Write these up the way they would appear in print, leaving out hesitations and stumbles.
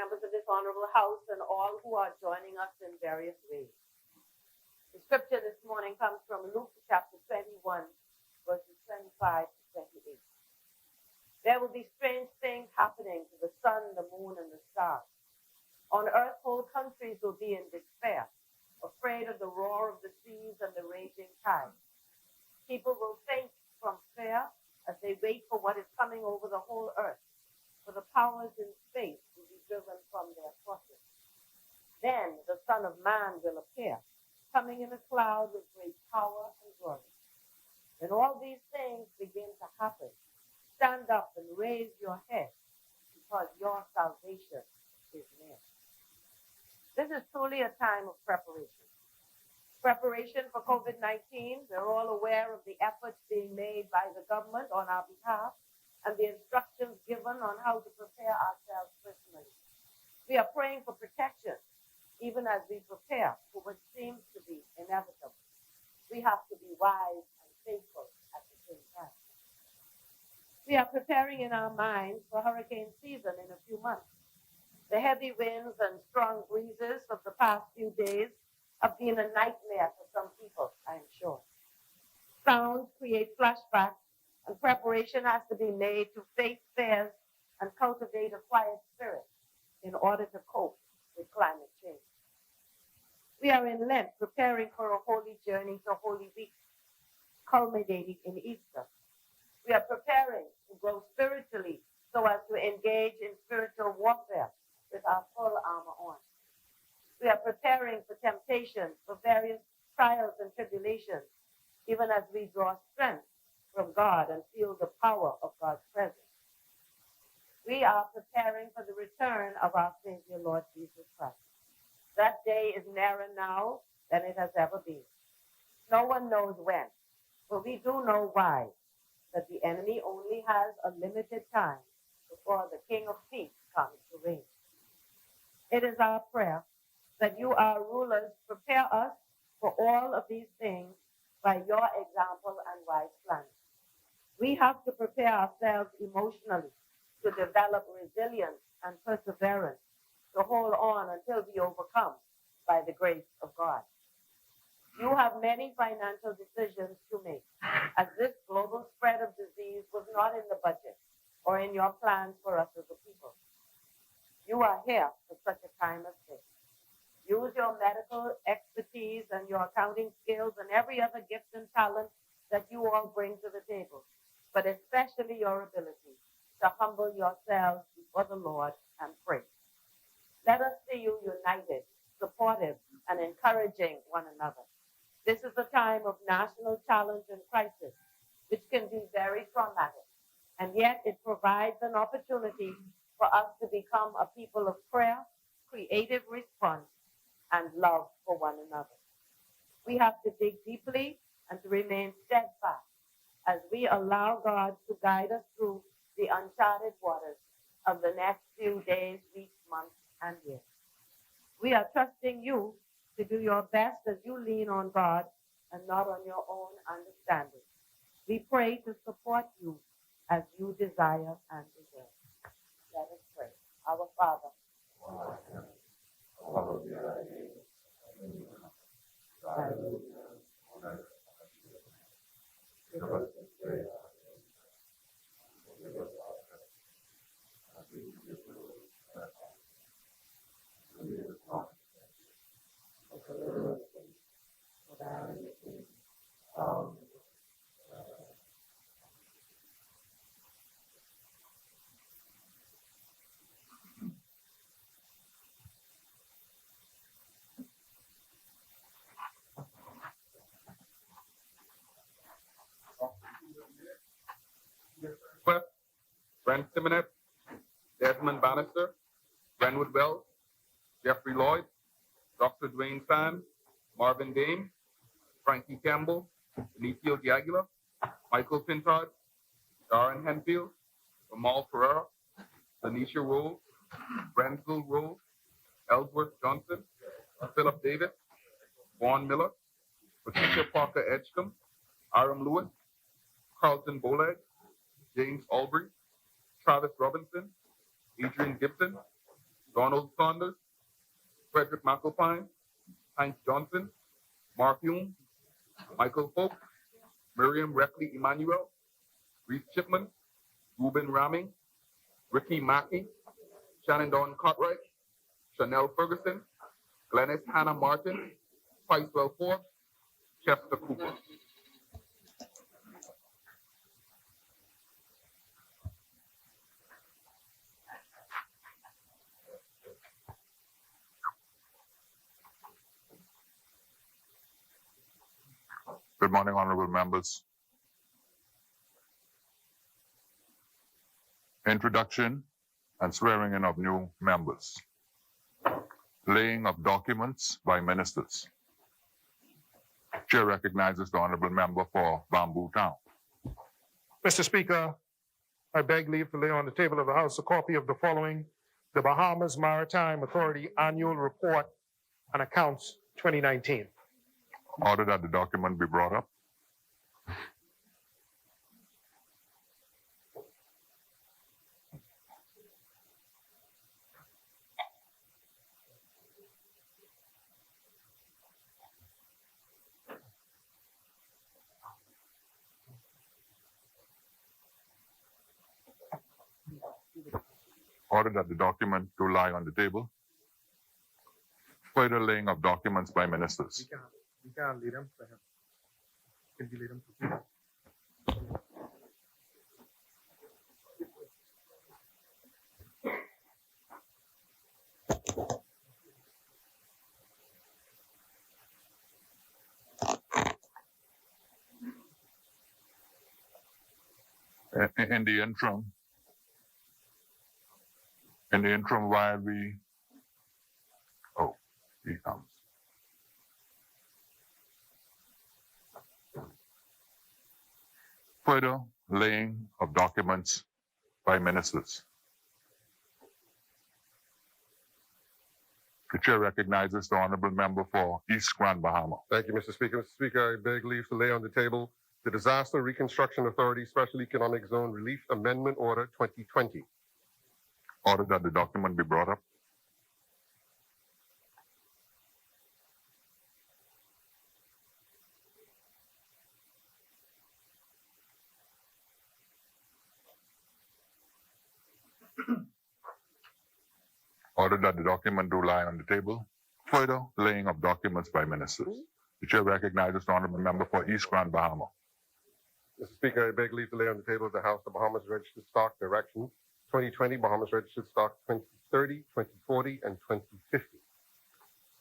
members of this honorable house, and all who are joining us in various ways. The scripture this morning comes from Luke chapter 21, verses 25 to 28. There will be strange things happening to the sun, the moon, and the stars. On earth, whole countries will be in despair, afraid of the roar of the seas and the raging tide. People will faint from fear as they wait for what is coming over the whole earth, for the powers in space will be driven from their courses. Then the Son of Man will appear, coming in a cloud with great power and glory. When all these things begin to happen, stand up and raise your head, because your salvation is near. This is truly a time of preparation. Preparation for COVID-19. We're all aware of the efforts being made by the government on our behalf and the instructions given on how to prepare ourselves personally. We are praying for protection, even as we prepare for what seems to be inevitable. We have to be wise and faithful at the same time. We are preparing in our minds for hurricane season in a few months. The heavy winds and strong breezes of the past few days have been a nightmare for some people, I am sure. Sounds create flashbacks, and preparation has to be made to face fears and cultivate a quiet spirit in order to cope with climate change. We are in Lent, preparing for a holy journey to Holy Week, culminating in Easter. We are preparing to grow spiritually so as to engage in spiritual warfare with our full armor on. We are preparing for temptations, for various trials and tribulations, even as we draw strength from God and feel the power of God's presence. We are preparing for the return of our Savior, Lord Jesus Christ. That day is nearer now than it has ever been. No one knows when, but we do know why, that the enemy only has a limited time before the King of Peace comes to reign. It is our prayer that you, our rulers, prepare us for all of these things by your example and wise plan. We have to prepare ourselves emotionally to develop resilience and perseverance, to hold on until we overcome by the grace of God. You have many financial decisions to make, as this global spread of disease was not in the budget or in your plans for us as a people. You are here for such a time as this. Use your medical expertise and your accounting skills and every other gift and talent that you all bring to the table, but especially your ability to humble yourselves before the Lord and pray. Let us see you united, supportive, and encouraging one another. This is a time of national challenge and crisis, which can be very traumatic, and yet it provides an opportunity for us to become a people of prayer, creative response, and love for one another. We have to dig deeply and to remain steadfast as we allow God to guide us through the uncharted waters of the next few days, weeks, months, and years. We are trusting you to do your best as you lean on God and not on your own understanding. We pray to support you as you desire and deserve. Let us pray. Our Father, hallowed be thy name. Thy will be done on earth as it is in heaven. Give us this day our daily bread. Forgive us our trespasses, as we forgive those who trespass against us. And lead us not into temptation, but deliver us from evil. For thine is the kingdom, power, and the glory, forever. Cliff, Brent Simonet, Desmond Bannister, Glenwood Wells, Jeffrey Lloyd, Dr. Dwayne Sands, Marvin Dame, Frankie Campbell, Benicio Diagula, Michael Pintard, Darren Henfield, Amal Ferreira, Lanisha Rose, Brenzel Rose, Ellsworth Johnson, Philip Davis, Vaughn Miller, Patricia Parker Edgecombe, Aram Lewis, Carlton Boleg, James Albury, Travis Robinson, Adrian Gibson, Donald Saunders, Frederick McAlpine, Hank Johnson, Mark Hume, Michael Hope, Miriam Reckley Emmanuel, Reese Chipman, Ruben Ramming, Ricky Mackey, Shannon Dawn Cartwright, Chanel Ferguson, Glennis Hannah Martin, Pricewell Forbes, Chester Cooper. Good morning, honorable members. Introduction and swearing in of new members. Laying of documents by ministers. Chair recognizes the honorable member for Bamboo Town. Mr. Speaker, I beg leave to lay on the table of the House a copy of the following: the Bahamas Maritime Authority Annual Report and Accounts 2019. Order that the document be brought up. Order that the document to lie on the table. Further laying of documents by ministers. We can lead him. Can you lead him? In the interim, while we, he comes. Further laying of documents by ministers. The chair recognizes the honorable member for East Grand Bahama. Thank you, Mr. Speaker. Mr. Speaker, I beg leave to lay on the table the Disaster Reconstruction Authority Special Economic Zone Relief Amendment Order 2020. Order that the document be brought up. Order that the document do lie on the table. Further laying of documents by ministers. The chair recognizes the honorable member for East Grand Bahama. Mr. Speaker, I beg leave to lay on the table of the House the Bahamas Registered Stock Direction 2020, Bahamas Registered Stock 2030, 2040, and 2050.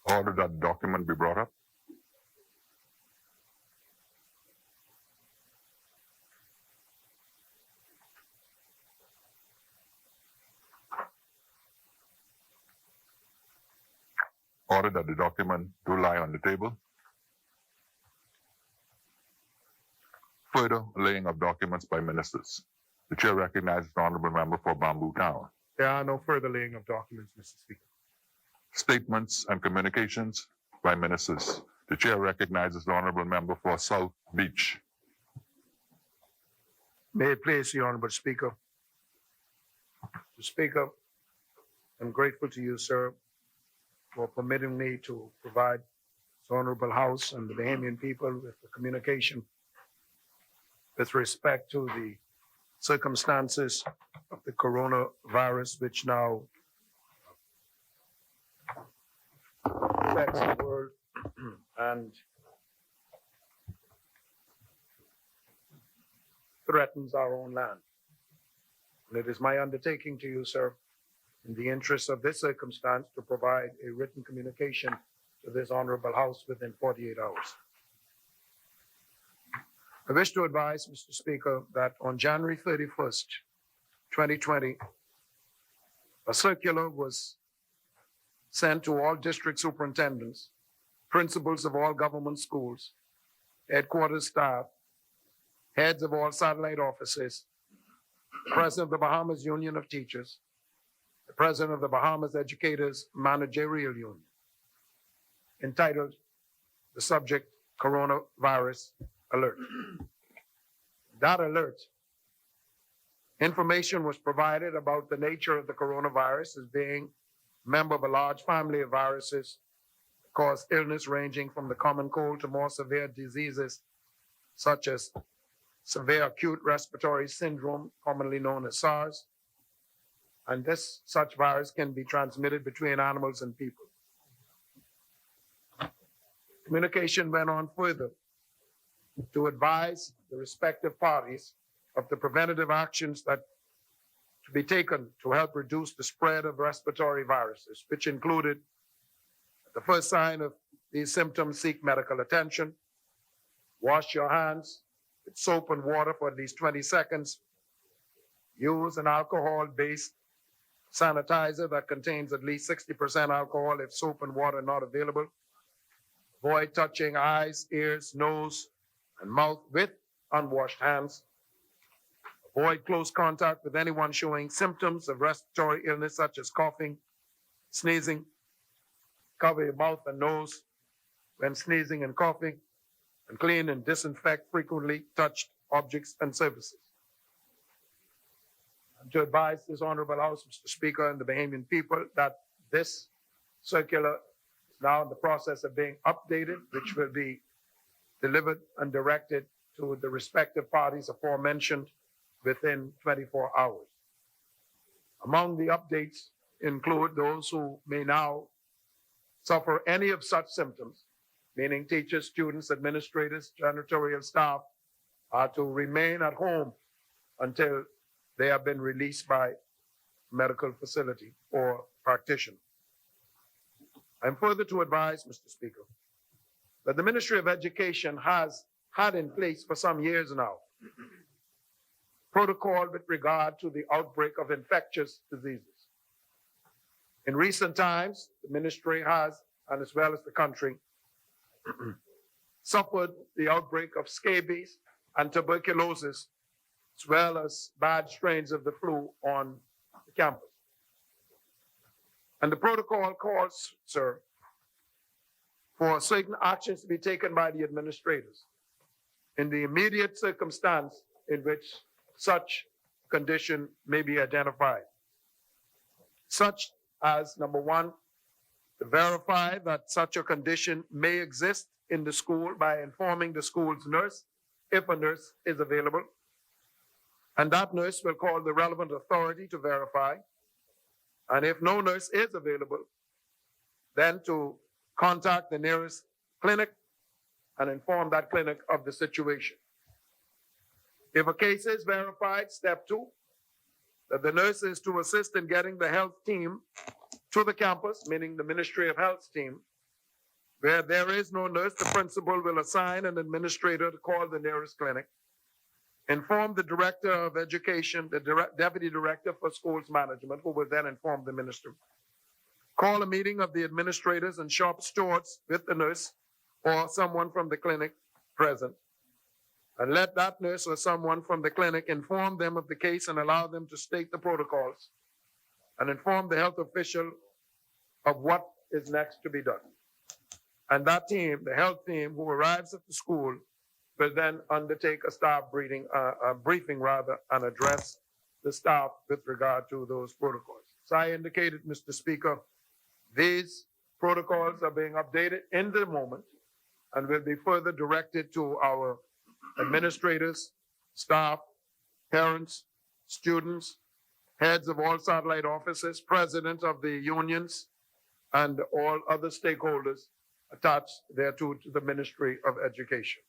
Order that the document be brought up. Order that the document do lie on the table. Further laying of documents by ministers. The chair recognizes the honorable member for Bamboo Town. There are no further laying of documents, Mr. Speaker. Statements and communications by ministers. The chair recognizes the honorable member for South Beach. May it please the Honorable Speaker. Mr. Speaker, I'm grateful to you, sir, for permitting me to provide this Honorable House and the Bahamian people with the communication with respect to the circumstances of the coronavirus, which now affects the world and threatens our own land. And it is my undertaking to you, sir, in the interest of this circumstance, to provide a written communication to this Honorable House within 48 hours. I wish to advise, Mr. Speaker, that on January 31st, 2020, a circular was sent to all district superintendents, principals of all government schools, headquarters staff, heads of all satellite offices, president of the Bahamas Union of Teachers, the president of the Bahamas Educators Managerial Union, entitled the subject Coronavirus Alert. That alert, information was provided about the nature of the coronavirus as being member of a large family of viruses that cause illness ranging from the common cold to more severe diseases such as severe acute respiratory syndrome, commonly known as SARS. And such virus can be transmitted between animals and people. Communication went on further to advise the respective parties of the preventative actions that to be taken to help reduce the spread of respiratory viruses, which included the first sign of these symptoms, seek medical attention, wash your hands with soap and water for at least 20 seconds, use an alcohol-based sanitizer that contains at least 60% alcohol if soap and water are not available, avoid touching eyes, ears, nose, and mouth with unwashed hands, avoid close contact with anyone showing symptoms of respiratory illness such as coughing, sneezing, cover your mouth and nose when sneezing and coughing, and clean and disinfect frequently touched objects and surfaces. And to advise this Honorable House, Mr. Speaker, and the Bahamian people that this circular is now in the process of being updated, which will be delivered and directed to the respective parties aforementioned within 24 hours. Among the updates include those who may now suffer any of such symptoms, meaning teachers, students, administrators, janitorial staff, are to remain at home until they have been released by medical facility or practitioner. I'm further to advise, Mr. Speaker, that the Ministry of Education has had in place for some years now protocol with regard to the outbreak of infectious diseases. In recent times, the ministry has, and as well as the country, suffered the outbreak of scabies and tuberculosis, as well as bad strains of the flu on the campus. And the protocol calls, sir, for certain actions to be taken by the administrators in the immediate circumstance in which such condition may be identified, such as, number one, to verify that such a condition may exist in the school by informing the school's nurse, if a nurse is available, and that nurse will call the relevant authority to verify, and if no nurse is available, then to contact the nearest clinic and inform that clinic of the situation. If a case is verified, step two, that the nurse is to assist in getting the health team to the campus, meaning the Ministry of Health's team. Where there is no nurse, the principal will assign an administrator to call the nearest clinic, inform the director of education, the deputy director for schools management, who will then inform the minister. Call a meeting of the administrators and shop stewards with the nurse or someone from the clinic present, and let that nurse or someone from the clinic inform them of the case and allow them to state the protocols and inform the health official of what is next to be done. And that team, the health team who arrives at the school, will then undertake a staff briefing and address the staff with regard to those protocols. As I indicated, Mr. Speaker, these protocols are being updated in the moment and will be further directed to our administrators, staff, parents, students, heads of all satellite offices, president of the unions, and all other stakeholders attached thereto to the Ministry of Education.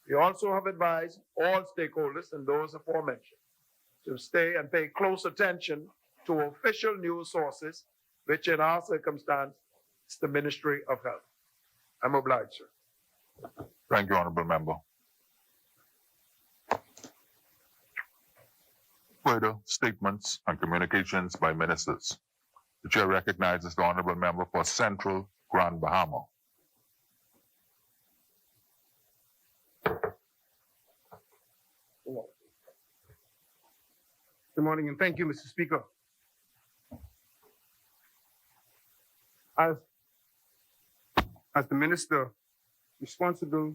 We also have advised all stakeholders and those aforementioned to stay and pay close attention to official news sources, which in our circumstance is the Ministry of Health. I'm obliged, sir. Thank you, Honorable Member. Further statements and communications by ministers. The chair recognizes the Honorable Member for Central Grand Bahama. Good morning, and thank you, Mr. Speaker. As the minister responsible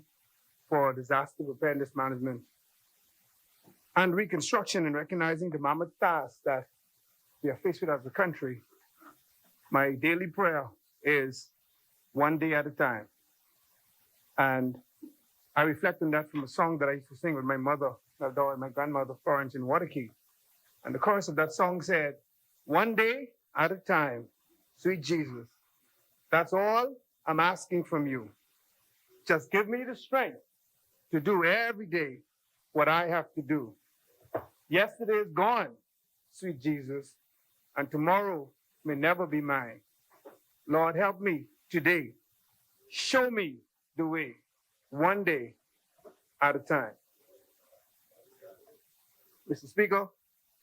for disaster preparedness management and reconstruction, and recognizing the mammoth task that we are faced with as a country, My daily prayer is one day at a time. And I reflect on that from a song that I used to sing with my mother, my grandmother, Florence, in Waterkey. And the chorus of that song said, "One day at a time, sweet Jesus, that's all I'm asking from you. Just give me the strength to do every day what I have to do. Yesterday is gone, sweet Jesus, and tomorrow may never be mine. Lord, help me today. Show me the way, one day at a time." Mr. Speaker,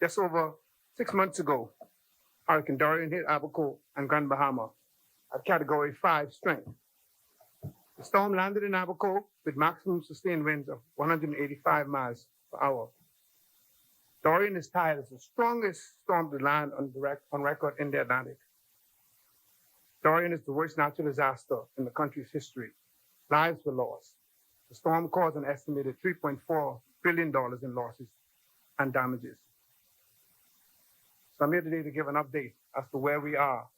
just over 6 months ago, Hurricane Dorian hit Abaco and Grand Bahama at Category 5 strength. The storm landed in Abaco with maximum sustained winds of 185 miles per hour. Dorian is tied as the strongest storm to land on record in the Atlantic. Dorian is the worst natural disaster in the country's history. Lives were lost. The storm caused an estimated $3.4 billion in losses and damages. So I'm here today to give an update as to where we are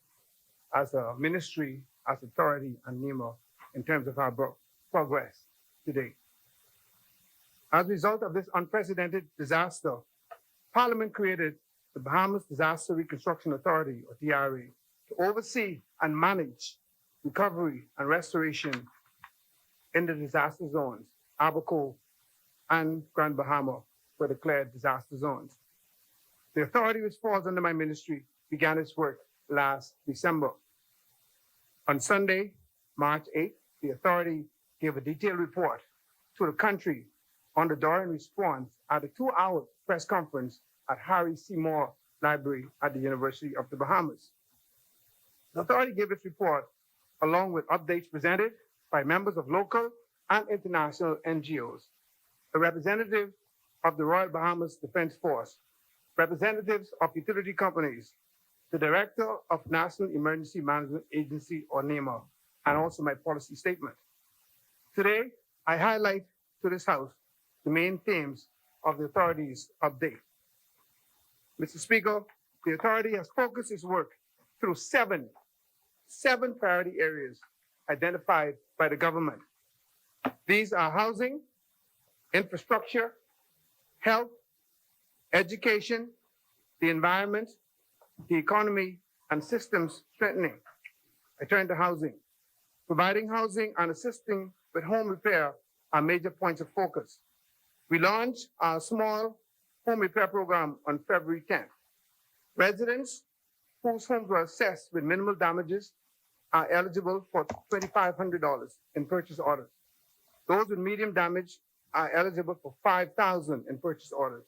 as a ministry, as authority, and NEMA in terms of our progress today. As a result of this unprecedented disaster, Parliament created the Bahamas Disaster Reconstruction Authority, or DRA, to oversee and manage recovery and restoration in the disaster zones. Abaco and Grand Bahama were declared disaster zones. The authority, which falls under my ministry, began its work last December. On Sunday, March 8th, the authority gave a detailed report to the country on the Dorian response at a 2-hour press conference at Harry Seymour Library at the University of the Bahamas. The authority gave its report along with updates presented by members of local and international NGOs, a representative of the Royal Bahamas Defense Force, representatives of utility companies, the Director of National Emergency Management Agency, or NEMA, and also my policy statement. Today, I highlight to this House the main themes of the authority's update. Mr. Speaker, the authority has focused its work through seven priority areas identified by the government. These are housing, infrastructure, health, education, the environment, the economy, and systems strengthening. I turn to housing. Providing housing and assisting with home repair are major points of focus. We launched our small home repair program on February 10th. Residents whose homes were assessed with minimal damages are eligible for $2,500 in purchase orders. Those with medium damage are eligible for $5,000 in purchase orders.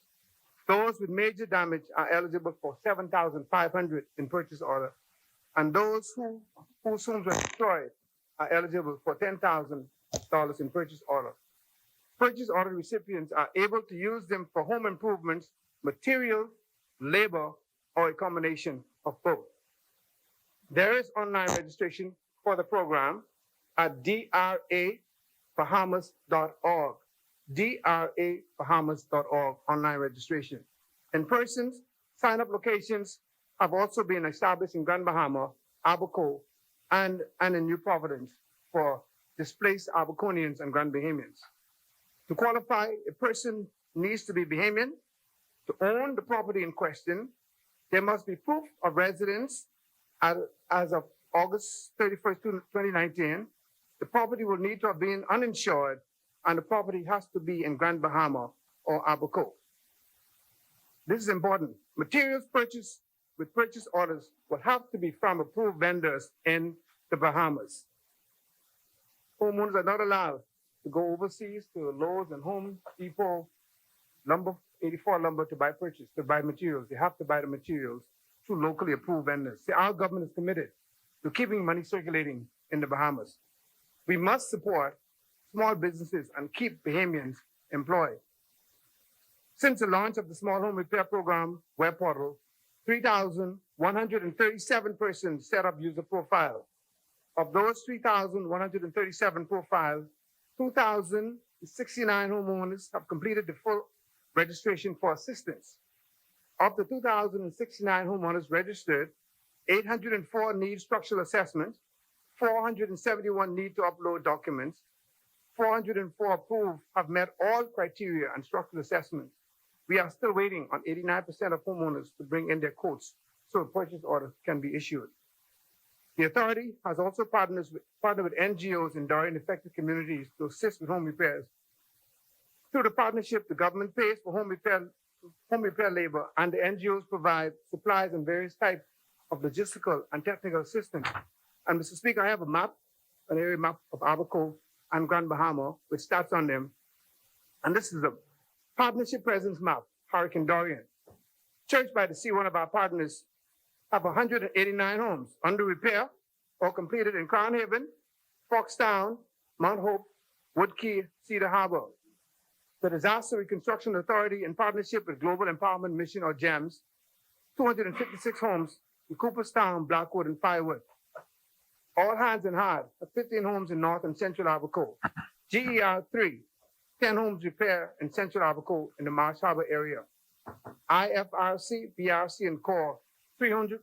Those with major damage are eligible for $7,500 in purchase order, and those whose homes were destroyed are eligible for $10,000 in purchase order. Purchase order recipients are able to use them for home improvements, materials, labor, or a combination of both. There is online registration for the program at drabahamas.org. drabahamas.org, online registration. In person, sign-up locations have also been established in Grand Bahama, Abaco, and in New Providence for displaced Abaconians and Grand Bahamians. To qualify, a person needs to be Bahamian. To own the property in question, there must be proof of residence as of August 31st, 2019. The property will need to have been uninsured, and the property has to be in Grand Bahama or Abaco. This is important. Materials purchased with purchase orders will have to be from approved vendors in the Bahamas. Homeowners are not allowed to go overseas to Lowe's and Home Depot, 84 Lumber to buy materials. They have to buy the materials through locally approved vendors. See, our government is committed to keeping money circulating in the Bahamas. We must support small businesses and keep Bahamians employed. Since the launch of the Small Home Repair Program web portal, 3,137 persons set up user profiles. Of those 3,137 profiles, 2,069 homeowners have completed the full registration for assistance. Of the 2,069 homeowners registered, 804 need structural assessment, 471 need to upload documents, 404 approved have met all criteria and structural assessments. We are still waiting on 89% of homeowners to bring in their quotes so a purchase order can be issued. The authority has also partnered with NGOs in Darien affected communities to assist with home repairs. Through the partnership, the government pays for home repair labor, and the NGOs provide supplies and various types of logistical and technical assistance. And Mr. Speaker, I have a map, an area map of Abaco and Grand Bahama with stats on them. And this is a partnership presence map, Hurricane Dorian. Church by the Sea, one of our partners, have 189 homes under repair or completed in Crown Haven, Foxtown, Mount Hope, Woodkey, Cedar Harbor. The Disaster Reconstruction Authority, in partnership with Global Empowerment Mission, or GEMS, 256 homes in Cooperstown, Blackwood, and Firewood. All Hands and Hard have 15 homes in North and Central Abaco. GER 3, 10 homes repair in Central Abaco in the Marsh Harbor area. IFRC, BRC, and CORE, 300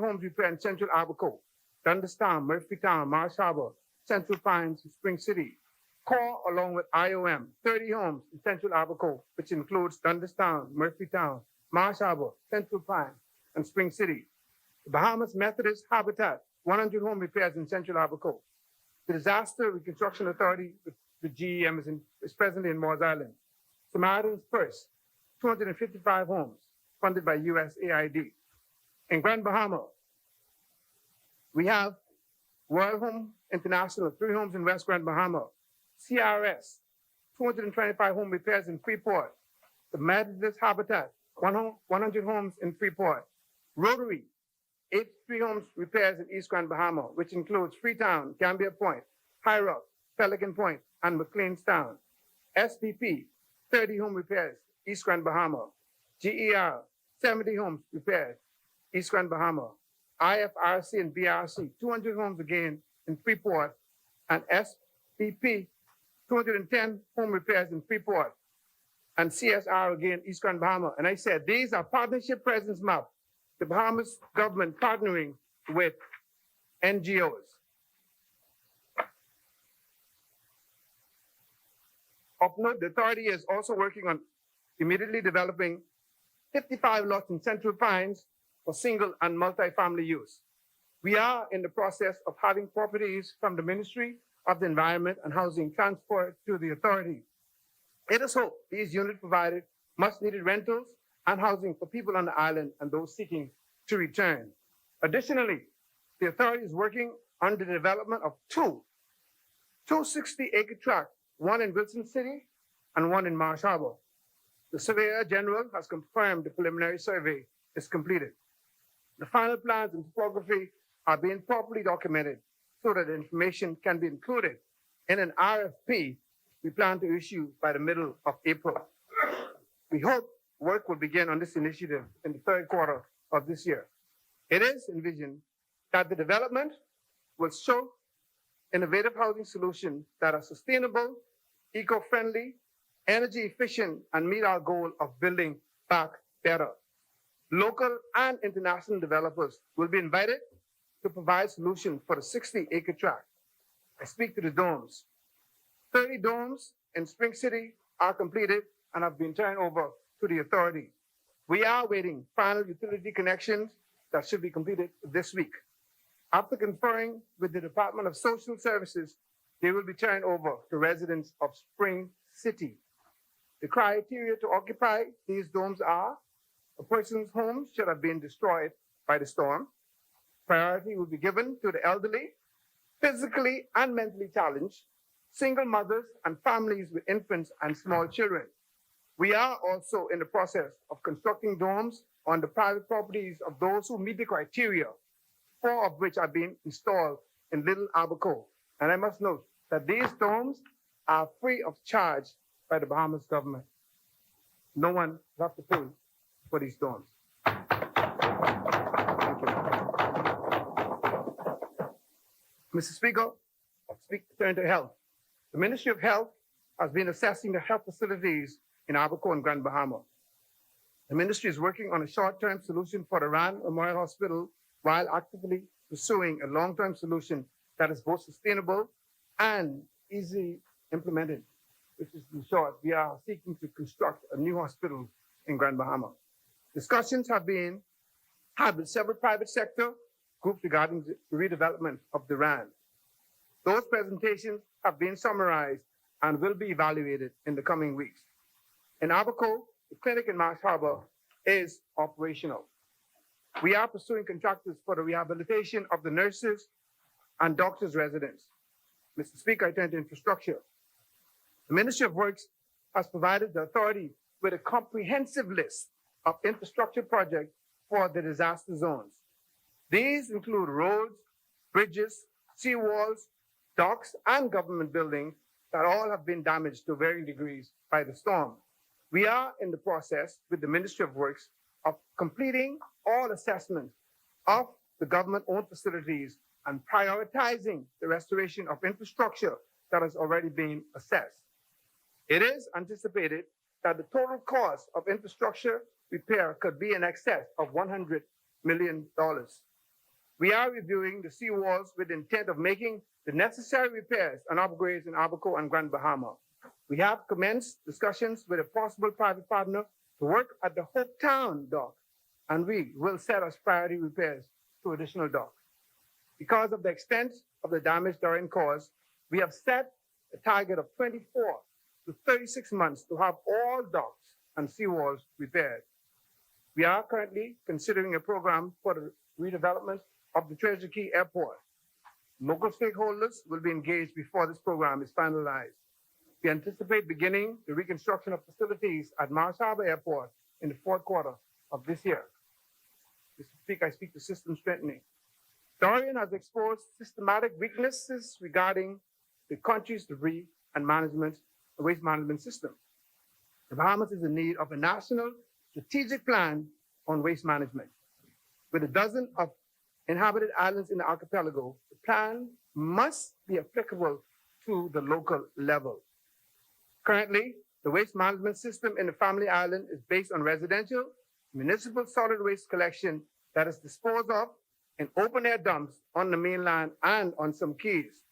homes repair in Central Abaco. Dunderstown, Murphytown, Marsh Harbor, Central Pines, and Spring City. CORE, along with IOM, 30 homes in Central Abaco, which includes Dunderstown, Murphytown, Marsh Harbor, Central Pines, and Spring City. The Bahamas Methodist Habitat, 100 home repairs in Central Abaco. The Disaster Reconstruction Authority with GEM is presently in Moores Island. Samaritan's Purse, 255 homes funded by USAID. In Grand Bahama, we have World Home International, 3 homes in West Grand Bahama. CRS, 225 home repairs in Freeport. The Methodist Habitat, 100 homes in Freeport. Rotary, 83 homes repairs in East Grand Bahama, which includes Freetown, Gambia Point, High Rock, Pelican Point, and McLeanstown. SPP, 30 home repairs, East Grand Bahama. GER, 70 homes repairs, East Grand Bahama. IFRC and BRC, 200 homes again in Freeport. And SPP, 210 home repairs in Freeport. And CSR again, East Grand Bahama. And I said, these are partnership presence maps. The Bahamas government partnering with NGOs. Of note, the authority is also working on immediately developing 55 lots in Central Pines for single and multi-family use. We are in the process of having properties from the Ministry of the Environment and Housing transferred to the authority. It is hoped these units provided much needed rentals and housing for people on the island and those seeking to return. Additionally, the authority is working on the development of two 60-acre tracts, one in Wilson City and one in Marsh Harbor. The Surveyor General has confirmed the preliminary survey is completed. The final plans and topography are being properly documented so that the information can be included in an RFP we plan to issue by the middle of April. We hope work will begin on this initiative in the third quarter of this year. It is envisioned that the development will show innovative housing solutions that are sustainable, eco-friendly, energy efficient, and meet our goal of building back better. Local and international developers will be invited to provide solutions for the 60-acre tract. I speak to the domes. 30 domes in Spring City are completed and have been turned over to the authority. We are waiting final utility connections that should be completed this week. After conferring with the Department of Social Services, they will be turned over to residents of Spring City. The criteria to occupy these domes are: a person's home should have been destroyed by the storm. Priority will be given to the elderly, physically and mentally challenged, single mothers, and families with infants and small children. We are also in the process of constructing domes on the private properties of those who meet the criteria, 4 of which are being installed in Little Abaco. And I must note that these domes are free of charge by the Bahamas government. No one will have to pay for these domes. Thank you. Mr. Speaker, I'll turn to health. The Ministry of Health has been assessing the health facilities in Abaco and Grand Bahama. The ministry is working on a short-term solution for the Rand Memorial Hospital while actively pursuing a long-term solution that is both sustainable and easily implemented, which is, in short, we are seeking to construct a new hospital in Grand Bahama. Discussions have been had with several private sector groups regarding the redevelopment of the RAN. Those presentations have been summarized and will be evaluated in the coming weeks. In Abaco, the clinic in Marsh Harbor is operational. We are pursuing contractors for the rehabilitation of the nurses and doctors' residence. Mr. Speaker, I turn to infrastructure. The Ministry of Works has provided the authority with a comprehensive list of infrastructure projects for the disaster zones. These include roads, bridges, seawalls, docks, and government buildings that all have been damaged to varying degrees by the storm. We are in the process with the Ministry of Works of completing all assessments of the government-owned facilities and prioritizing the restoration of infrastructure that has already been assessed. It is anticipated that the total cost of infrastructure repair could be in excess of $100 million. We are reviewing the seawalls with the intent of making the necessary repairs and upgrades in Abaco and Grand Bahama. We have commenced discussions with a possible private partner to work at the Hope Town dock, and we will set as priority repairs to additional docks. Because of the extent of the damage therein caused, we have set a target of 24 to 36 months to have all docks and seawalls repaired. We are currently considering a program for the redevelopment of the Treasure Key Airport. Local stakeholders will be engaged before this program is finalized. We anticipate beginning the reconstruction of facilities at Marsh Harbor Airport in the fourth quarter of this year. Mr. Speaker, I speak to system strengthening. Dorian has exposed systematic weaknesses regarding the country's debris and waste management system. The Bahamas is in need of a national strategic plan on waste management. With a dozen of inhabited islands in the archipelago, the plan must be applicable to the local level. Currently, the waste management system in the Family Island is based on residential, municipal solid waste collection that is disposed of in open-air dumps on the mainland and on some keys.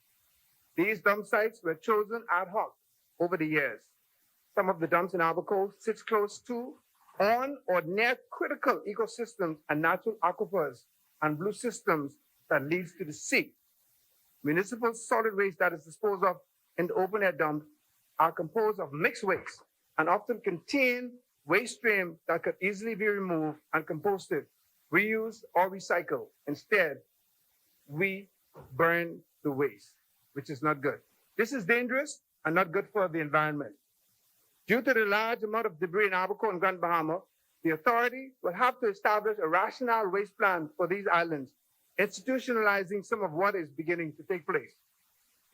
These dump sites were chosen ad hoc over the years. Some of the dumps in Abaco sit close to, on, or near critical ecosystems and natural aquifers and blue systems that leads to the sea. Municipal solid waste that is disposed of in the open-air dump are composed of mixed waste and often contain waste stream that could easily be removed and composted, reused, or recycled. Instead, we burn the waste, which is not good. This is dangerous and not good for the environment. Due to the large amount of debris in Abaco and Grand Bahama, the authority will have to establish a rational waste plan for these islands, institutionalizing some of what is beginning to take place.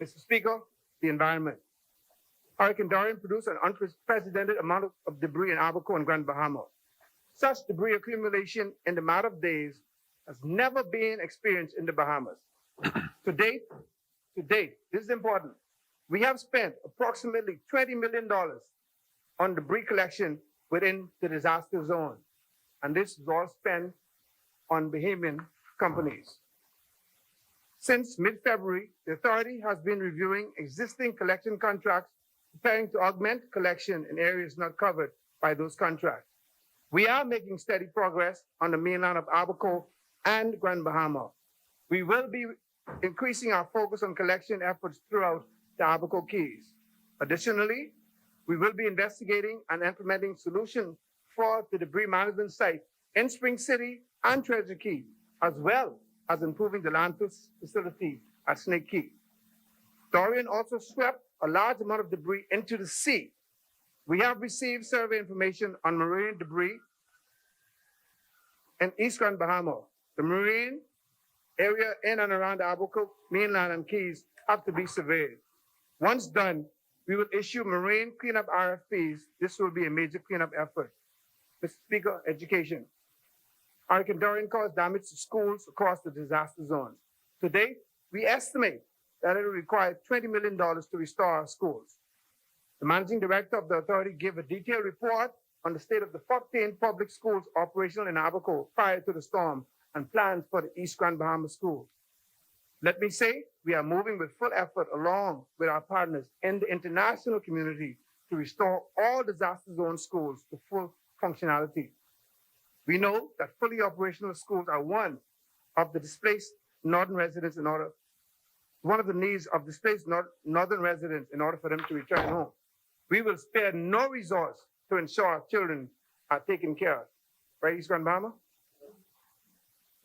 Mr. Speaker, the environment. Hurricane Dorian produced an unprecedented amount of debris in Abaco and Grand Bahama. Such debris accumulation in the matter of days has never been experienced in the Bahamas. To date, this is important, we have spent approximately $20 million on debris collection within the disaster zone. And this is all spent on Bahamian companies. Since mid-February, the authority has been reviewing existing collection contracts, preparing to augment collection in areas not covered by those contracts. We are making steady progress on the mainland of Abaco and Grand Bahama. We will be increasing our focus on collection efforts throughout the Abaco Keys. Additionally, we will be investigating and implementing solutions for the debris management site in Spring City and Treasure Key, as well as improving the landfill facility at Snake Key. Dorian also swept a large amount of debris into the sea. We have received survey information on marine debris in East Grand Bahama. The marine area in and around the Abaco mainland and Keys have to be surveyed. Once done, we will issue marine cleanup RFPs. This will be a major cleanup effort. Mr. Speaker, education. Hurricane Dorian caused damage to schools across the disaster zones. To date, we estimate that it will require $20 million to restore our schools. The managing director of the authority gave a detailed report on the state of the 14 public schools operational in Abaco prior to the storm and plans for the East Grand Bahama School. Let me say, we are moving with full effort along with our partners in the international community to restore all disaster zone schools to full functionality. We know that fully operational schools are one of the displaced northern residents one of the needs of displaced northern residents in order for them to return home. We will spare no resource to ensure our children are taken care of. Right, East Grand Bahama?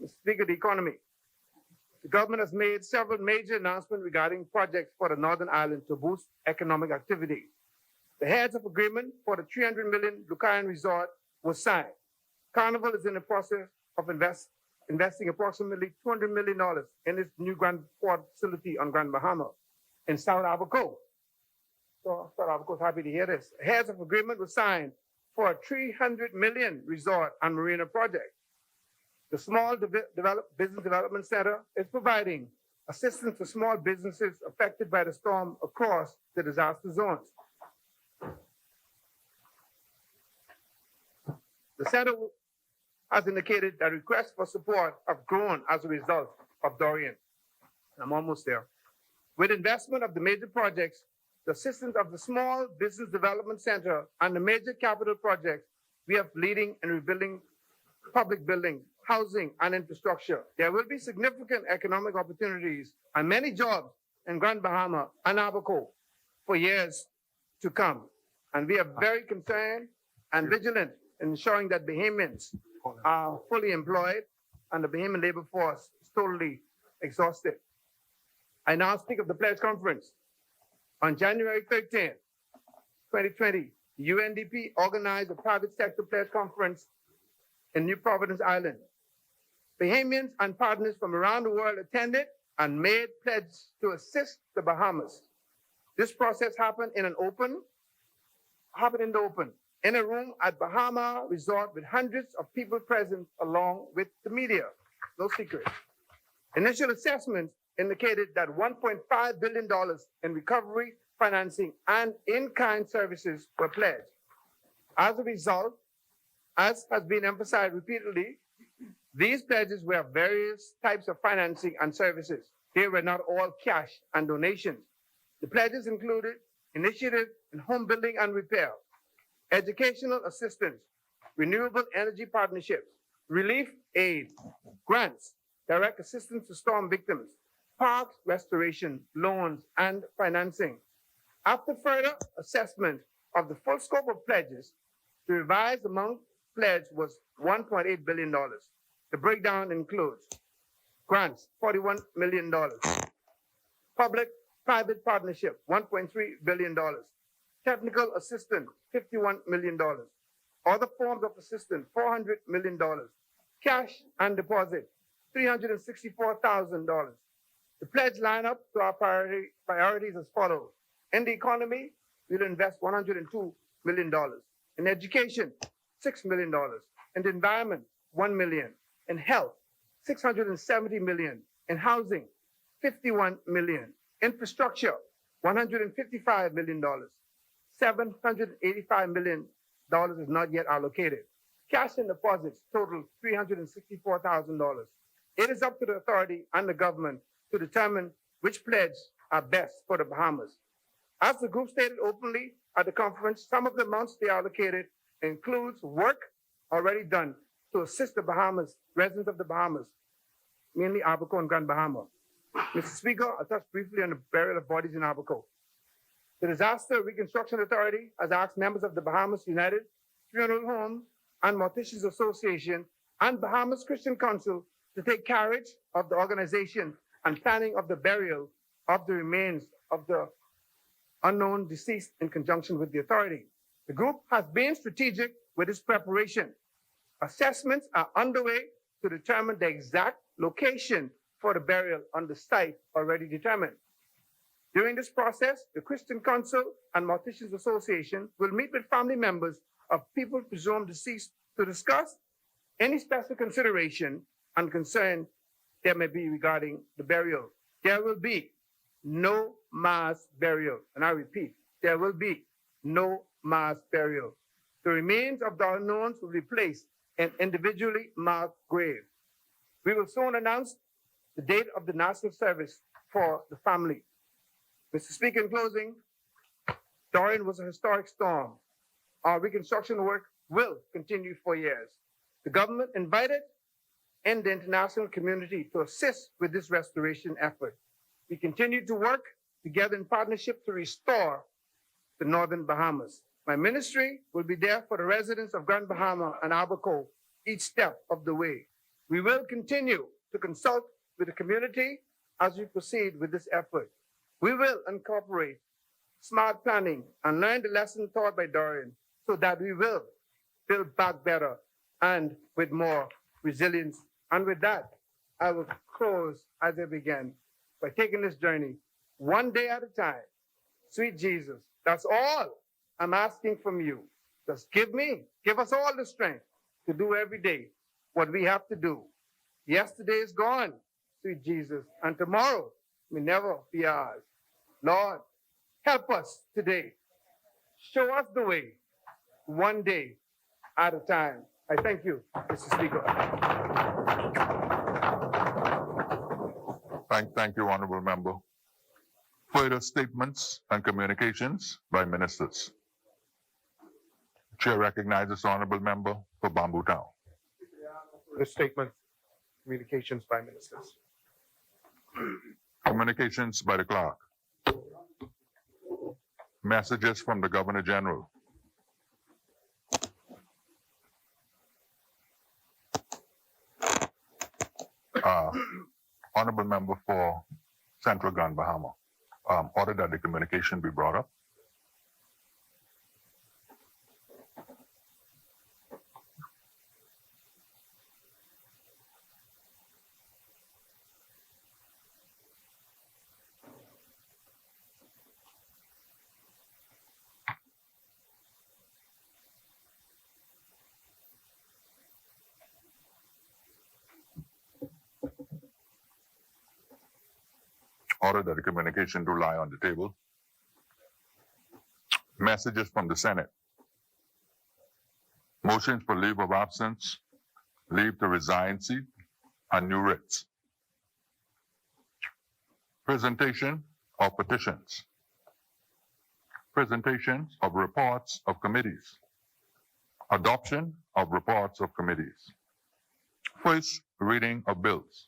Mr. Speaker, the economy. The government has made several major announcements regarding projects for the Northern Island to boost economic activity. The heads of agreement for the 300 million Lucayan Resort was signed. Carnival is in the process of investing approximately $200 million in its new Grand Port facility on Grand Bahama in South Abaco. So South Abaco is happy to hear this. The heads of agreement was signed for a 300 million resort and marina project. The Small Business Development Center is providing assistance to small businesses affected by the storm across the disaster zones. The center has indicated that requests for support have grown as a result of Dorian. I'm almost there. With investment of the major projects, the assistance of the Small Business Development Center and the major capital projects, we are leading and rebuilding public buildings, housing, and infrastructure. There will be significant economic opportunities and many jobs in Grand Bahama and Abaco for years to come. And we are very concerned and vigilant in ensuring that Bahamians are fully employed and the Bahamian labor force is totally exhausted. I now speak of the Pledge Conference. On January 13, 2020, UNDP organized a private sector pledge conference in New Providence Island. Bahamians and partners from around the world attended and made pledges to assist the Bahamas. This process happened in the open, in a room at Bahama Resort with hundreds of people present along with the media. No secret. Initial assessments indicated that $1.5 billion in recovery, financing, and in-kind services were pledged. As a result, as has been emphasized repeatedly, these pledges were various types of financing and services. They were not all cash and donations. The pledges included initiative in home building and repair, educational assistance, renewable energy partnerships, relief aid, grants, direct assistance to storm victims, parks restoration, loans, and financing. After further assessment of the full scope of pledges, the revised amount pledged was $1.8 billion. The breakdown includes grants, $41 million, public-private partnership, $1.3 billion, technical assistance, $51 million, other forms of assistance, $400 million, cash and deposit, $364,000. The pledge line up to our priorities as follows. In the economy, we'll invest $102 million. In education, $6 million. In the environment, $1 million. In health, $670 million. In housing, $51 million. Infrastructure, $155 million. $785 million is not yet allocated. Cash and deposits total $364,000. It is up to the authority and the government to determine which pledges are best for the Bahamas. As the group stated openly at the conference, some of the amounts they allocated includes work already done to assist the Bahamas, residents of the Bahamas, mainly Abaco and Grand Bahama. Mr. Speaker, I'll touch briefly on the burial of bodies in Abaco. The Disaster Reconstruction Authority has asked members of the Bahamas United Funeral Home and Morticians Association and Bahamas Christian Council to take carriage of the organization and planning of the burial of the remains of the unknown deceased in conjunction with the authority. The group has been strategic with its preparation. Assessments are underway to determine the exact location for the burial on the site already determined. During this process, the Christian Council and Morticians Association will meet with family members of people presumed deceased to discuss any special consideration and concern there may be regarding the burial. There will be no mass burial. And I repeat, there will be no mass burial. The remains of the unknowns will be placed in individually marked graves. We will soon announce the date of the national service for the family. Mr. Speaker, in closing, Dorian was a historic storm. Our reconstruction work will continue for years. The government invited and the international community to assist with this restoration effort. We continue to work together in partnership to restore the Northern Bahamas. My ministry will be there for the residents of Grand Bahama and Abaco each step of the way. We will continue to consult with the community as we proceed with this effort. We will incorporate smart planning and learn the lesson taught by Dorian so that we will build back better and with more resilience. And with that, I will close as I began by taking this journey one day at a time. Sweet Jesus, that's all I'm asking from you. Just give us all the strength to do every day what we have to do. Yesterday is gone, sweet Jesus, and tomorrow may never be ours. Lord, help us today. Show us the way, one day at a time. I thank you, Mr. Speaker. Thank you, Honorable Member. Further statements and communications by ministers. Chair recognizes Honorable Member for Bamboo Town. The statements, communications by ministers. Communications by the clerk. Messages from the Governor General. Honorable Member for Central Grand Bahama. Order that the communication be brought up. Order that the communication do lie on the table. Messages from the Senate. Motions for leave of absence, leave to resign seat, and new writs. Presentation of petitions. Presentations of reports of committees. Adoption of reports of committees. First reading of bills.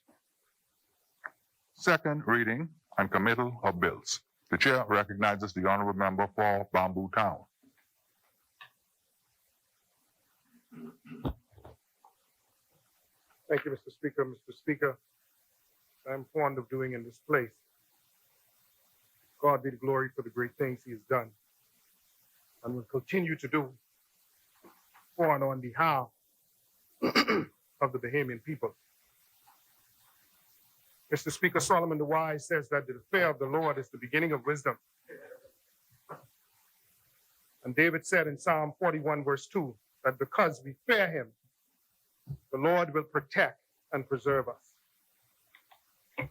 Second reading and committal of bills. The chair recognizes the honorable member for Bamboo Town. Thank you, Mr. Speaker. Mr. Speaker, I'm fond of doing in this place. God be the glory for the great things he has done and will continue to do for and on behalf of the Bahamian people. Mr. Speaker, Solomon the Wise says that the fear of the Lord is the beginning of wisdom. And David said in Psalm 41, verse 2, that because we fear him, the Lord will protect and preserve us.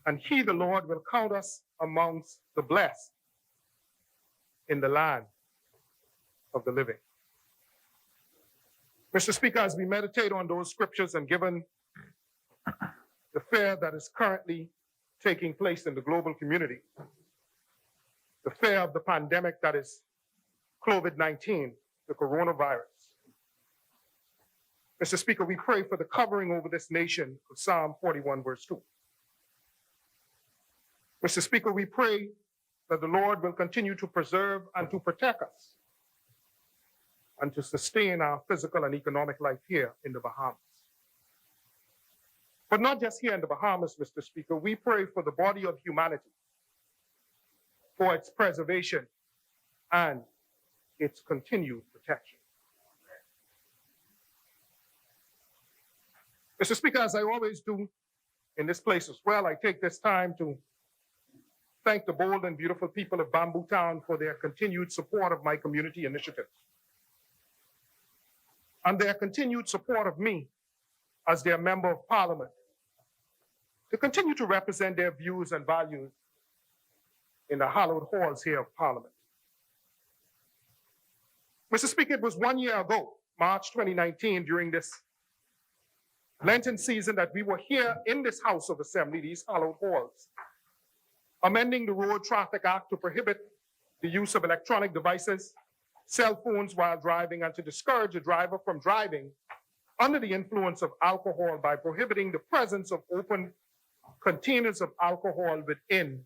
And he, the Lord, will count us amongst the blessed in the land of the living. Mr. Speaker, as we meditate on those scriptures and given the fear that is currently taking place in the global community, the fear of the pandemic that is COVID-19, the coronavirus. Mr. Speaker, we pray for the covering over this nation of Psalm 41, verse 2. Mr. Speaker, we pray that the Lord will continue to preserve and to protect us and to sustain our physical and economic life here in the Bahamas. But not just here in the Bahamas, Mr. Speaker, we pray for the body of humanity, for its preservation and its continued protection. Mr. Speaker, as I always do in this place as well, I take this time to thank the bold and beautiful people of Bamboo Town for their continued support of my community initiatives and their continued support of me as their member of parliament to continue to represent their views and values in the hallowed halls here of Parliament. Mr. Speaker, it was 1 year ago, March 2019, during this Lenten season that we were here in this House of Assembly, these hallowed halls, amending the Road Traffic Act to prohibit the use of electronic devices, cell phones while driving, and to discourage a driver from driving under the influence of alcohol by prohibiting the presence of open containers of alcohol within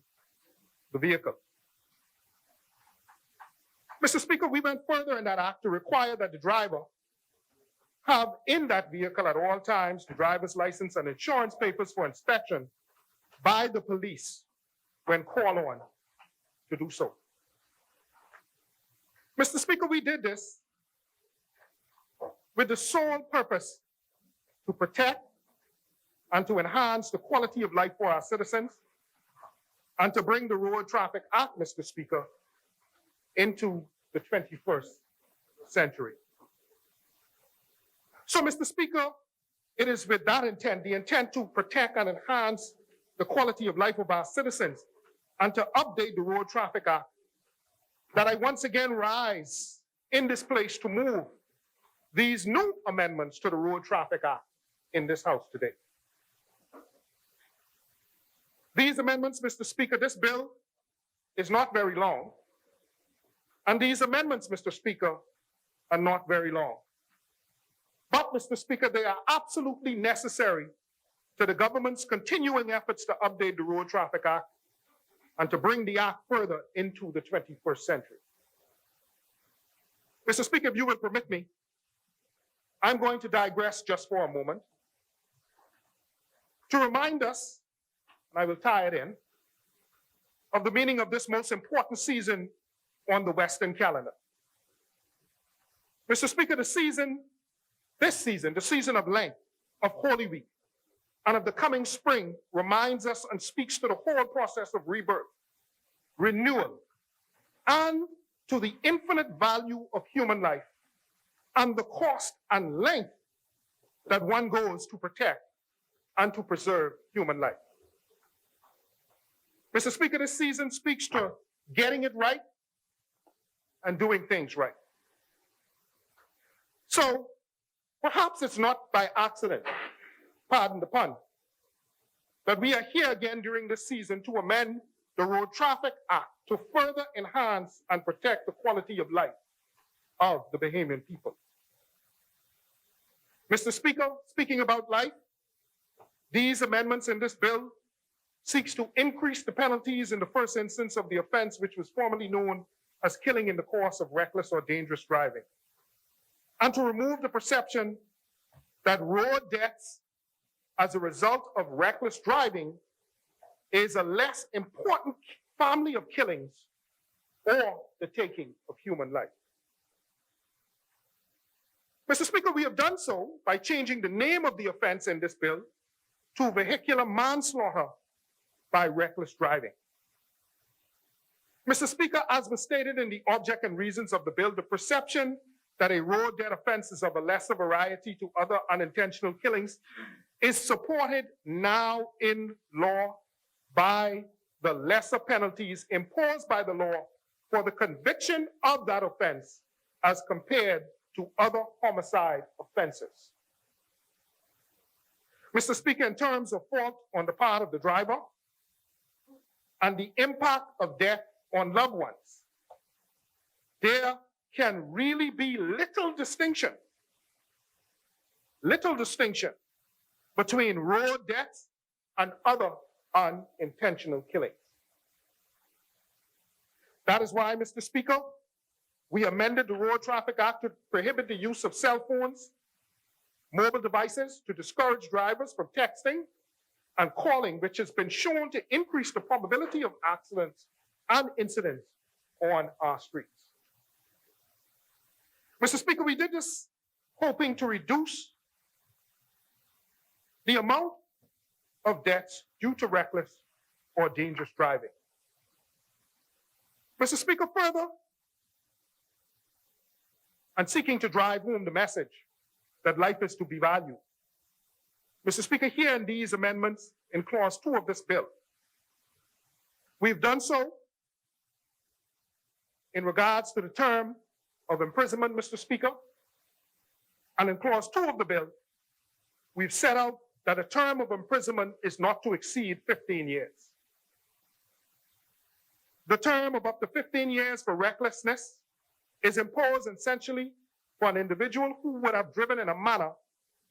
the vehicle. Mr. Speaker, we went further in that act to require that the driver have in that vehicle at all times the driver's license and insurance papers for inspection by the police when called on to do so. Mr. Speaker, we did this with the sole purpose to protect and to enhance the quality of life for our citizens and to bring the Road Traffic Act, Mr. Speaker, into the 21st century. So, Mr. Speaker, it is with that intent, the intent to protect and enhance the quality of life of our citizens and to update the Road Traffic Act, that I once again rise in this place to move these new amendments to the Road Traffic Act in this House today. These amendments, Mr. Speaker, this bill is not very long, and these amendments, Mr. Speaker, are not very long. But, Mr. Speaker, they are absolutely necessary to the government's continuing efforts to update the Road Traffic Act and to bring the act further into the 21st century. Mr. Speaker, if you will permit me, I'm going to digress just for a moment to remind us, and I will tie it in, of the meaning of this most important season on the Western calendar. Mr. Speaker, this season, the season of Lent, of Holy Week, and of the coming spring reminds us and speaks to the whole process of rebirth, renewal, and to the infinite value of human life and the cost and length that one goes to protect and to preserve human life. Mr. Speaker, this season speaks to getting it right and doing things right. So perhaps it's not by accident, pardon the pun, that we are here again during this season to amend the Road Traffic Act to further enhance and protect the quality of life of the Bahamian people. Mr. Speaker, speaking about life, these amendments in this bill seeks to increase the penalties in the first instance of the offense, which was formerly known as killing in the course of reckless or dangerous driving, and to remove the perception that road deaths as a result of reckless driving is a less important family of killings or the taking of human life. Mr. Speaker, we have done so by changing the name of the offense in this bill to vehicular manslaughter by reckless driving. Mr. Speaker, as was stated in the object and reasons of the bill, the perception that a road death offense is of a lesser variety to other unintentional killings is supported now in law by the lesser penalties imposed by the law for the conviction of that offense as compared to other homicide offenses. Mr. Speaker, in terms of fault on the part of the driver and the impact of death on loved ones, there can really be little distinction between road deaths and other unintentional killings. That is why, Mr. Speaker, we amended the Road Traffic Act to prohibit the use of cell phones, mobile devices, to discourage drivers from texting and calling, which has been shown to increase the probability of accidents and incidents on our streets. Mr. Speaker, we did this hoping to reduce the amount of deaths due to reckless or dangerous driving. Mr. Speaker, further, and seeking to drive home the message that life is to be valued, Mr. Speaker, here in these amendments in Clause 2 of this bill, we've done so in regards to the term of imprisonment, Mr. Speaker, and in Clause 2 of the bill, we've set out that a term of imprisonment is not to exceed 15 years. The term of up to 15 years for recklessness is imposed essentially for an individual who would have driven in a manner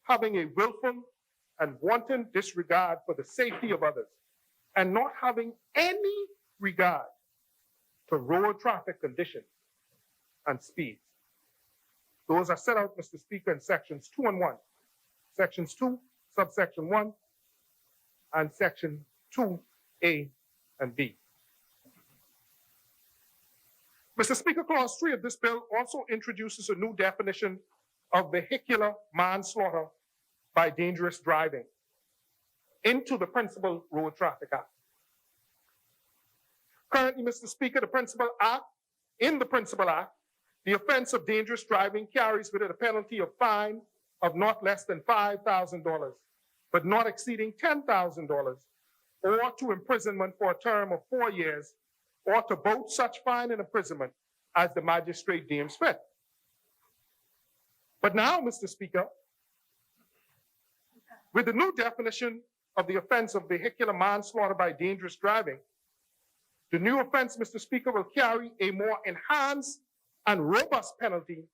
having a willful and wanton disregard for the safety of others and not having any regard to road traffic conditions and speeds. Those are set out, Mr. Speaker, in sections 2 and 1. Sections 2, subsection 1, and section 2A and B. Mr. Speaker, clause 3 of this bill also introduces a new definition of vehicular manslaughter by dangerous driving into the Principal Road Traffic Act. Currently, Mr. Speaker, in the Principal Act, the offense of dangerous driving carries with it a penalty of fine of not less than $5,000, but not exceeding $10,000, or to imprisonment for a term of 4 years, or to both such fine and imprisonment as the magistrate deems fit. But now, Mr. Speaker, with the new definition of the offense of vehicular manslaughter by dangerous driving, the new offense, Mr. Speaker, will carry a more enhanced and robust penalty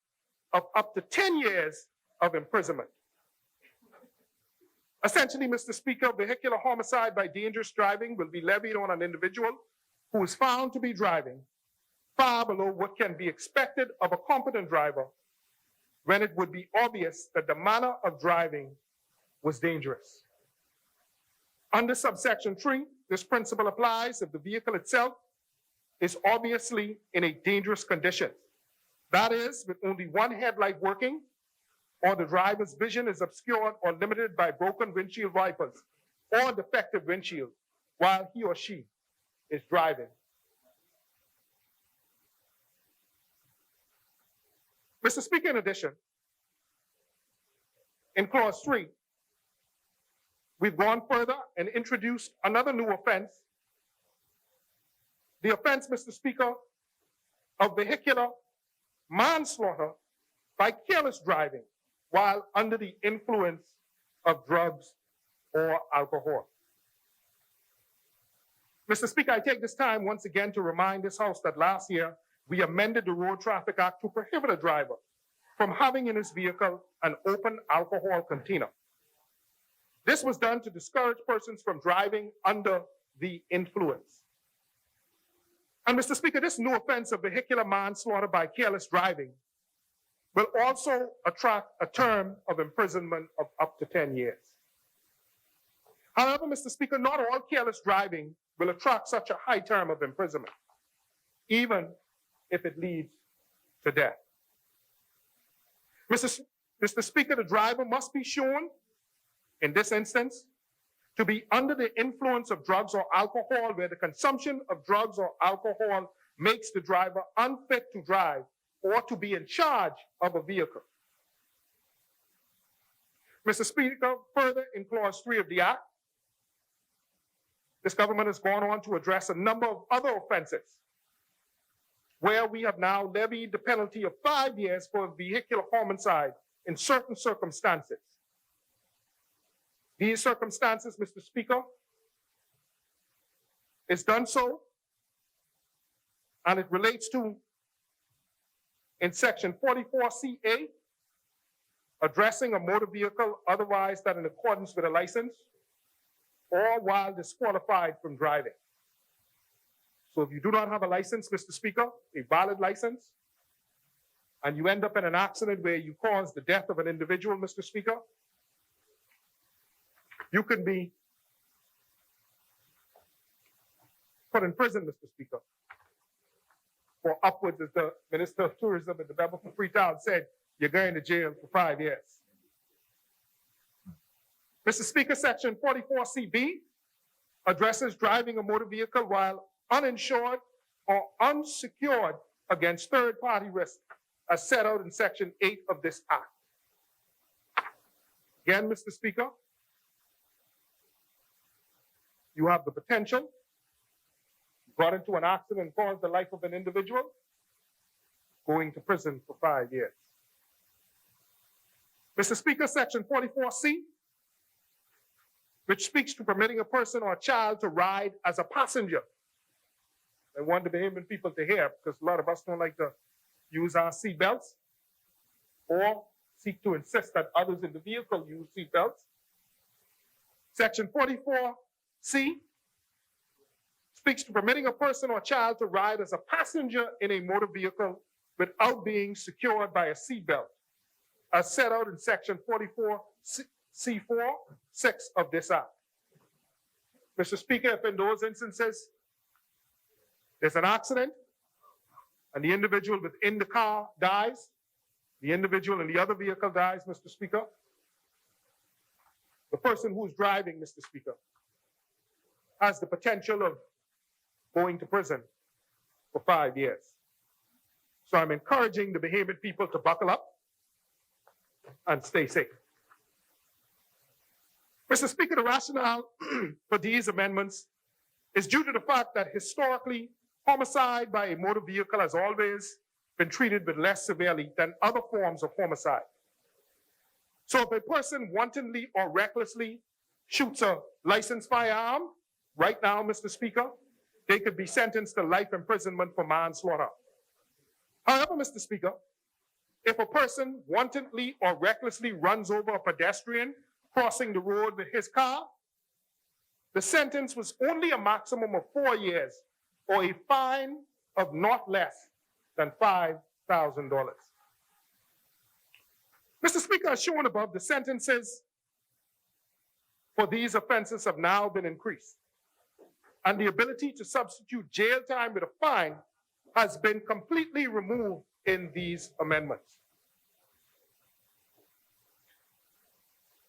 of up to 10 years of imprisonment. Essentially, Mr. Speaker, vehicular homicide by dangerous driving will be levied on an individual who is found to be driving far below what can be expected of a competent driver when it would be obvious that the manner of driving was dangerous. Under subsection 3, this principle applies if the vehicle itself is obviously in a dangerous condition. That is, with only one headlight working, or the driver's vision is obscured or limited by broken windshield wipers or defective windshield while he or she is driving. Mr. Speaker, in addition, in clause 3, we've gone further and introduced another new offense, the offense, Mr. Speaker, of vehicular manslaughter by careless driving while under the influence of drugs or alcohol. Mr. Speaker, I take this time once again to remind this House that last year we amended the Road Traffic Act to prohibit a driver from having in his vehicle an open alcohol container. This was done to discourage persons from driving under the influence. And Mr. Speaker, this new offense of vehicular manslaughter by careless driving will also attract a term of imprisonment of up to 10 years. However, Mr. Speaker, not all careless driving will attract such a high term of imprisonment, even if it leads to death. Mr. Speaker, the driver must be shown, in this instance, to be under the influence of drugs or alcohol, where the consumption of drugs or alcohol makes the driver unfit to drive or to be in charge of a vehicle. Mr. Speaker, further in clause 3 of the Act, this government has gone on to address a number of other offenses where we have now levied the penalty of 5 years for vehicular homicide in certain circumstances. These circumstances, Mr. Speaker, is done so, and it relates to, in section 44CA, addressing a motor vehicle otherwise than in accordance with a license or while disqualified from driving. So if you do not have a license, Mr. Speaker, a valid license, and you end up in an accident where you cause the death of an individual, Mr. Speaker, you can be put in prison, Mr. Speaker, for upwards, as the Minister of Tourism at the member for Freetown said, you're going to jail for 5 years. Mr. Speaker, section 44CB addresses driving a motor vehicle while uninsured or unsecured against third-party risk, as set out in section 8 of this Act. Again, Mr. Speaker, you have the potential, you got into an accident and caused the life of an individual, going to prison for 5 years. Mr. Speaker, section 44C which speaks to permitting a person or a child to ride as a passenger. I want the Bahamian people to hear, because a lot of us don't like to use our seatbelts or seek to insist that others in the vehicle use seatbelts. Section 44C speaks to permitting a person or child to ride as a passenger in a motor vehicle without being secured by a seatbelt, as set out in section 44C4, 6 of this act. Mr. Speaker, if in those instances there's an accident and the individual within the car dies, the individual in the other vehicle dies, Mr. Speaker, the person who's driving, Mr. Speaker, has the potential of going to prison for 5 years. So I'm encouraging the Bahamian people to buckle up and stay safe. Mr. Speaker, the rationale for these amendments is due to the fact that historically, homicide by a motor vehicle has always been treated with less severely than other forms of homicide. So if a person wantonly or recklessly shoots a licensed firearm, right now, Mr. Speaker, they could be sentenced to life imprisonment for manslaughter. However, Mr. Speaker, if a person wantonly or recklessly runs over a pedestrian crossing the road with his car, the sentence was only a maximum of 4 years or a fine of not less than $5,000. Mr. Speaker, as shown above, the sentences for these offenses have now been increased, and the ability to substitute jail time with a fine has been completely removed in these amendments.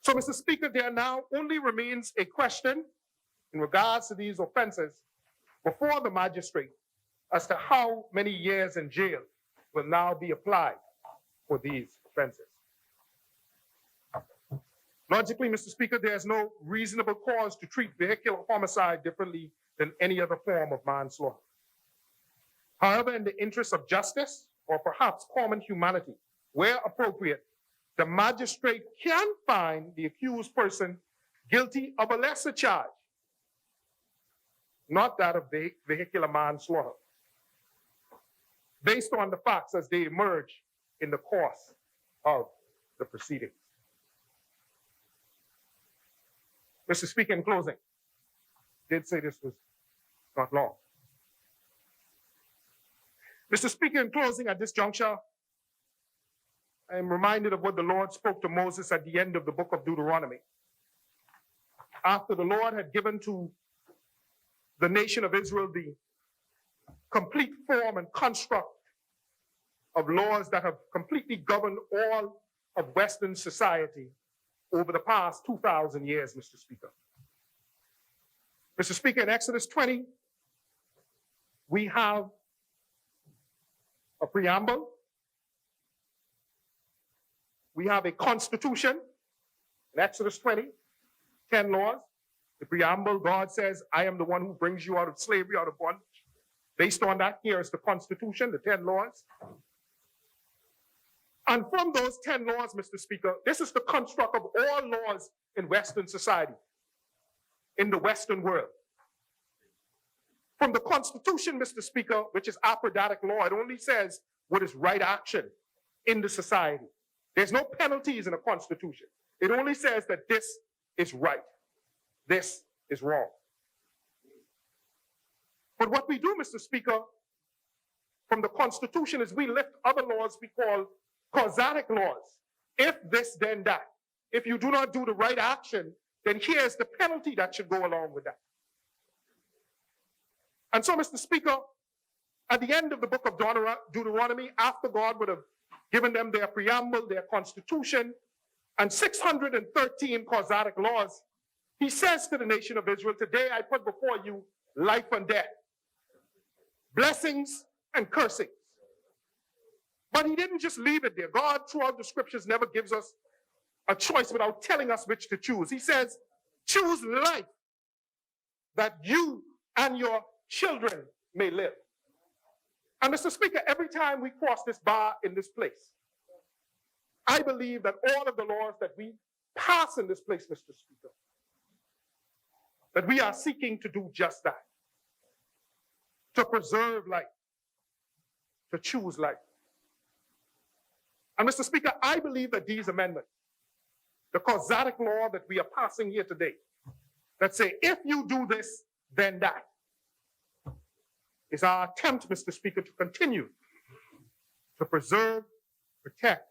So, Mr. Speaker, there now only remains a question in regards to these offenses before the magistrate as to how many years in jail will now be applied for these offenses. Logically, Mr. Speaker, there is no reasonable cause to treat vehicular homicide differently than any other form of manslaughter. However, in the interest of justice, or perhaps common humanity, where appropriate, the magistrate can find the accused person guilty of a lesser charge, not that of vehicular manslaughter, based on the facts as they emerge in the course of the proceedings. Mr. Speaker, in closing, I did say this was not long. Mr. Speaker, in closing, at this juncture, I am reminded of what the Lord spoke to Moses at the end of the book of Deuteronomy. After the Lord had given to the nation of Israel the complete form and construct of laws that have completely governed all of Western society over the past 2,000 years, Mr. Speaker. Mr. Speaker, in Exodus 20, we have a preamble. We have a constitution in Exodus 20, 10 laws. The preamble, God says, I am the one who brings you out of slavery, out of bondage. Based on that, here is the constitution, the 10 laws. And from those 10 laws, Mr. Speaker, this is the construct of all laws in Western society, in the Western world. From the Constitution, Mr. Speaker, which is apodictic law, it only says what is right action in the society. There's no penalties in a Constitution. It only says that this is right, this is wrong. But what we do, Mr. Speaker, from the Constitution is we lift other laws we call causatic laws. If this, then that. If you do not do the right action, then here's the penalty that should go along with that. And so, Mr. Speaker, at the end of the book of Deuteronomy, after God would have given them their preamble, their constitution, and 613 causatic laws, he says to the nation of Israel, today I put before you life and death, blessings and cursings. But he didn't just leave it there. God, throughout the scriptures, never gives us a choice without telling us which to choose. He says, choose life that you and your children may live. And Mr. Speaker, every time we cross this bar in this place, I believe that all of the laws that we pass in this place, Mr. Speaker, that we are seeking to do just that, to preserve life, to choose life. And Mr. Speaker, I believe that these amendments, the causatic law that we are passing here today, that say, if you do this, then that, is our attempt, Mr. Speaker, to continue to preserve, protect,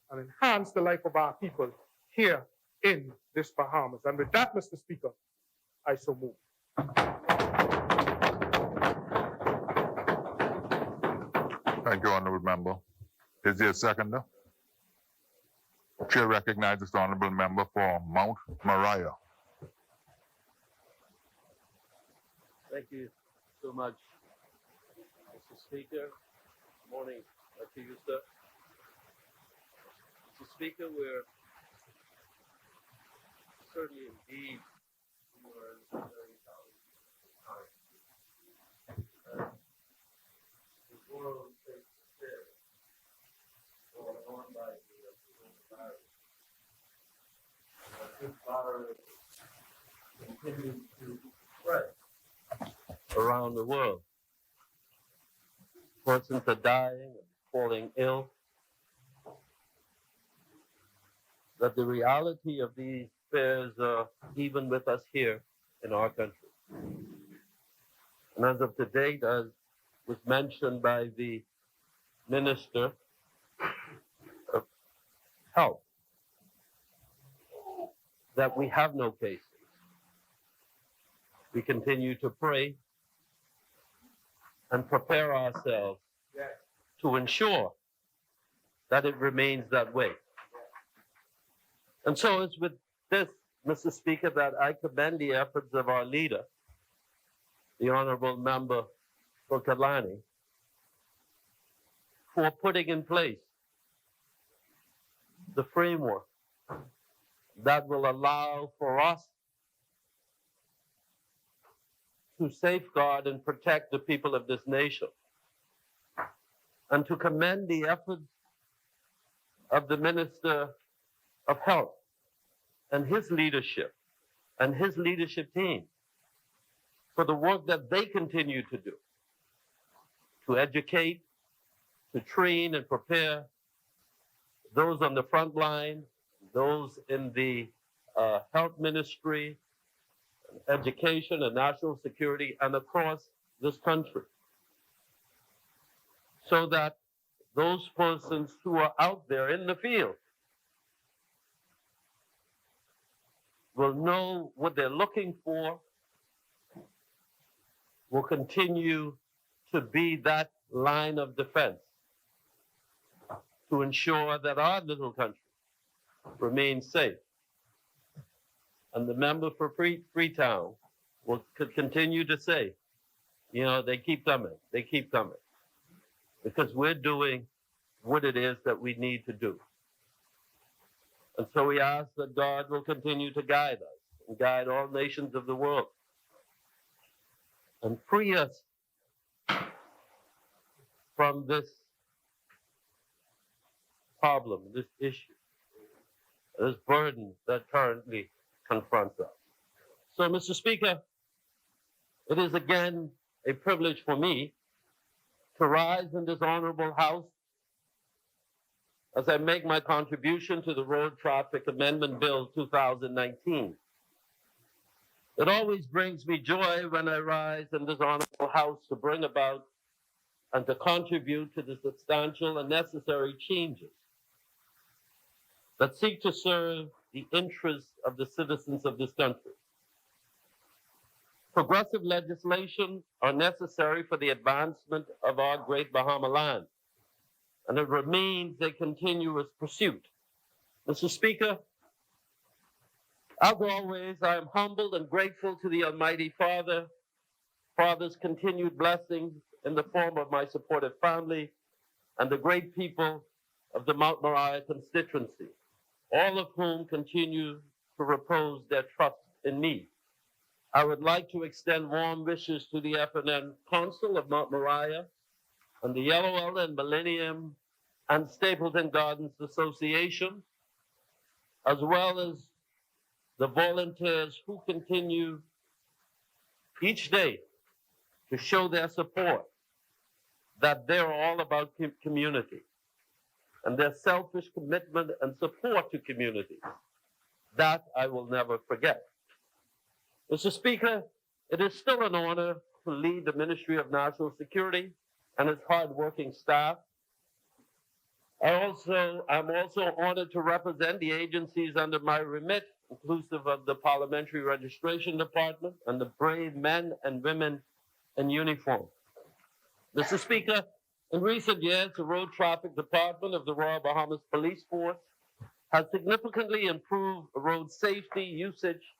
and enhance the life of our people here in this Bahamas. And with that, Mr. Speaker, I so move. Thank you, Honorable Member. Is there a seconder? Chair recognizes the Honorable Member for Mount Moriah. Thank you so much, Mr. Speaker. Good morning to you, sir. Mr. Speaker, we're certainly indeed in very challenging times. The world faces fear going on by the coronavirus. This virus continues to spread around the world. Persons are dying and falling ill. That the reality of these fears are even with us here in our country. And as of today, as was mentioned by the Minister of Health, that we have no cases. We continue to pray and prepare ourselves to ensure that it remains that way. And so it's with this, Mr. Speaker, that I commend the efforts of our leader, the Honorable Member for Kalani, for putting in place the framework that will allow for us to safeguard and protect the people of this nation, and to commend the efforts of the Minister of Health and his leadership team for the work that they continue to do, to educate, to train and prepare those on the front line, those in the health ministry, education and national security, and across this country, so that those persons who are out there in the field will know what they're looking for, will continue to be that line of defense to ensure that our little country remains safe. And the member for Freetown will continue to say, you know, they keep coming, because we're doing what it is that we need to do. And so we ask that God will continue to guide us and guide all nations of the world and free us from this problem, this issue, this burden that currently confronts us. So, Mr. Speaker, it is again a privilege for me to rise in this honorable House as I make my contribution to the Road Traffic Amendment Bill 2019. It always brings me joy when I rise in this honorable House to bring about and to contribute to the substantial and necessary changes that seek to serve the interests of the citizens of this country. Progressive legislation are necessary for the advancement of our great Bahama land, and it remains a continuous pursuit. Mr. Speaker, as always, I am humbled and grateful to the Almighty Father's continued blessings in the form of my supportive family and the great people of the Mount Moriah constituency, all of whom continue to repose their trust in me. I would like to extend warm wishes to the FNN Council of Mount Moriah and the LOL and Millennium and Stapleton Gardens Association, as well as the volunteers who continue each day to show their support, that they're all about community and their selfish commitment and support to community. That I will never forget. Mr. Speaker, it is still an honor to lead the Ministry of National Security and its hardworking staff. I'm also honored to represent the agencies under my remit, inclusive of the Parliamentary Registration Department and the brave men and women in uniform. Mr. Speaker, in recent years, the Road Traffic Department of the Royal Bahamas Police Force has significantly improved road safety usage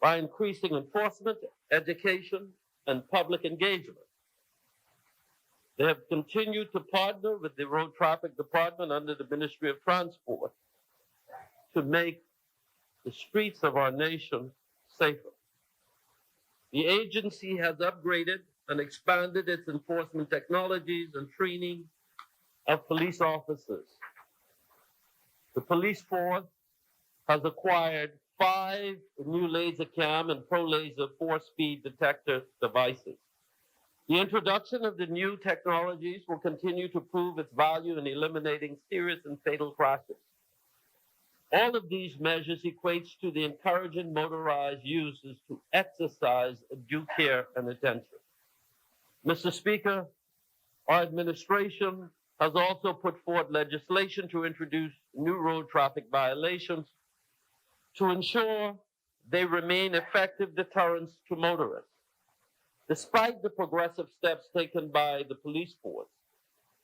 by increasing enforcement, education, and public engagement. They have continued to partner with the Road Traffic Department under the Ministry of Transport to make the streets of our nation safer. The agency has upgraded and expanded its enforcement technologies and training of police officers. The police force has acquired 5 new laser cam and pro laser 4-speed detector devices. The introduction of the new technologies will continue to prove its value in eliminating serious and fatal crashes. All of these measures equates to the encouraging motorized users to exercise due care and attention. Mr. Speaker, our administration has also put forth legislation to introduce new road traffic violations to ensure they remain effective deterrents to motorists. Despite the progressive steps taken by the police force,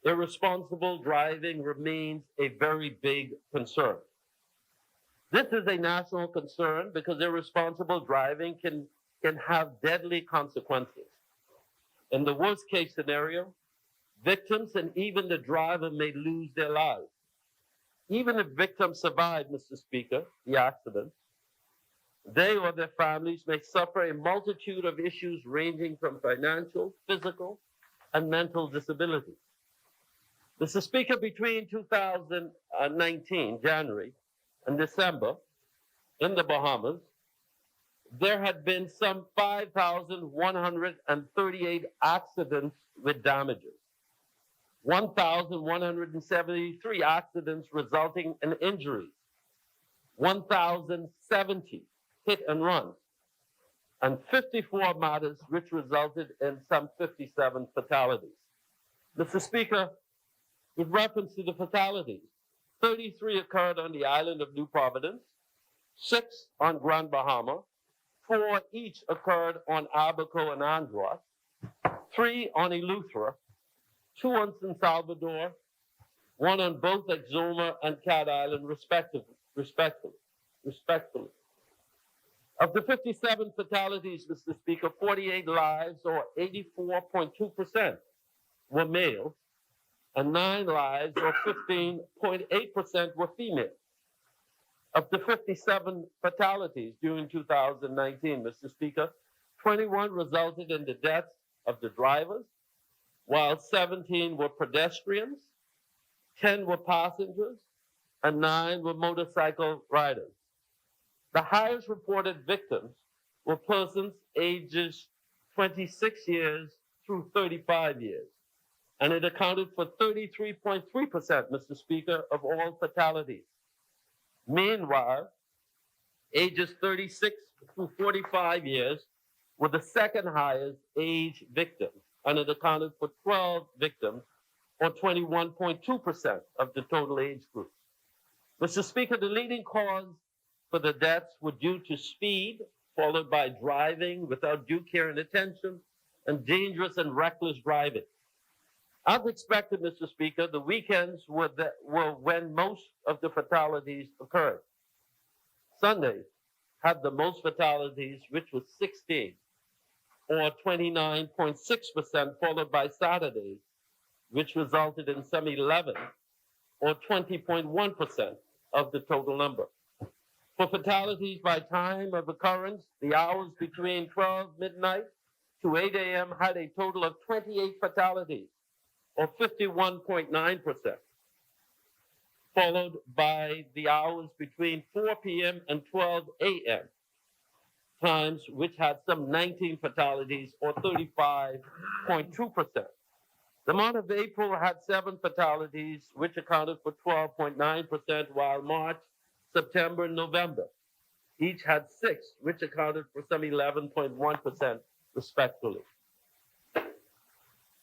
irresponsible driving remains a very big concern. This is a national concern because irresponsible driving can have deadly consequences. In the worst case scenario, victims and even the driver may lose their lives. Even if victims survive, Mr. Speaker, the accident, they or their families may suffer a multitude of issues ranging from financial, physical, and mental disabilities. Mr. Speaker, between 2019, January, and December, in the Bahamas, there had been some 5,138 accidents with damages, 1,173 accidents resulting in injuries, 1,070 hit and runs, and 54 matters which resulted in some 57 fatalities. Mr. Speaker, with reference to the fatalities, 33 occurred on the island of New Providence, 6 on Grand Bahama, 4 each occurred on Abaco and Andros, 3 on Eleuthera, 2 on San Salvador, 1 on both Exuma and Cat Island, respectively. Of the 57 fatalities, Mr. Speaker, 48 lives, or 84.2%, were males, and 9 lives, or 15.8%, were female. Of the 57 fatalities during 2019, Mr. Speaker, 21 resulted in the deaths of the drivers, while 17 were pedestrians, 10 were passengers, and 9 were motorcycle riders. The highest reported victims were persons ages 26 years through 35 years, and it accounted for 33.3%, Mr. Speaker, of all fatalities. Meanwhile, ages 36 through 45 years were the second highest age victims, and it accounted for 12 victims, or 21.2% of the total age group. Mr. Speaker, the leading cause for the deaths were due to speed, followed by driving without due care and attention, and dangerous and reckless driving. As expected, Mr. Speaker, the weekends were when most of the fatalities occurred. Sunday had the most fatalities, which was 16, or 29.6%, followed by Saturdays, which resulted in some 11, or 20.1% of the total number. For fatalities by time of occurrence, the hours between 12 midnight to 8 a.m. had a total of 28 fatalities, or 51.9%, followed by the hours between 4 p.m. and 12 a.m., times, which had some 19 fatalities, or 35.2%. The month of April had 7 fatalities, which accounted for 12.9%, while March, September, and November each had 6, which accounted for some 11.1%, respectively.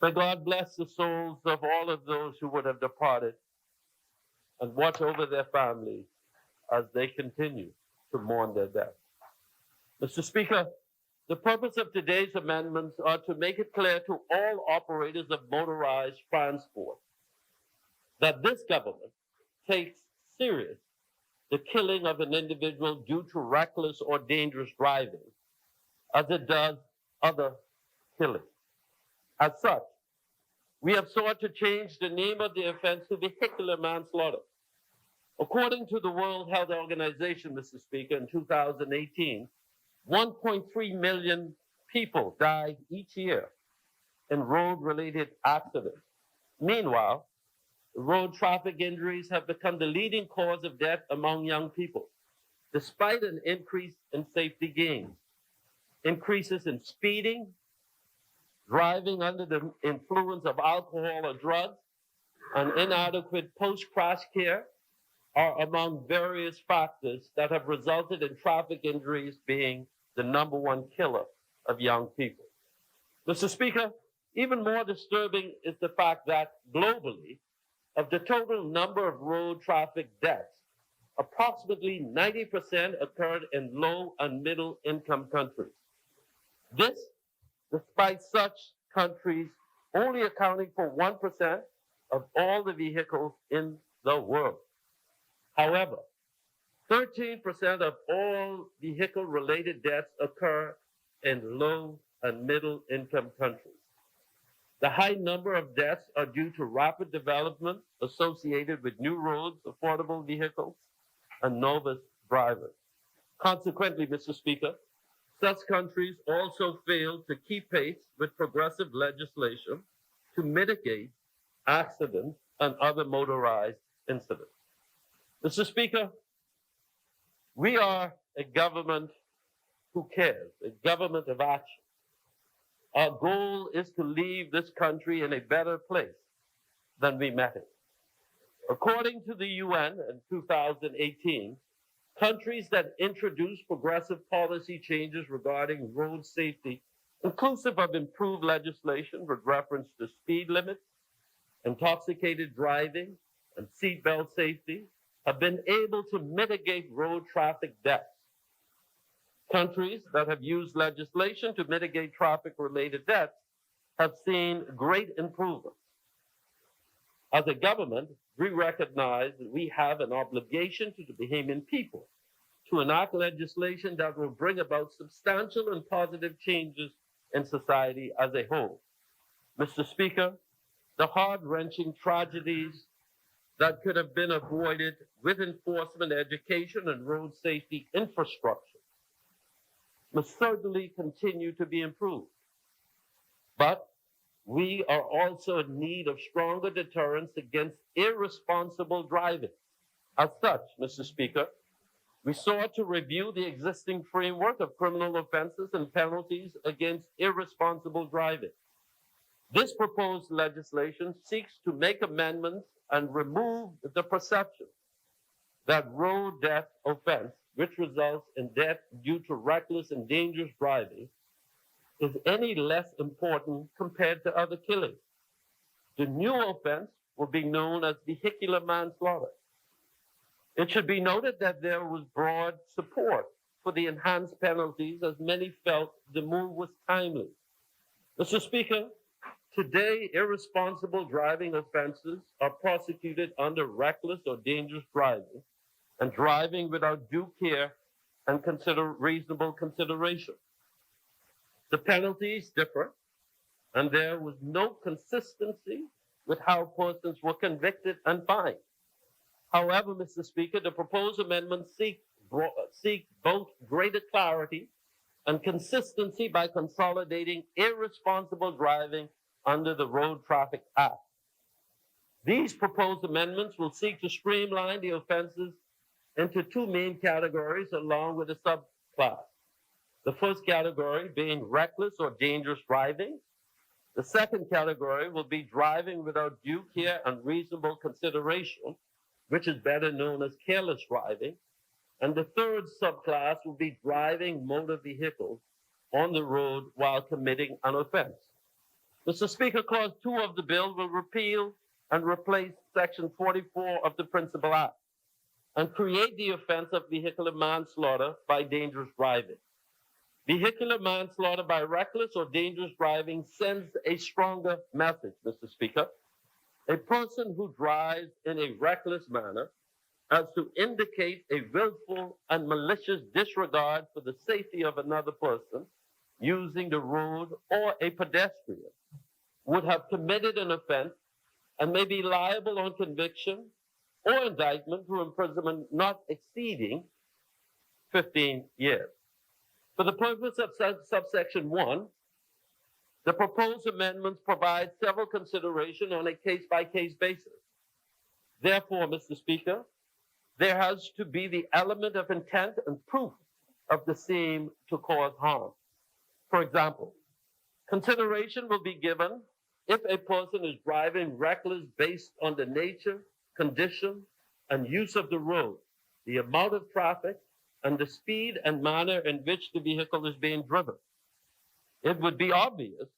May God bless the souls of all of those who would have departed and watch over their families as they continue to mourn their death. Mr. Speaker, the purpose of today's amendments are to make it clear to all operators of motorized transport that this government takes serious the killing of an individual due to reckless or dangerous driving, as it does other killings. As such, we have sought to change the name of the offense to vehicular manslaughter. According to the World Health Organization, Mr. Speaker, in 2018, 1.3 million people died each year in road-related accidents. Meanwhile, road traffic injuries have become the leading cause of death among young people, despite an increase in safety gains. Increases in speeding, driving under the influence of alcohol or drugs, and inadequate post-crash care are among various factors that have resulted in traffic injuries being the #1 killer of young people. Mr. Speaker, even more disturbing is the fact that globally, of the total number of road traffic deaths, approximately 90% occurred in low and middle income countries. This, despite such countries only accounting for 1% of all the vehicles in the world. However, 13% of all vehicle-related deaths occur in low and middle income countries. The high number of deaths are due to rapid development associated with new roads, affordable vehicles, and novice drivers. Consequently, Mr. Speaker, such countries also fail to keep pace with progressive legislation to mitigate accidents and other motorized incidents. Mr. Speaker, we are a government who cares, a government of action. Our goal is to leave this country in a better place than we met it. According to the UN in 2018, countries that introduce progressive policy changes regarding road safety, inclusive of improved legislation with reference to speed limits, intoxicated driving, and seatbelt safety, have been able to mitigate road traffic deaths. Countries that have used legislation to mitigate traffic-related deaths have seen great improvements. As a government, we recognize that we have an obligation to the Bahamian people to enact legislation that will bring about substantial and positive changes in society as a whole. Mr. Speaker, the heart-wrenching tragedies that could have been avoided with enforcement, education, and road safety infrastructure must certainly continue to be improved. But we are also in need of stronger deterrence against irresponsible driving. As such, Mr. Speaker, we sought to review the existing framework of criminal offenses and penalties against irresponsible driving. This proposed legislation seeks to make amendments and remove the perception that road death offense, which results in death due to reckless and dangerous driving, is any less important compared to other killings. The new offense will be known as vehicular manslaughter. It should be noted that there was broad support for the enhanced penalties, as many felt the move was timely. Mr. Speaker, today, irresponsible driving offenses are prosecuted under reckless or dangerous driving and driving without due care and reasonable consideration. The penalties differ, and there was no consistency with how persons were convicted and fined. However, Mr. Speaker, the proposed amendments seek both greater clarity and consistency by consolidating irresponsible driving under the Road Traffic Act. These proposed amendments will seek to streamline the offenses into two main categories along with a subclass. The first category being reckless or dangerous driving. The second category will be driving without due care and reasonable consideration, which is better known as careless driving. And the third subclass will be driving motor vehicles on the road while committing an offense. Mr. Speaker, Clause 2 of the bill will repeal and replace Section 44 of the Principal Act and create the offense of vehicular manslaughter by dangerous driving. Vehicular manslaughter by reckless or dangerous driving sends a stronger message, Mr. Speaker. A person who drives in a reckless manner as to indicate a willful and malicious disregard for the safety of another person using the road or a pedestrian would have committed an offense and may be liable on conviction or indictment to imprisonment not exceeding 15 years. For the purpose of subsection 1, the proposed amendments provide several considerations on a case-by-case basis. Therefore, Mr. Speaker, there has to be the element of intent and proof of the same to cause harm. For example, consideration will be given if a person is driving reckless based on the nature, condition, and use of the road, the amount of traffic, and the speed and manner in which the vehicle is being driven. It would be obvious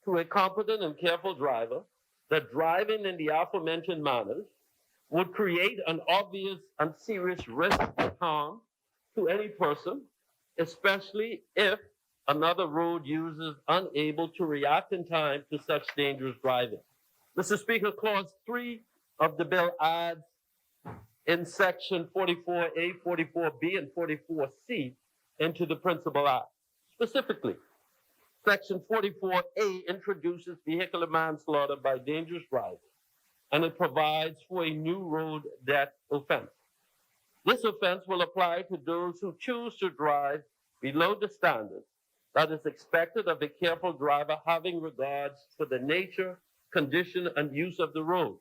to a competent and careful driver that driving in the aforementioned manners would create an obvious and serious risk of harm to any person, especially if another road user is unable to react in time to such dangerous driving. Mr. Speaker, Clause 3 of the bill adds in Section 44A, 44B, and 44C into the Principal Act. Specifically, Section 44A introduces vehicular manslaughter by dangerous driving, and it provides for a new road death offense. This offense will apply to those who choose to drive below the standards that is expected of a careful driver having regards for the nature, condition, and use of the road.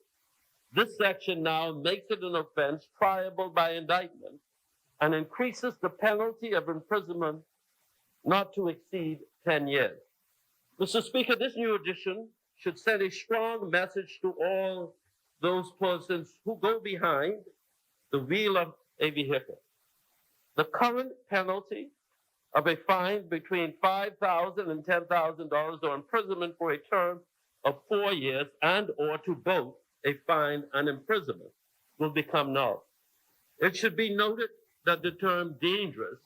This section now makes it an offense triable by indictment and increases the penalty of imprisonment not to exceed 10 years. Mr. Speaker, this new addition should send a strong message to all those persons who go behind the wheel of a vehicle. The current penalty of a fine between $5,000 and $10,000 or imprisonment for a term of 4 years and or to both a fine and imprisonment will become null. It should be noted that the term dangerous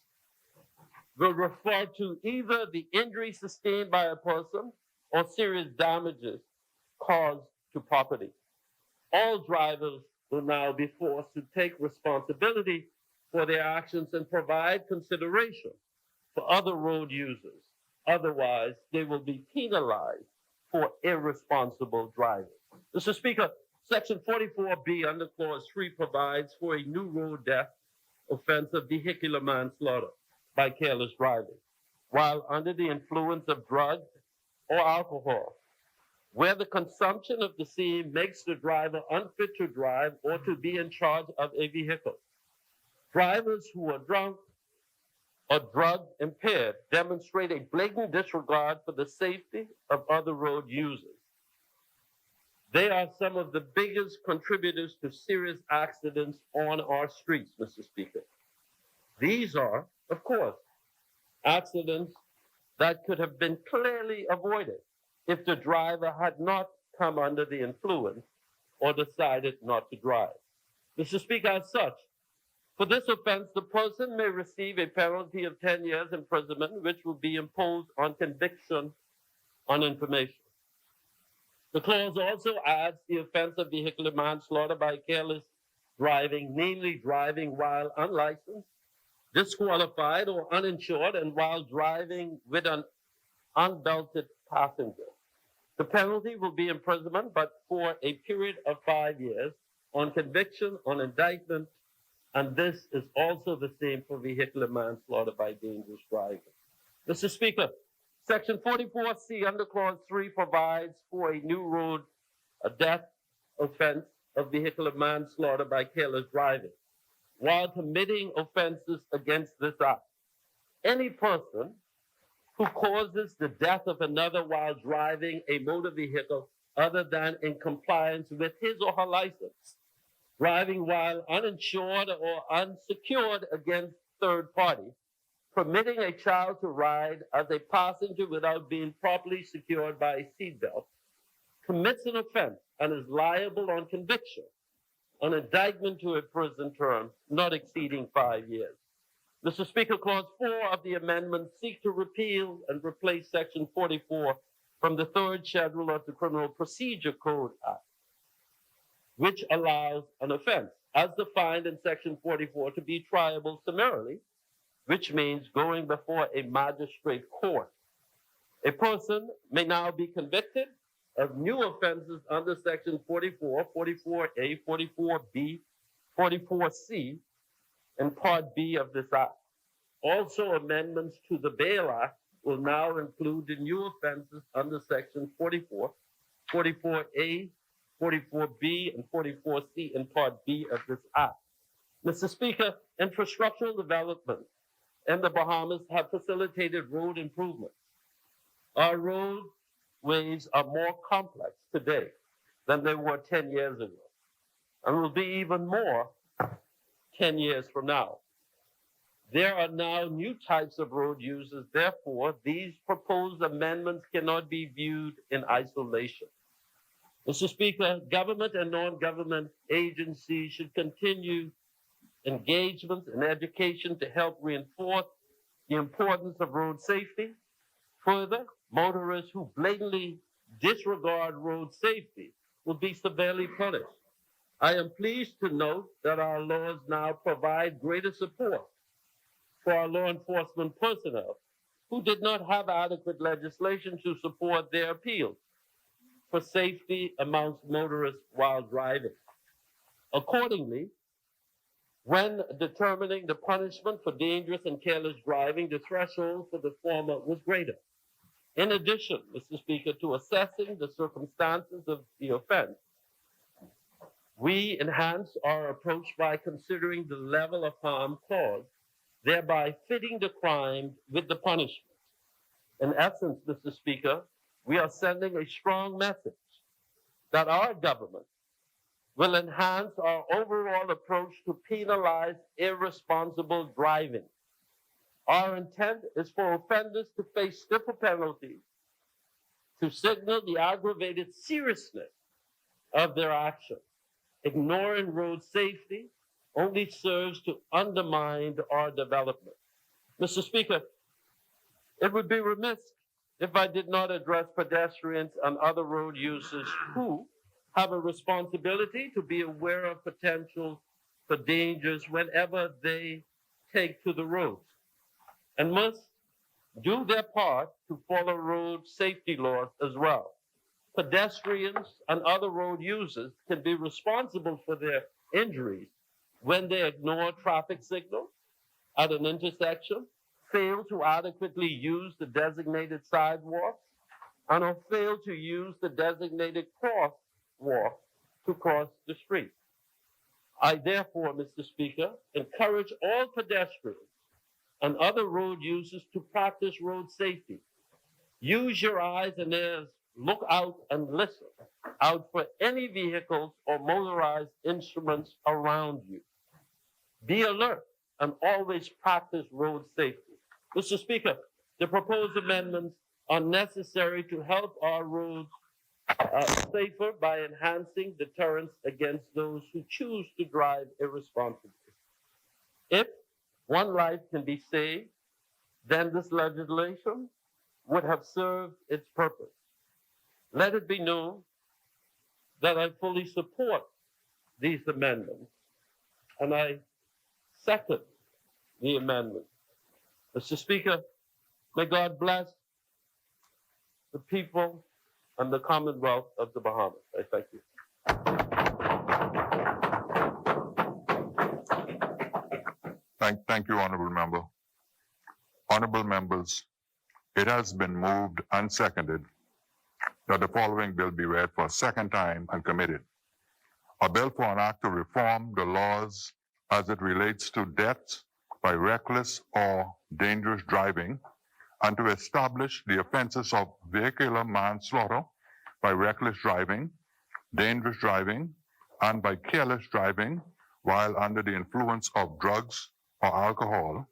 will refer to either the injury sustained by a person or serious damages caused to property. All drivers will now be forced to take responsibility for their actions and provide consideration for other road users. Otherwise, they will be penalized for irresponsible driving. Mr. Speaker, Section 44B under Clause 3 provides for a new road death offense of vehicular manslaughter by careless driving while under the influence of drugs or alcohol, where the consumption of the same makes the driver unfit to drive or to be in charge of a vehicle. Drivers who are drunk or drug impaired demonstrate a blatant disregard for the safety of other road users. They are some of the biggest contributors to serious accidents on our streets, Mr. Speaker. These are, of course, accidents that could have been clearly avoided if the driver had not come under the influence or decided not to drive. Mr. Speaker, as such, for this offense, the person may receive a penalty of 10 years imprisonment, which will be imposed on conviction on information. The clause also adds the offense of vehicular manslaughter by careless driving, namely driving while unlicensed, disqualified, or uninsured, and while driving with an unbelted passenger. The penalty will be imprisonment, but for a period of 5 years on conviction, on indictment, and this is also the same for vehicular manslaughter by dangerous driving. Mr. Speaker, Section 44C under Clause 3 provides for a new road, a death offense of vehicular manslaughter by careless driving while committing offenses against this act. any person who causes the death of another while driving a motor vehicle other than in compliance with his or her license, driving while uninsured or unsecured against third party, permitting a child to ride as a passenger without being properly secured by a seatbelt, commits an offense and is liable on conviction, on indictment to a prison term not exceeding 5 years. Mr. Speaker, Clause 4 of the amendment seeks to repeal and replace Section 44 from the third schedule of the Criminal Procedure Code Act, which allows an offense, as defined in Section 44, to be triable summarily, which means going before a magistrate court. A person may now be convicted of new offenses under Section 44, 44A, 44B, 44C, and Part B of this Act. Also, amendments to the Bail Act will now include the new offenses under Section 44, 44A, 44B, and 44C, and Part B of this Act. Mr. Speaker, infrastructural development in the Bahamas have facilitated road improvements. Our roadways are more complex today than they were 10 years ago, and will be even more 10 years from now. There are now new types of road users. Therefore, these proposed amendments cannot be viewed in isolation. Mr. Speaker, government and non-government agencies should continue engagements and education to help reinforce the importance of road safety. Further, motorists who blatantly disregard road safety will be severely punished. I am pleased to note that our laws now provide greater support for our law enforcement personnel who did not have adequate legislation to support their appeals for safety amongst motorists while driving. Accordingly, when determining the punishment for dangerous and careless driving, the threshold for the former was greater. In addition, Mr. Speaker, to assessing the circumstances of the offense, we enhance our approach by considering the level of harm caused, thereby fitting the crime with the punishment. In essence, Mr. Speaker, we are sending a strong message that our government will enhance our overall approach to penalize irresponsible driving. Our intent is for offenders to face stiffer penalties, to signal the aggravated seriousness of their actions. Ignoring road safety only serves to undermine our development. Mr. Speaker, it would be remiss if I did not address pedestrians and other road users who have a responsibility to be aware of potential for dangers whenever they take to the roads, and must do their part to follow road safety laws as well. Pedestrians and other road users can be responsible for their injuries when they ignore traffic signals at an intersection, fail to adequately use the designated sidewalks, and or fail to use the designated crosswalk to cross the street. I therefore, Mr. Speaker, encourage all pedestrians and other road users to practice road safety. Use your eyes and ears, look out and listen out for any vehicles or motorized instruments around you. Be alert and always practice road safety. Mr. Speaker, the proposed amendments are necessary to help our roads safer by enhancing deterrence against those who choose to drive irresponsibly. If one life can be saved, then this legislation would have served its purpose. Let it be known that I fully support these amendments, and I second the amendment. Mr. Speaker, may God bless the people and the Commonwealth of the Bahamas. I thank you. Thank you, Honorable Member. Honorable members, it has been moved and seconded that the following bill be read for a second time and committed. A bill for an act to reform the laws as it relates to debt by reckless or dangerous driving, and to establish the offenses of vehicular manslaughter by reckless driving, dangerous driving, and by careless driving while under the influence of drugs or alcohol,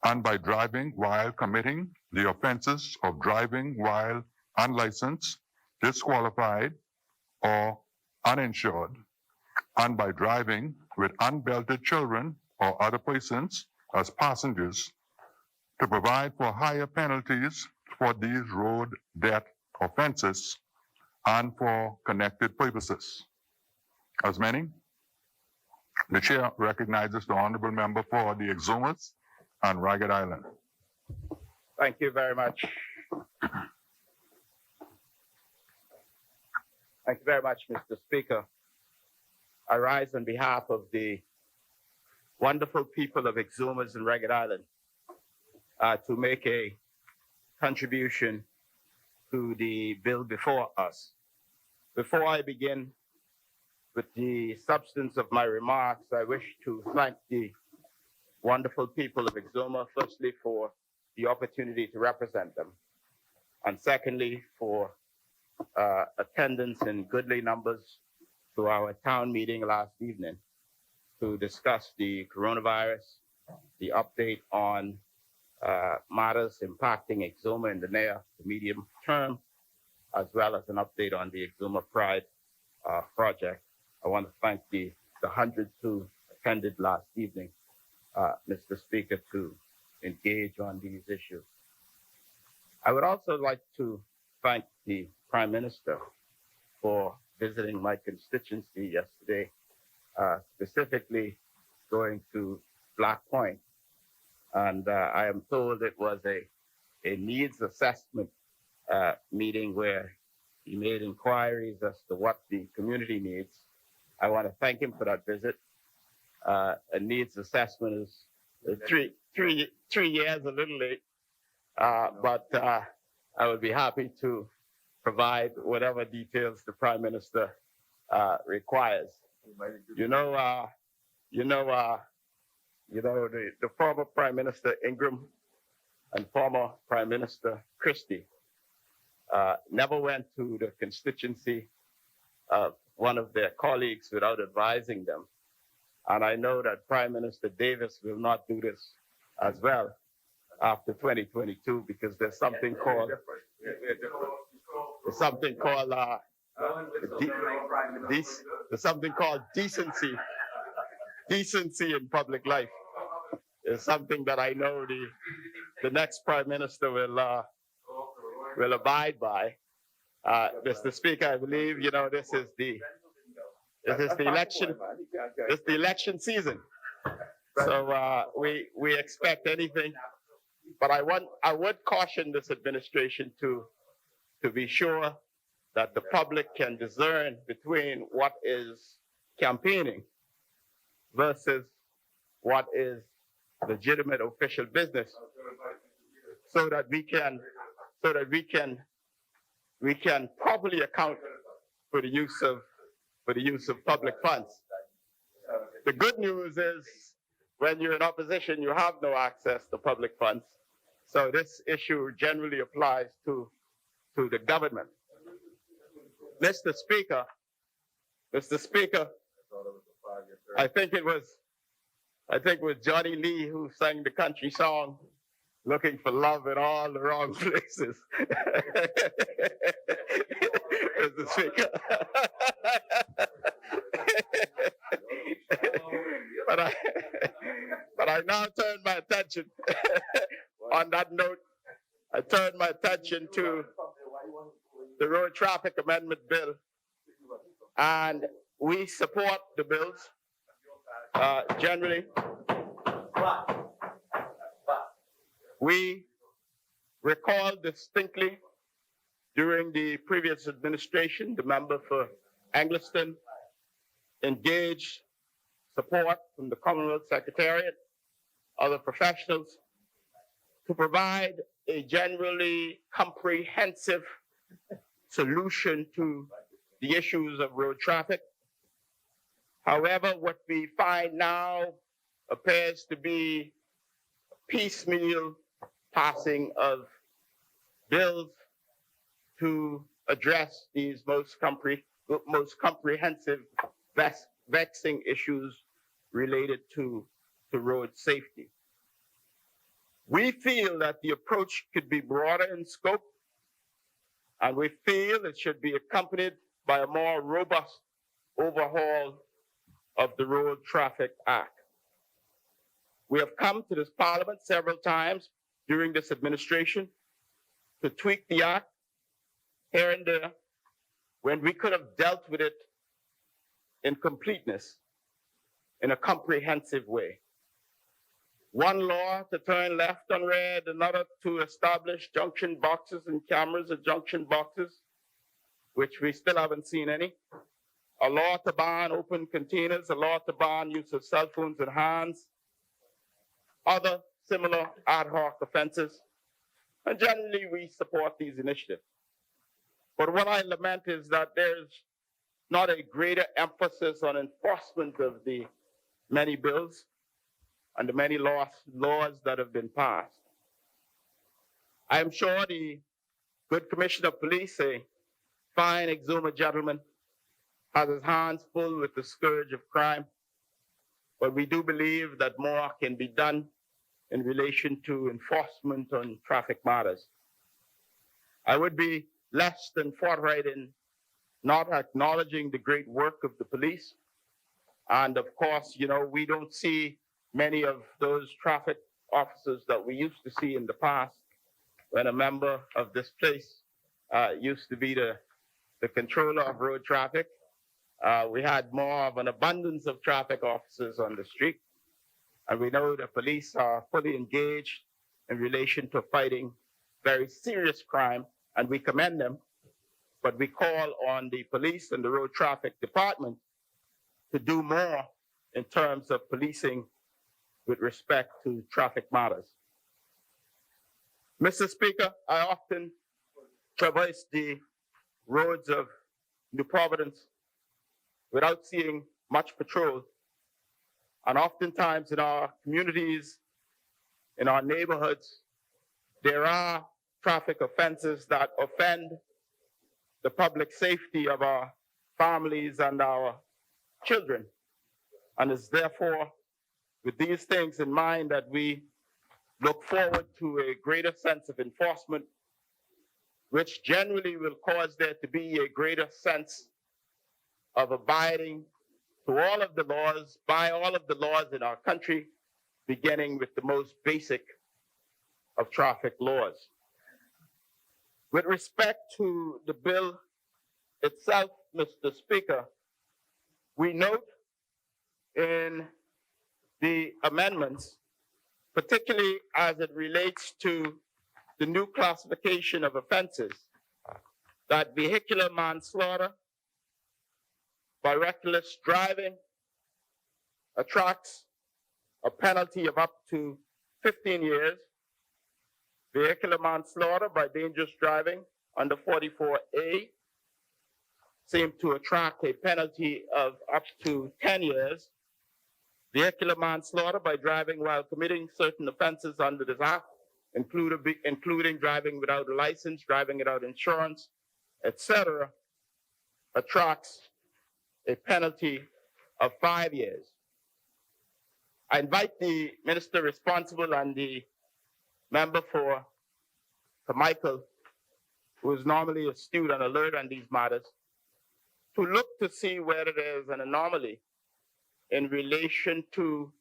and by driving while committing the offenses of driving while unlicensed, disqualified, or uninsured, and by driving with unbelted children or other persons as passengers, to provide for higher penalties for these road debt offenses and for connected purposes. As many, the chair recognizes the honorable member for the Exumas and Ragged Island. Thank you very much. Thank you very much, Mr. Speaker. I rise on behalf of the wonderful people of Exumas and Ragged Island to make a contribution to the bill before us. Before I begin with the substance of my remarks, I wish to thank the wonderful people of Exuma, firstly, for the opportunity to represent them, and secondly, for attendance in goodly numbers to our town meeting last evening to discuss the coronavirus, the update on matters impacting Exuma in the near to medium term, as well as an update on the Exuma Pride project. I want to thank the hundreds who attended last evening, Mr. Speaker, to engage on these issues. I would also like to thank the Prime Minister for visiting my constituency yesterday, specifically going to Black Point. And I am told it was a needs assessment meeting where he made inquiries as to what the community needs. I want to thank him for that visit. A needs assessment is three years a little late, but I would be happy to provide whatever details the Prime Minister requires. The former Prime Minister Ingram and former Prime Minister Christie never went to the constituency of one of their colleagues without advising them. And I know that Prime Minister Davis will not do this as well after 2022, because there's something called decency. Decency in public life is something that I know the next Prime Minister will abide by. Mr. Speaker, I believe this is the election season, so we expect anything. But I would caution this administration to be sure that the public can discern between what is campaigning versus what is legitimate official business, so that we can properly account for the use of public funds. The good news is, when you're in opposition, you have no access to public funds. So this issue generally applies to the government. Mr. Speaker, I think it was Johnny Lee who sang the country song, "Looking for love in all the wrong places." Mr. Speaker. But I now turn my attention on that note. I turn my attention to the Road Traffic Amendment Bill, and we support the bills generally. We recall distinctly during the previous administration, the member for Angliston engaged support from the Commonwealth Secretariat, other professionals, to provide a generally comprehensive solution to the issues of road traffic. However, what we find now appears to be piecemeal passing of bills to address these most comprehensive, vexing issues related to road safety. We feel that the approach could be broader in scope, and we feel it should be accompanied by a more robust overhaul of the Road Traffic Act. We have come to this Parliament several times during this administration to tweak the Act here and there when we could have dealt with it in completeness, in a comprehensive way. One law to turn left on red, another to establish junction boxes and cameras at junction boxes, which we still haven't seen any. A law to ban open containers, a law to ban use of cell phones in hands, other similar ad hoc offenses. And generally, we support these initiatives. But what I lament is that there's not a greater emphasis on enforcement of the many bills and the many laws that have been passed. I am sure the good Commissioner of Police, a fine Exuma gentleman, has his hands full with the scourge of crime, but we do believe that more can be done in relation to enforcement on traffic matters. I would be less than forthright in not acknowledging the great work of the police. And of course, we don't see many of those traffic officers that we used to see in the past when a member of this place used to be the controller of road traffic. We had more of an abundance of traffic officers on the street. And we know the police are fully engaged in relation to fighting very serious crime, and we commend them. But we call on the police and the road traffic department to do more in terms of policing with respect to traffic matters. Mr. Speaker, I often traverse the roads of New Providence without seeing much patrol. And oftentimes in our communities, in our neighborhoods, there are traffic offenses that offend the public safety of our families and our children. And it's therefore with these things in mind that we look forward to a greater sense of enforcement, which generally will cause there to be a greater sense of abiding to all of the laws, by all of the laws in our country, beginning with the most basic of traffic laws. With respect to the bill itself, Mr. Speaker, we note in the amendments, particularly as it relates to the new classification of offenses, that vehicular manslaughter by reckless driving attracts a penalty of up to 15 years. Vehicular manslaughter by dangerous driving under 44A seem to attract a penalty of up to 10 years. Vehicular manslaughter by driving while committing certain offenses under this act, including driving without a license, driving without insurance, etc., attracts a penalty of 5 years. I invite the minister responsible and the member for Michael, who is normally astute and alert on these matters, to look to see whether there's an anomaly in relation to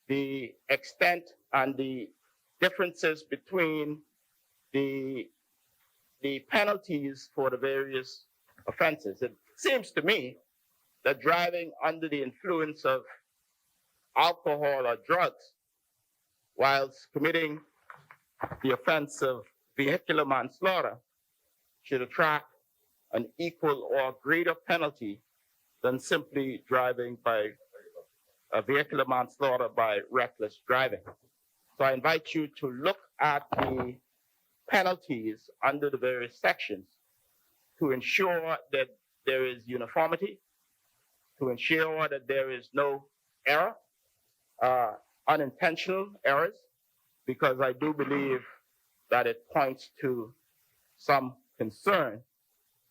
the extent and the differences between the penalties for the various offenses. It seems to me that driving under the influence of alcohol or drugs whilst committing the offense of vehicular manslaughter should attract an equal or greater penalty than simply driving by a vehicular manslaughter by reckless driving. So I invite you to look at the penalties under the various sections to ensure that there is uniformity, to ensure that there is no error, unintentional errors, because I do believe that it points to some concern,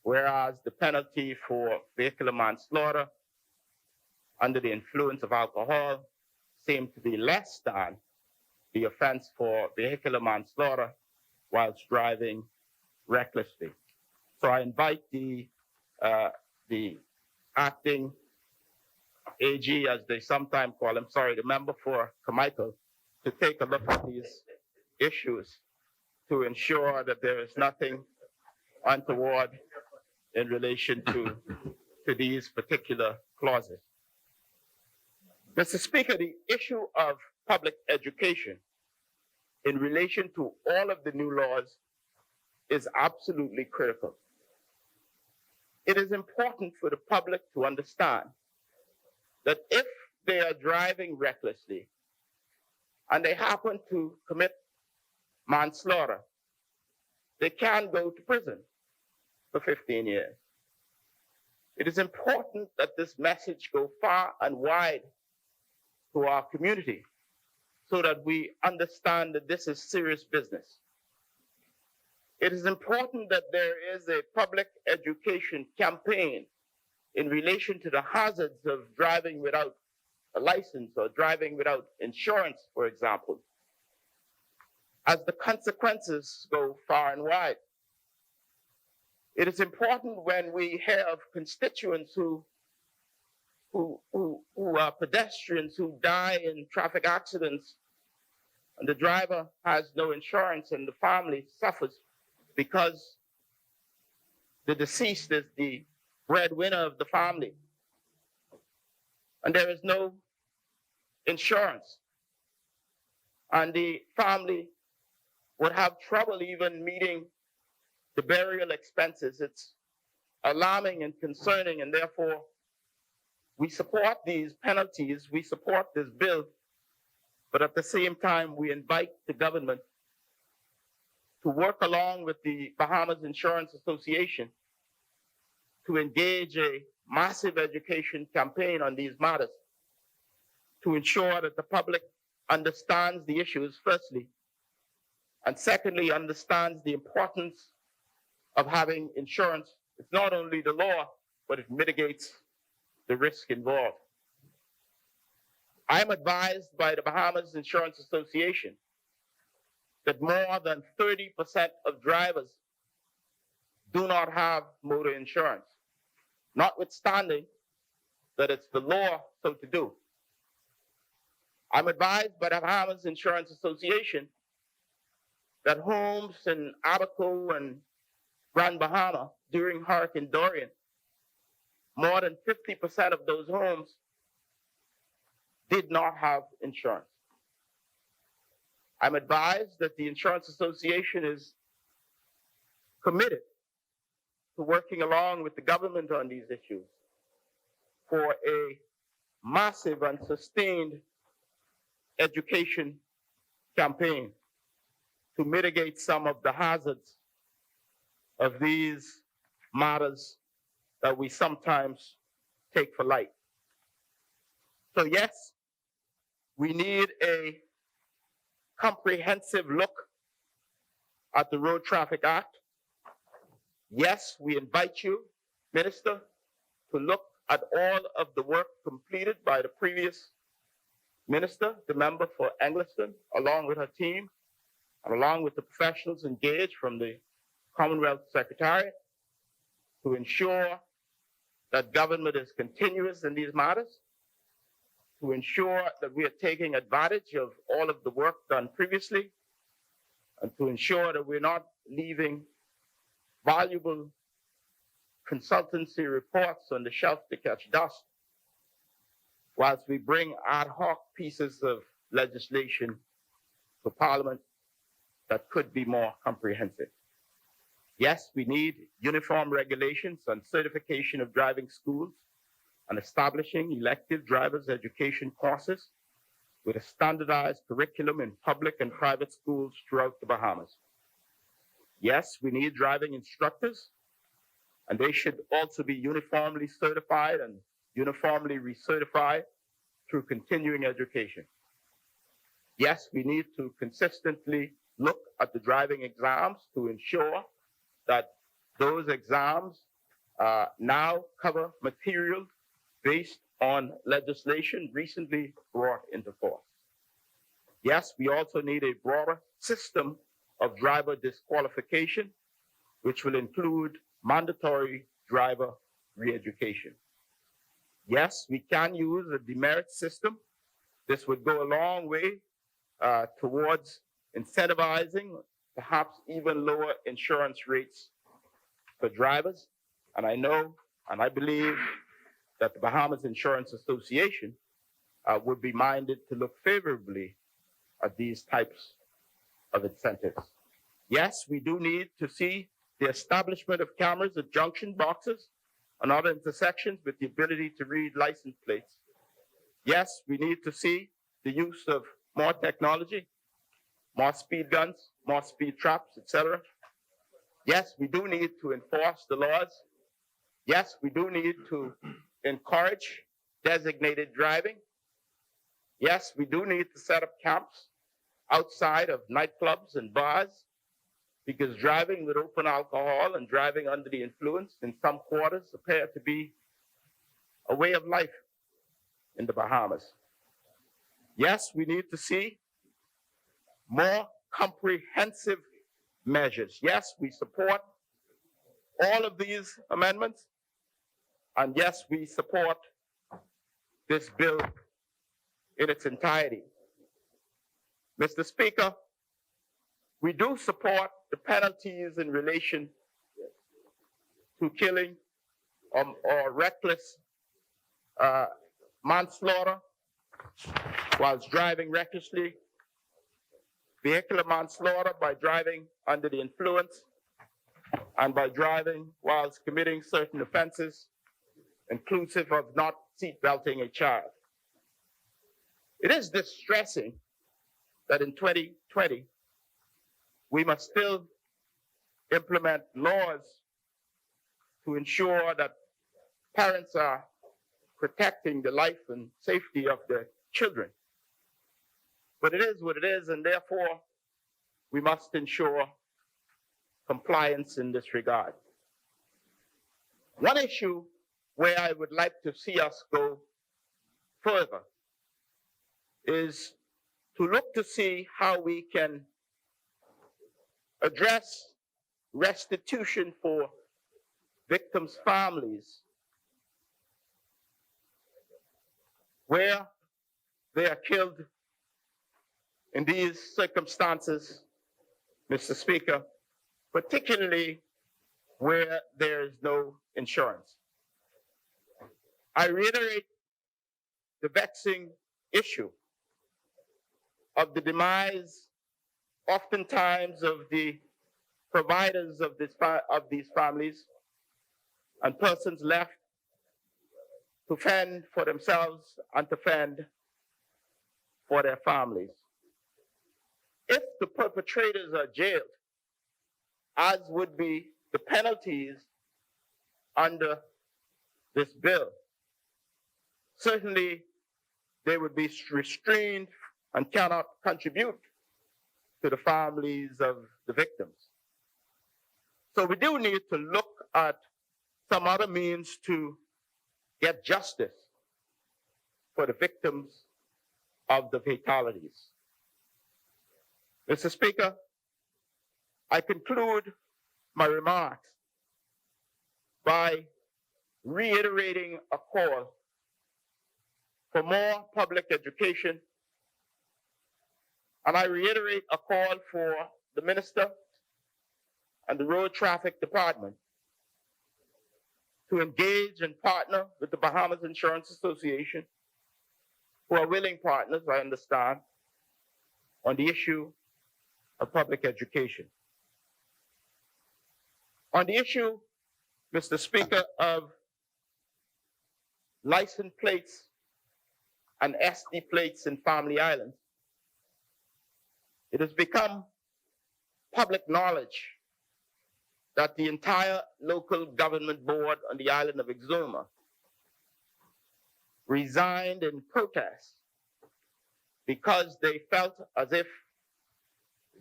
whereas the penalty for vehicular manslaughter under the influence of alcohol seemed to be less than the offense for vehicular manslaughter whilst driving recklessly. So I invite the acting AG, as they sometimes call him, the member for Carmichael, to take a look at these issues to ensure that there is nothing untoward in relation to these particular clauses. Mr. Speaker, the issue of public education in relation to all of the new laws is absolutely critical. It is important for the public to understand that if they are driving recklessly and they happen to commit manslaughter, they can go to prison for 15 years. It is important that this message go far and wide to our community so that we understand that this is serious business. It is important that there is a public education campaign in relation to the hazards of driving without a license or driving without insurance, for example, as the consequences go far and wide. It is important when we have constituents who are pedestrians who die in traffic accidents and the driver has no insurance and the family suffers because the deceased is the breadwinner of the family and there is no insurance and the family would have trouble even meeting the burial expenses. It's alarming and concerning, and therefore we support these penalties, we support this bill, but at the same time we invite the government to work along with the Bahamas Insurance Association to engage a massive education campaign on these matters to ensure that the public understands the issues, firstly, and secondly, understands the importance of having insurance. It's not only the law, but it mitigates the risk involved. I am advised by the Bahamas Insurance Association that more than 30% of drivers do not have motor insurance, notwithstanding that it's the law so to do. I'm advised by the Bahamas Insurance Association that homes in Abaco and Grand Bahama during Hurricane Dorian, more than 50% of those homes did not have insurance. I'm advised that the Insurance Association is committed to working along with the government on these issues for a massive and sustained education campaign to mitigate some of the hazards of these matters that we sometimes take for light. So yes, we need a comprehensive look at the Road Traffic Act. Yes, we invite you, Minister, to look at all of the work completed by the previous minister, the member for Engliston, along with her team, and along with the professionals engaged from the Commonwealth Secretariat to ensure that government is continuous in these matters, to ensure that we are taking advantage of all of the work done previously, and to ensure that we're not leaving valuable consultancy reports on the shelf to catch dust, whilst we bring ad hoc pieces of legislation to Parliament that could be more comprehensive. Yes, we need uniform regulations on certification of driving schools and establishing elective driver's education courses with a standardized curriculum in public and private schools throughout the Bahamas. Yes, we need driving instructors, and they should also be uniformly certified and uniformly recertified through continuing education. Yes, we need to consistently look at the driving exams to ensure that those exams now cover material based on legislation recently brought into force. Yes, we also need a broader system of driver disqualification, which will include mandatory driver re-education. Yes, we can use a demerit system. This would go a long way towards incentivizing, perhaps even lower insurance rates for drivers. And I know and I believe that the Bahamas Insurance Association would be minded to look favorably at these types of incentives. Yes, we do need to see the establishment of cameras at junction boxes and other intersections with the ability to read license plates. Yes, we need to see the use of more technology, more speed guns, more speed traps, etc. Yes, we do need to enforce the laws. Yes, we do need to encourage designated driving. Yes, we do need to set up camps outside of nightclubs and bars, because driving with open alcohol and driving under the influence in some quarters appear to be a way of life in the Bahamas. Yes, we need to see more comprehensive measures. Yes, we support all of these amendments. And yes, we support this bill in its entirety. Mr. Speaker, we do support the penalties in relation to killing or reckless manslaughter whilst driving recklessly, vehicular manslaughter by driving under the influence, and by driving whilst committing certain offenses, inclusive of not seatbelting a child. It is distressing that in 2020, we must still implement laws to ensure that parents are protecting the life and safety of their children. But it is what it is, and therefore we must ensure compliance in this regard. One issue where I would like to see us go further is to look to see how we can address restitution for victims' families where they are killed in these circumstances, Mr. Speaker, particularly where there is no insurance. I reiterate the vexing issue of the demise, oftentimes, of the providers of these families and persons left to fend for themselves and to fend for their families. If the perpetrators are jailed, as would be the penalties under this bill, certainly they would be restrained and cannot contribute to the families of the victims. So we do need to look at some other means to get justice for the victims of the fatalities. Mr. Speaker, I conclude my remarks by reiterating a call for more public education, and I reiterate a call for the Minister and the Road Traffic Department to engage and partner with the Bahamas Insurance Association, who are willing partners, I understand, on the issue of public education. On the issue, Mr. Speaker, of license plates and SD plates in Family Islands, it has become public knowledge that the entire local government board on the island of Exuma resigned in protest because they felt as if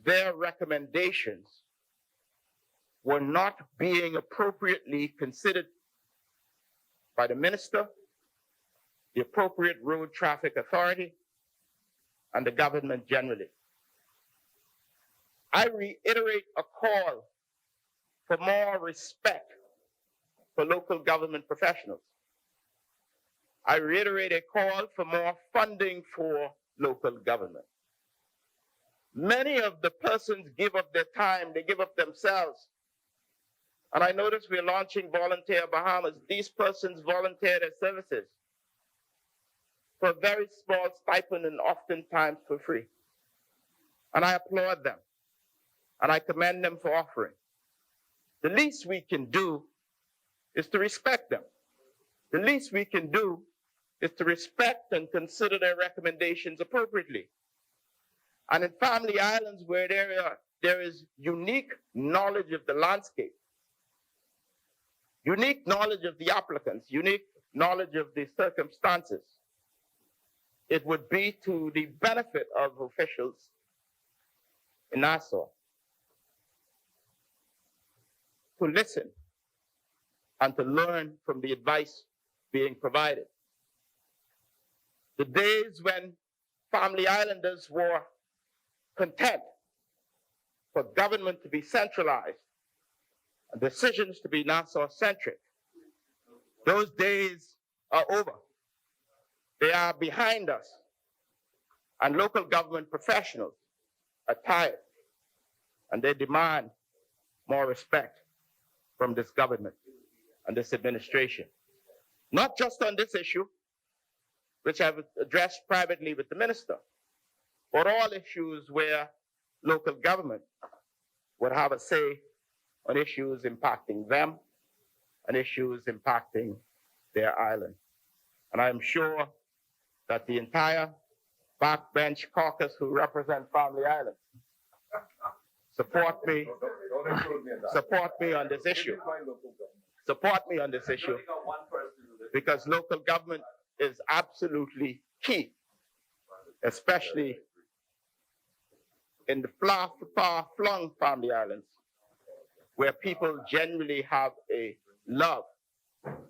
their recommendations were not being appropriately considered by the minister, the appropriate road traffic authority, and the government generally. I reiterate a call for more respect for local government professionals. I reiterate a call for more funding for local government. Many of the persons give up their time, they give up themselves. And I notice we're launching Volunteer Bahamas. These persons volunteer their services for a very small stipend and oftentimes for free. And I applaud them and I commend them for offering. The least we can do is to respect them. The least we can do is to respect and consider their recommendations appropriately. And in family islands where there is unique knowledge of the landscape, unique knowledge of the applicants, unique knowledge of the circumstances, it would be to the benefit of officials in Nassau to listen and to learn from the advice being provided. The days when family islanders were content for government to be centralized and decisions to be Nassau-centric, those days are over. They are behind us. And local government professionals are tired and they demand more respect from this government and this administration. Not just on this issue, which I've addressed privately with the minister, but all issues where local government would have a say on issues impacting them and issues impacting their island. And I am sure that the entire backbench caucus who represent Family Islands support me on this issue. Support me on this issue because local government is absolutely key, especially in the far-flung Family Islands, where people generally have a love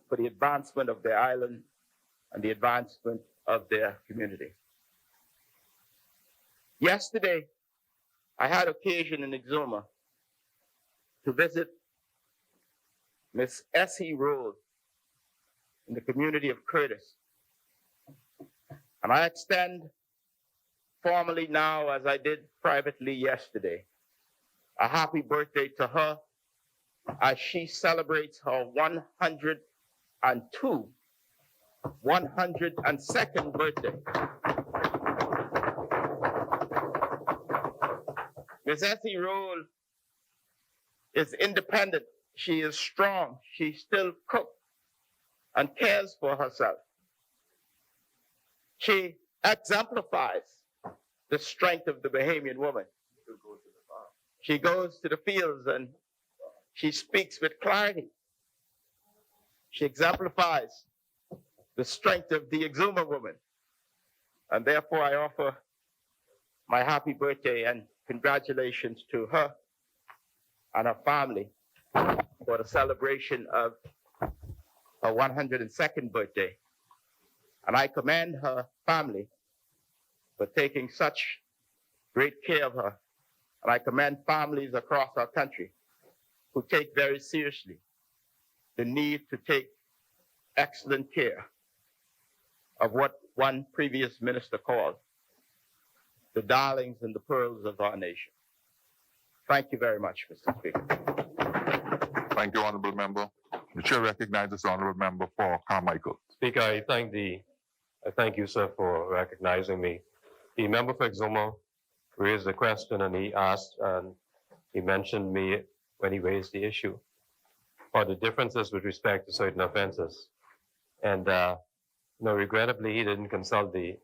for the advancement of their island and the advancement of their community. Yesterday, I had occasion in Exuma to visit Miss Essie Road in the community of Curtis. And I extend formally now, as I did privately yesterday, a happy birthday to her as she celebrates her 102nd birthday. Ms. Essie Roll is independent. She is strong. She still cooks and cares for herself. She exemplifies the strength of the Bahamian woman. She goes to the fields and she speaks with clarity. She exemplifies the strength of the Exuma woman. And therefore I offer my happy birthday and congratulations to her and her family for the celebration of her 102nd birthday. And I commend her family for taking such great care of her. And I commend families across our country who take very seriously the need to take excellent care of what one previous minister called the darlings and the pearls of our nation. Thank you very much, Mr. Speaker. Thank you, Honorable Member. The Chair recognizes the Honorable Member for Carmichael. Speaker, I thank you, sir, for recognizing me. The member for Exuma raised a question and he asked, and he mentioned me when he raised the issue, or the differences with respect to certain offenses. And regrettably, he didn't consult the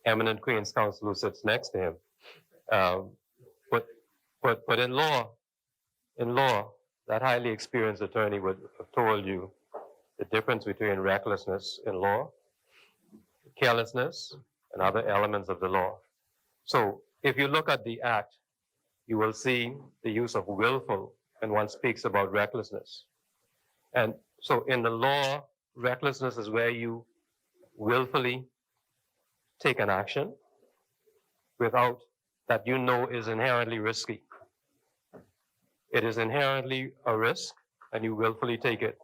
eminent Queen's Counsel who sits next to him. But in law, that highly experienced attorney would have told you the difference between recklessness in law, carelessness, and other elements of the law. So if you look at the act, you will see the use of willful when one speaks about recklessness. And so in the law, recklessness is where you willfully take an action without that you know is inherently risky. It is inherently a risk, and you willfully take it.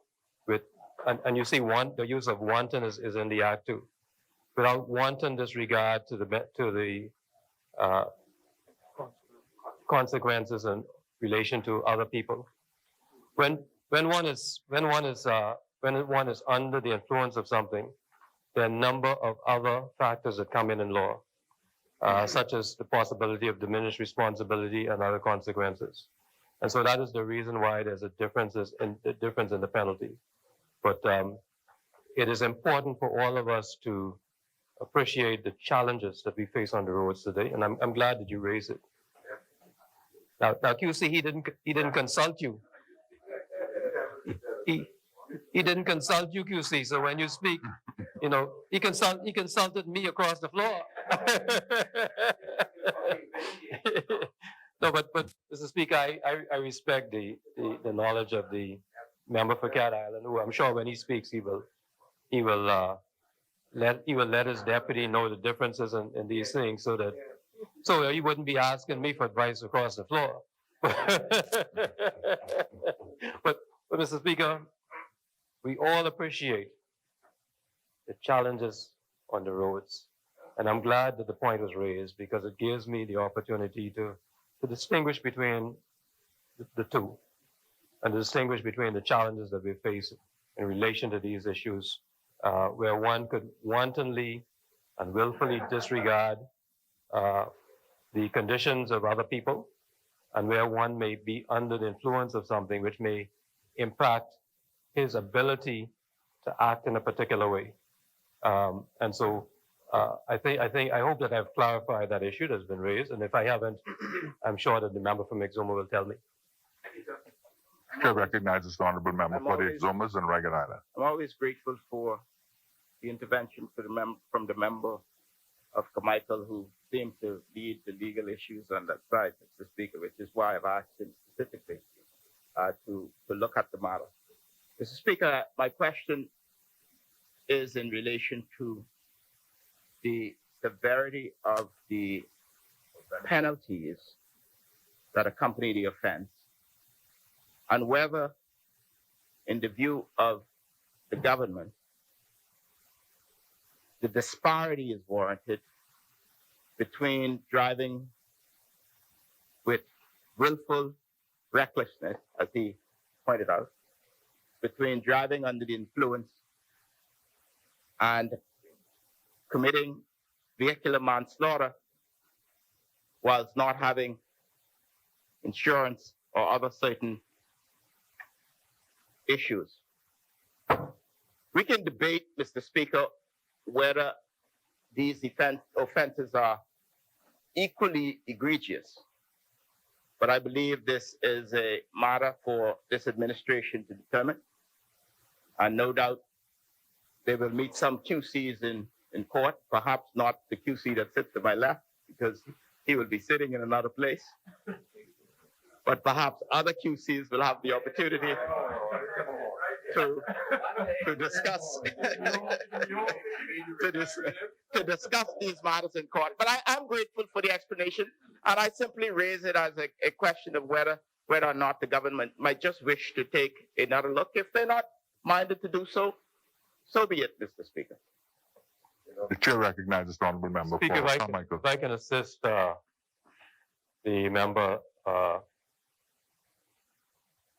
And you see the use of wanton is in the act too. Without wanton disregard to the consequences in relation to other people. When one is under the influence of something, there are a number of other factors that come in law, such as the possibility of diminished responsibility and other consequences. And so that is the reason why there's a difference in the penalty. But it is important for all of us to appreciate the challenges that we face on the roads today, and I'm glad that you raised it. Now QC, he didn't consult you. He didn't consult you, QC. So when you speak, you know, he consulted me across the floor. No, but Mr. Speaker, I respect the knowledge of the member for Cat Island, who I'm sure when he speaks, he will let his deputy know the differences in these things, so he wouldn't be asking me for advice across the floor. But Mr. Speaker, we all appreciate the challenges on the roads, and I'm glad that the point was raised because it gives me the opportunity to distinguish between the two, and to distinguish between the challenges that we face in relation to these issues, where one could wantonly and willfully disregard the conditions of other people, and where one may be under the influence of something which may impact his ability to act in a particular way. And so I hope that I've clarified that issue that's been raised, and if I haven't, I'm sure that the member from Exuma will tell me. Chair recognizes the honorable member for the Exumas and Ragged Island. I'm always grateful for the intervention from the member of Carmichael, who seemed to lead the legal issues on that side, Mr. Speaker, which is why I've asked him specifically to look at the matter. Mr. Speaker, my question is in relation to the severity of the penalties that accompany the offense, and whether, in the view of the government, the disparity is warranted between driving with willful recklessness, as he pointed out, between driving under the influence and committing vehicular manslaughter whilst not having insurance or other certain issues. We can debate, Mr. Speaker, whether these offenses are equally egregious, but I believe this is a matter for this administration to determine, and no doubt they will meet some QCs in court, perhaps not the QC that sits to my left, because he will be sitting in another place, but perhaps other QCs will have the opportunity to discuss to discuss these matters in court. But I'm grateful for the explanation, and I simply raise it as a question of whether or not the government might just wish to take another look. If they're not minded to do so, so be it, Mr. Speaker. The chair recognizes the honorable member Speaker, for if Carmichael. I can assist the member.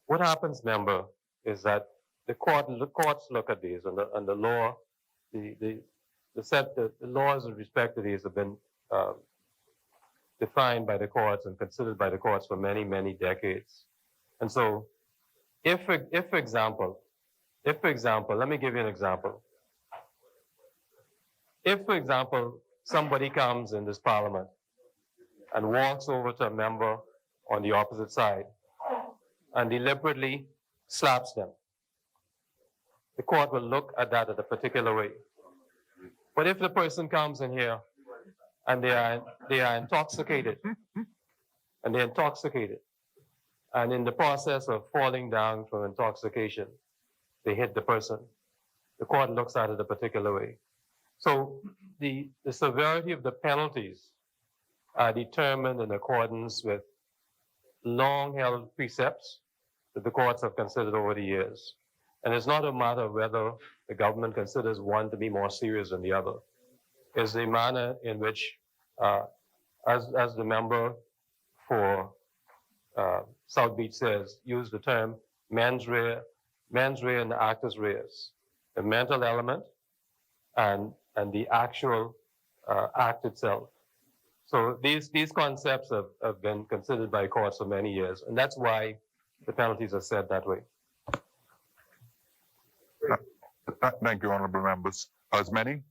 What happens, member, is that the courts look at these, and the law, the laws in respect to these have been defined by the courts and considered by the courts for many, many decades. And so, if for example, let me give you an example. If, for example, somebody comes in this parliament and walks over to a member on the opposite side and deliberately slaps them, the court will look at that in a particular way. But if the person comes in here and they are intoxicated, and they're intoxicated. And in the process of falling down from intoxication, they hit the person. The court looks at it a particular way. So the severity of the penalties are determined in accordance with long-held precepts that the courts have considered over the years. And it's not a matter of whether the government considers one to be more serious than the other. It's the manner in which, as the member for South Beach says, use the term mens rea and actus reus, the mental element and the actual act itself. So these concepts have been considered by courts for many years, and that's why the penalties are set that way. Thank you, honorable members. As many?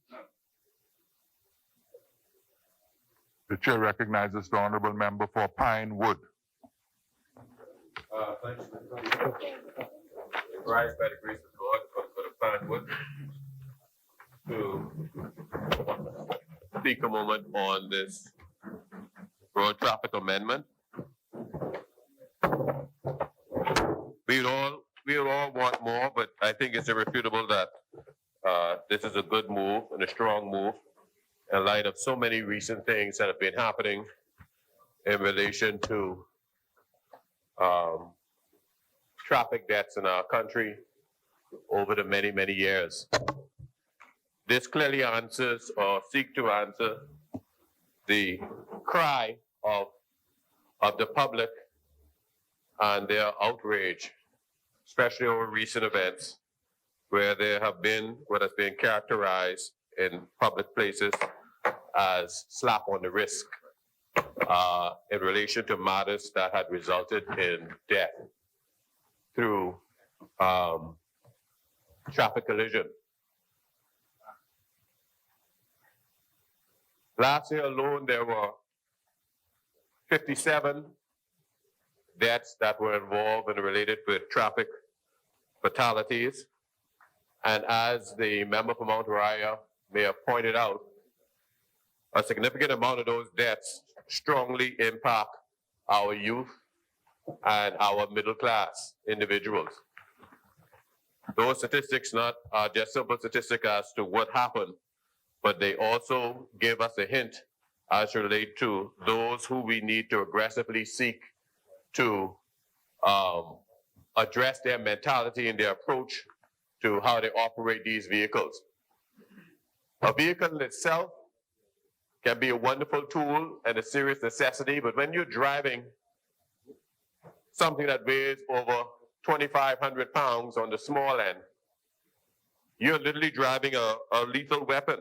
The chair recognizes the honorable member for Pine Wood. Thanks. Rise by the grace of God for the Pine Wood to speak a moment on this road traffic amendment. We would all want more, but I think it's irrefutable that this is a good move and a strong move in light of so many recent things that have been happening in relation to traffic deaths in our country over the many, many years. This clearly answers or seeks to answer the cry of the public and their outrage, especially over recent events where there have been what has been characterized in public places as slap on the wrist in relation to matters that had resulted in death through traffic collision. Last year alone, there were 57 deaths that were involved and related with traffic fatalities. And as the member for Mount Uriah may have pointed out, a significant amount of those deaths strongly impact our youth and our middle class individuals. Those statistics are just simple statistics as to what happened, but they also give us a hint as relate to those who we need to aggressively seek to address their mentality and their approach to how they operate these vehicles. A vehicle in itself can be a wonderful tool and a serious necessity, but when you're driving something that weighs over 2,500 pounds on the small end, you're literally driving a lethal weapon.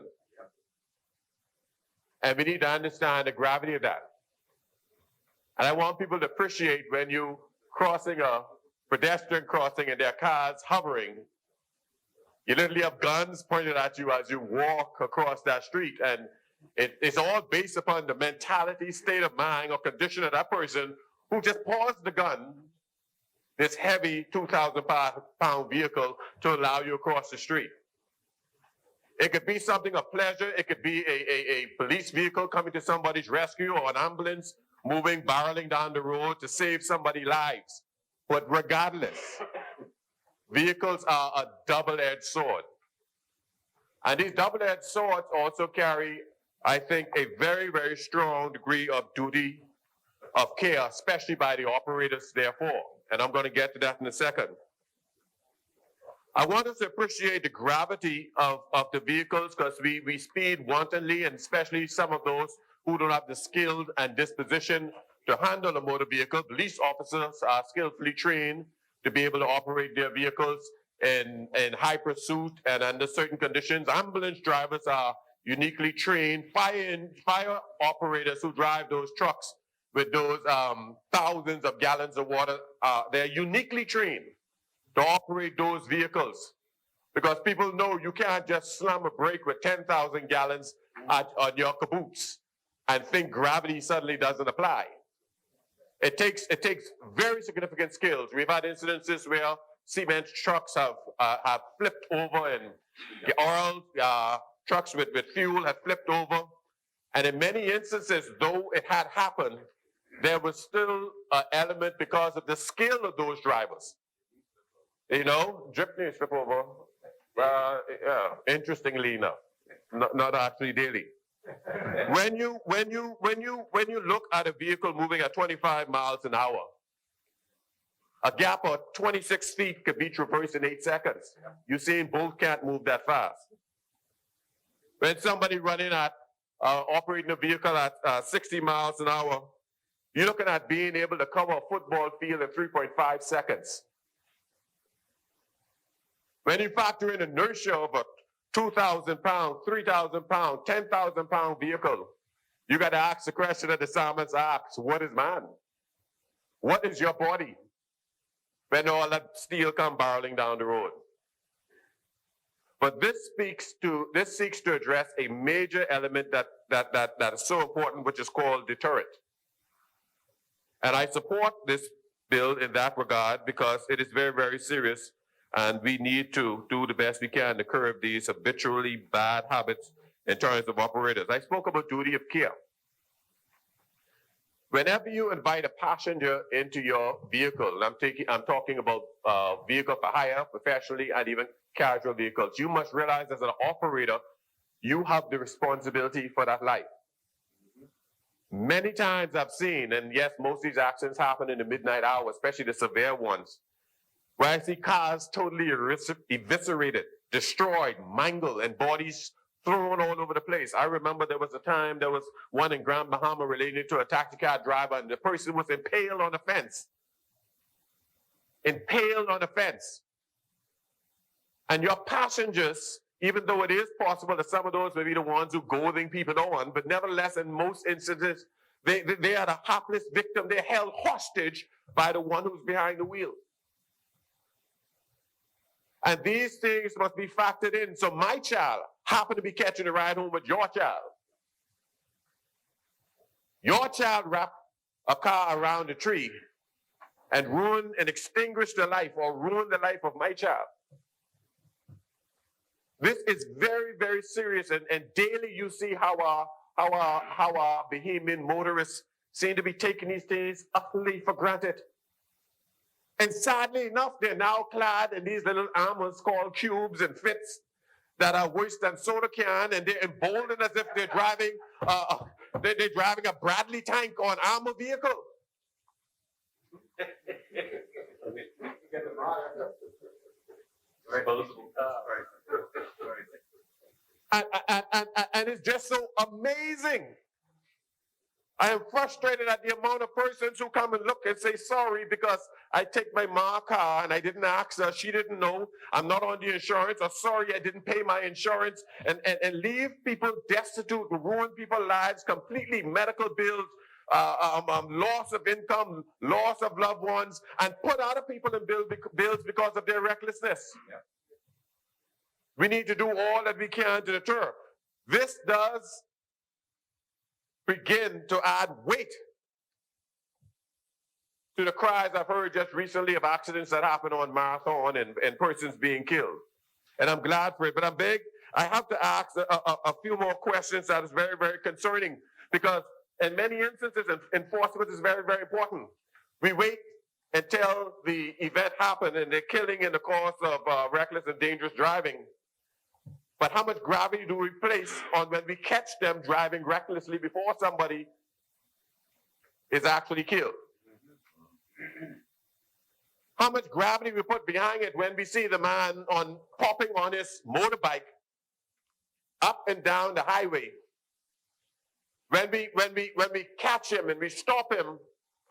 And we need to understand the gravity of that. And I want people to appreciate when you crossing a pedestrian crossing and their cars hovering, you literally have guns pointed at you as you walk across that street. And it's all based upon the mentality, state of mind, or condition of that person who just paused the gun, this heavy 2,000-pound vehicle, to allow you across the street. It could be something of pleasure. It could be a police vehicle coming to somebody's rescue, or an ambulance moving, barreling down the road to save somebody's lives. But regardless, vehicles are a double-edged sword. And these double-edged swords also carry, I think, a very, very strong degree of duty of care, especially by the operators, therefore. And I'm going to get to that in a second. I want us to appreciate the gravity of the vehicles, because we speed wantonly, and especially some of those who don't have the skill and disposition to handle a motor vehicle. Police officers are skillfully trained to be able to operate their vehicles in high pursuit and under certain conditions. Ambulance drivers are uniquely trained. Fire operators who drive those trucks with those thousands of gallons of water, they're uniquely trained to operate those vehicles, because people know you can't just slam a brake with 10,000 gallons on your caboose and think gravity suddenly doesn't apply. It takes very significant skills. We've had incidences where cement trucks have flipped over, and the oil trucks with fuel have flipped over, And in many instances, though it had happened, there was still an element because of the skill of those drivers. You know, Dripney slip over. Yeah, interestingly enough, not actually daily. When you look at a vehicle moving at 25 miles an hour, a gap of 26 feet could be traversed in 8 seconds. Usain Bolt can't move that fast. When somebody running at operating a vehicle at 60 miles an hour, you're looking at being able to cover a football field in 3.5 seconds. When you factor in inertia of a 2,000 pound, 3,000 pound, 10,000 pound vehicle, you got to ask the question that the psalmist asks: what is man? What is your body? When all that steel come barreling down the road. But this seeks to address a major element that is so important, which is called deterrent. And I support this bill in that regard because it is very, very serious, and we need to do the best we can to curb these habitually bad habits in terms of operators. I spoke about duty of care. Whenever you invite a passenger into your vehicle, and I'm talking about vehicle for hire, professionally, and even casual vehicles, you must realize as an operator, you have the responsibility for that life. Many times I've seen, and yes, most of these accidents happen in the midnight hour, especially the severe ones, where I see cars totally eviscerated, destroyed, mangled, and bodies thrown all over the place. I remember there was a time, there was one in Grand Bahama related to a taxi cab driver, and the person was impaled on a fence. Impaled on a fence. And your passengers, even though it is possible that some of those may be the ones who goading people on, but nevertheless, in most instances, they are the hapless victim. They're held hostage by the one who's behind the wheel. And these things must be factored in. So my child happened to be catching a ride home with your child. Your child wrapped a car around a tree and ruined and extinguished the life or ruined the life of my child. This is very, very serious, and daily you see how our Bahamian motorists seem to be taking these things utterly for granted. And sadly enough, they're now clad in these little armors called cubes and fits that are worse than soda can, and they're emboldened as if they're driving a Bradley tank or an armored vehicle. And it's just so amazing. I am frustrated at the amount of persons who come and look and say sorry because I take my mom's car and I didn't ask her, she didn't know, I'm not on the insurance, or sorry I didn't pay my insurance, and leave people destitute, ruin people's lives completely, medical bills, loss of income, loss of loved ones, and put other people in bills because of their recklessness. Yeah. We need to do all that we can to deter. This does begin to add weight to the cries I've heard just recently of accidents that happen on Marathon and persons being killed. And I'm glad for it, but I have to ask a few more questions that is very, very concerning, because in many instances, enforcement is very, very important. We wait until the event happened and they're killing in the course of reckless and dangerous driving. But how much gravity do we place on when we catch them driving recklessly before somebody is actually killed? How much gravity we put behind it when we see the man popping on his motorbike up and down the highway? When we catch him and we stop him,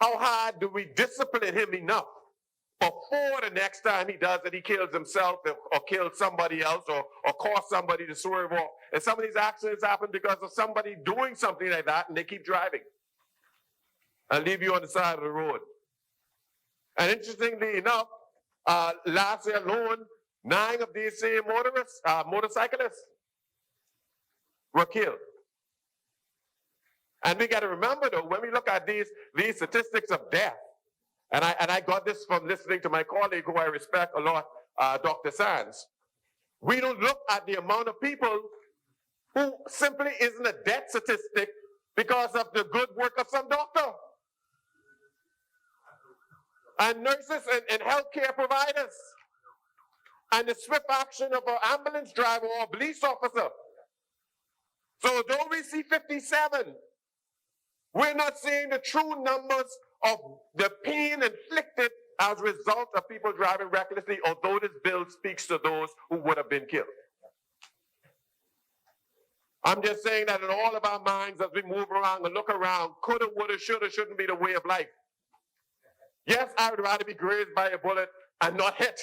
how hard do we discipline him enough before the next time he does it, he kills himself or kills somebody else or cause somebody to swerve off? And some of these accidents happen because of somebody doing something like that, and they keep driving and leave you on the side of the road. And interestingly enough, last year alone, 9 of these same motorcyclists were killed. And we got to remember, though, when we look at these statistics of death, and I got this from listening to my colleague who I respect a lot, Dr. Sands, we don't look at the amount of people who simply isn't a death statistic because of the good work of some doctor. And nurses and healthcare providers. And the swift action of an ambulance driver or a police officer. So though we see 57, we're not seeing the true numbers of the pain inflicted as a result of people driving recklessly, although this bill speaks to those who would have been killed. I'm just saying that in all of our minds as we move around and look around, coulda, woulda, shoulda, shouldn't be the way of life. Yes, I would rather be grazed by a bullet and not hit.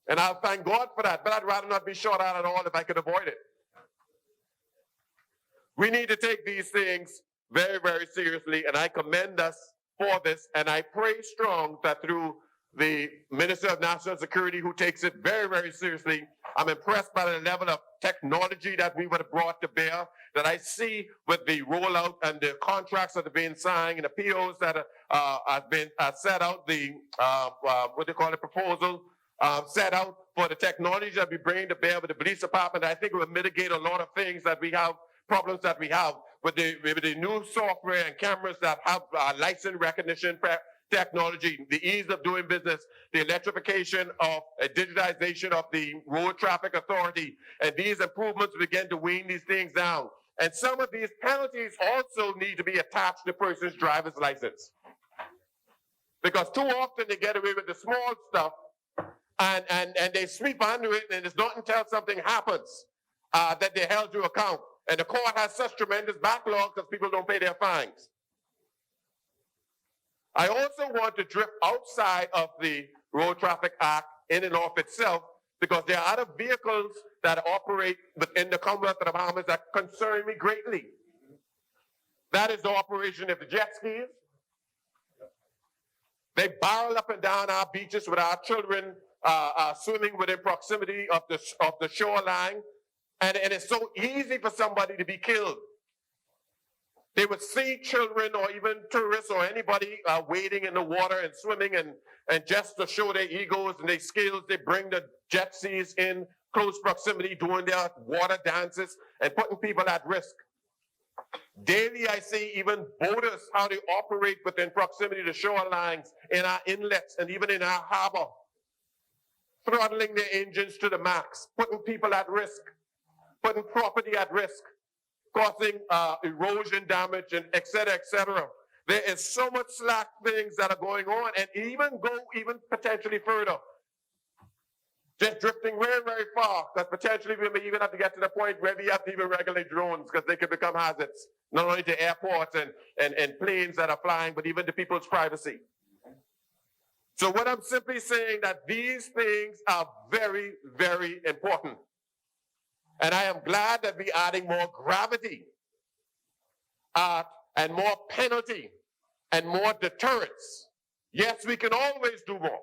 And I'll thank God for that, but I'd rather not be shot at all if I could avoid it. We need to take these things very, very seriously, and I commend us for this, and I pray strong that through the Minister of National Security, who takes it very, very seriously, I'm impressed by the level of technology that we would have brought to bear, that I see with the rollout and the contracts that have been signed and the POs that have been set out, the, what they call it, proposal set out for the technology that we bring to bear with the police department. I think it will mitigate a lot of things that we have, problems that we have with the new software and cameras that have license recognition technology, the ease of doing business, the electrification of digitization of the road traffic authority, and these improvements begin to wean these things down. And some of these penalties also need to be attached to the person's driver's license. Because too often they get away with the small stuff and they sweep under it, and it's not until something happens that they're held to account. And the court has such tremendous backlogs because people don't pay their fines. I also want to drift outside of the Road Traffic Act in and of itself, because there are other vehicles that operate within the Commonwealth of the Bahamas that concern me greatly. That is the operation of the jet skis. They barrel up and down our beaches with our children swimming within proximity of the shoreline, and it's so easy for somebody to be killed. They would see children or even tourists or anybody wading in the water and swimming, and just to show their egos and their skills, they bring the jet skis in close proximity, doing their water dances and putting people at risk. Daily, I see even boaters, how they operate within proximity to shorelines, in our inlets and even in our harbor, throttling their engines to the max, putting people at risk, putting property at risk, causing erosion damage, and et cetera, et cetera. There is so much slack things that are going on, and even potentially further. Just drifting very, very far, because potentially we may even have to get to the point where we have to even regulate drones, because they can become hazards, not only to airports and planes that are flying, but even to people's privacy. So what I'm simply saying that these things are very, very important. And I am glad that we're adding more gravity and more penalty and more deterrence. Yes, we can always do more,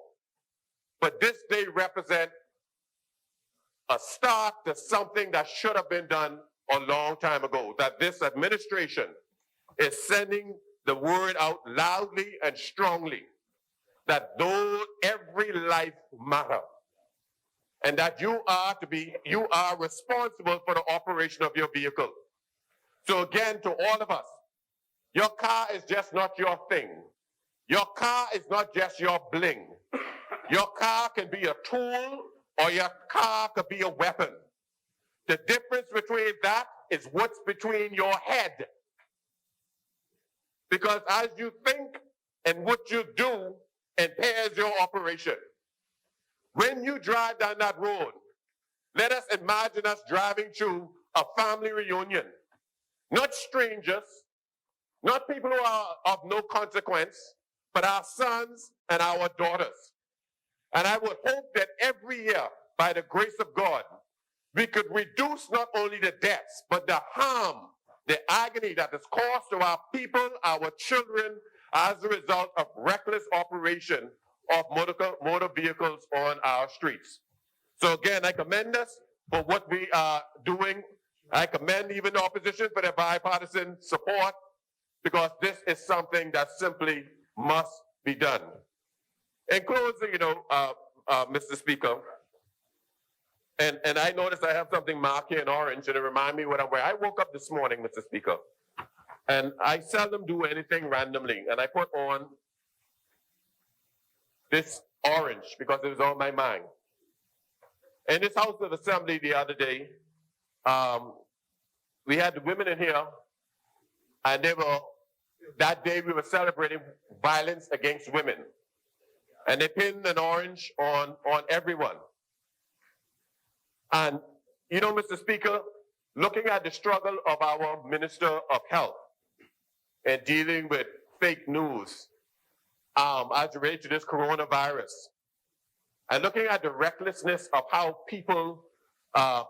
but this day represents a start to something that should have been done a long time ago, that this administration is sending the word out loudly and strongly that though every life matters, and that you are responsible for the operation of your vehicle. So again, to all of us, your car is just not your thing. Your car is not just your bling. Your car can be a tool, or your car could be a weapon. The difference between that is what's between your head. Because as you think and what you do impairs your operation. When you drive down that road, let us imagine us driving through a family reunion. Not strangers, not people who are of no consequence, but our sons and our daughters. And I would hope that every year, by the grace of God, we could reduce not only the deaths, but the harm, the agony that is caused to our people, our children, as a result of reckless operation of motor vehicles on our streets. So again, I commend us for what we are doing. I commend even the opposition for their bipartisan support, because this is something that simply must be done. In closing, Mr. Speaker, And I noticed I have something marked here in orange, and it reminds me what I'm wearing. I woke up this morning, Mr. Speaker, and I seldom do anything randomly, and I put on this orange because it was on my mind. In this House of Assembly the other day, we had the women in here, and that day we were celebrating violence against women. And they pinned an orange on everyone. And, you know, Mr. Speaker, looking at the struggle of our Minister of Health and dealing with fake news as it relates to this coronavirus, and looking at the recklessness of how people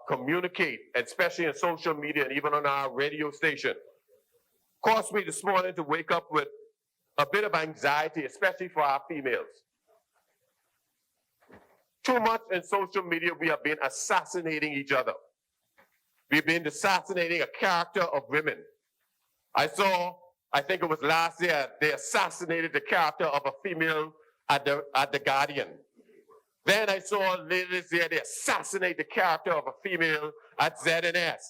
communicate, especially in social media and even on our radio station, caused me this morning to wake up with a bit of anxiety, especially for our females. Too much in social media, we have been assassinating each other. We've been assassinating a character of women. I saw, I think it was last year, they assassinated the character of a female at the Guardian. Then I saw later this year, they assassinate the character of a female at ZNS.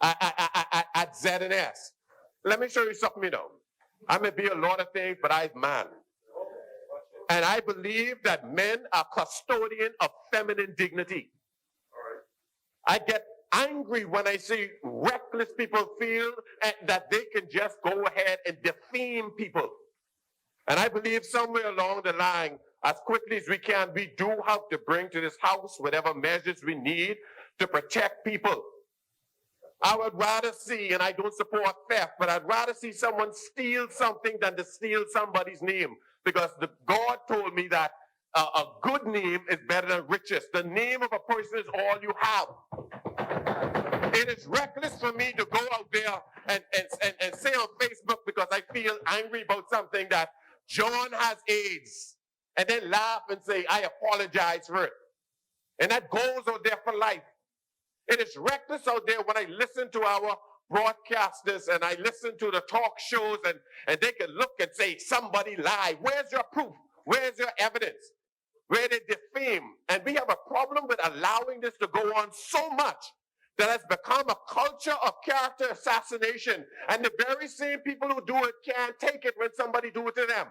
At ZNS. Let me show you something, you know. I may be a lot of things, but I'm man. And I believe that men are custodian of feminine dignity. I get angry when I see reckless people feel that they can just go ahead and defame people. And I believe somewhere along the line, as quickly as we can, we do have to bring to this House whatever measures we need to protect people. I would rather see, and I don't support theft, but I'd rather see someone steal something than to steal somebody's name. Because God told me that a good name is better than riches. The name of a person is all you have. It is reckless for me to go out there and say on Facebook, because I feel angry about something, that John has AIDS, and then laugh and say, I apologize for it. And that goes out there for life. It is reckless out there when I listen to our broadcasters and I listen to the talk shows, and they can look and say, somebody lied. Where's your proof? Where's your evidence? Where they defame? And we have a problem with allowing this to go on so much that has become a culture of character assassination. And the very same people who do it can't take it when somebody do it to them.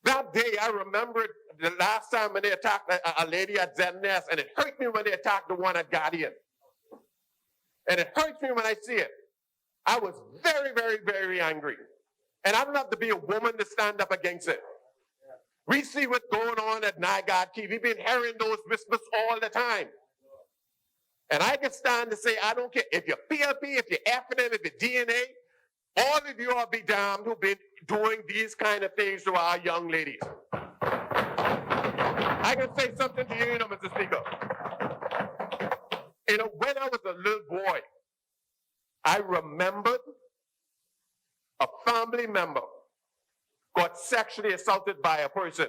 That day, I remembered the last time when they attacked a lady at ZNS, and it hurt me when they attacked the one at Guardian. And it hurts me when I see it. I was very, very, very angry. And I don't have to be a woman to stand up against it. We see what's going on at NIGAD Key. We've been hearing those whispers all the time. And I can stand to say, I don't care if you're PLP, if you're FNM, if you're DNA, all of you are be damned who've been doing these kind of things to our young ladies. I can say something to you, Mr. Speaker. When I was a little boy, I remembered a family member got sexually assaulted by a person.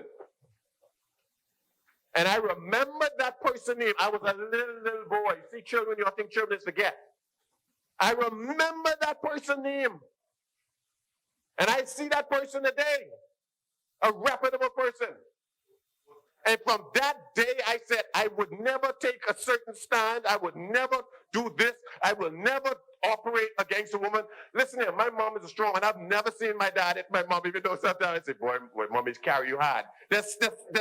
And I remembered that person's name. I was a little boy. See, children, you think children forget. I remember that person's name. And I see that person today, a reputable person. And from that day, I said, I would never take a certain stand. I would never do this. I will never operate against a woman. Listen here, my mom is strong, and I've never seen my dad hit my mom, even though sometimes I say, boy, mommy's carry you hard. There's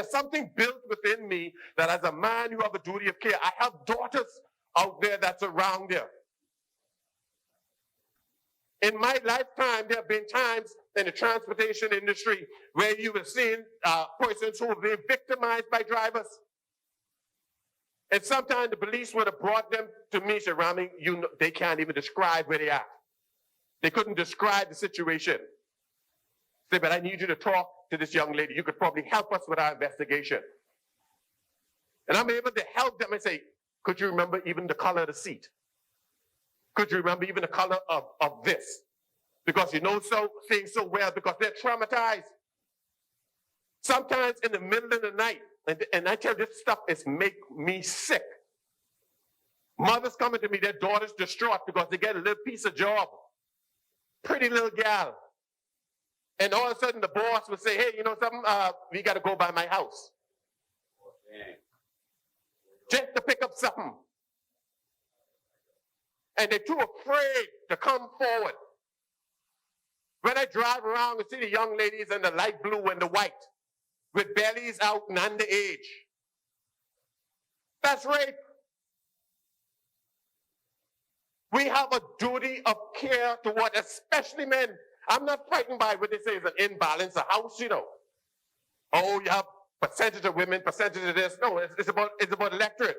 something built within me that as a man, you have a duty of care. I have daughters out there that's around there. In my lifetime, there have been times in the transportation industry where you have seen persons who have been victimized by drivers. And sometimes the police would have brought them to me, said, Rami, they can't even describe where they are. They couldn't describe the situation. Say, but I need you to talk to this young lady. You could probably help us with our investigation. And I'm able to help them and say, could you remember even the color of the seat? Could you remember even the color of this? Because you know things so well, because they're traumatized. Sometimes in the middle of the night, and I tell you, this stuff is make me sick. Mothers coming to me, their daughters distraught because they get a little piece of job. Pretty little gal. And all of a sudden the boss would say, hey, you know something, we got to go by my house. just to pick up something. And they're too afraid to come forward. When I drive around and see the young ladies in the light blue and the white with bellies out and underage, that's rape. We have a duty of care toward, especially men. I'm not frightened by what they say is an imbalance, a house, you know. Oh, you have percentage of women, percentage of this. No, it's about electorate.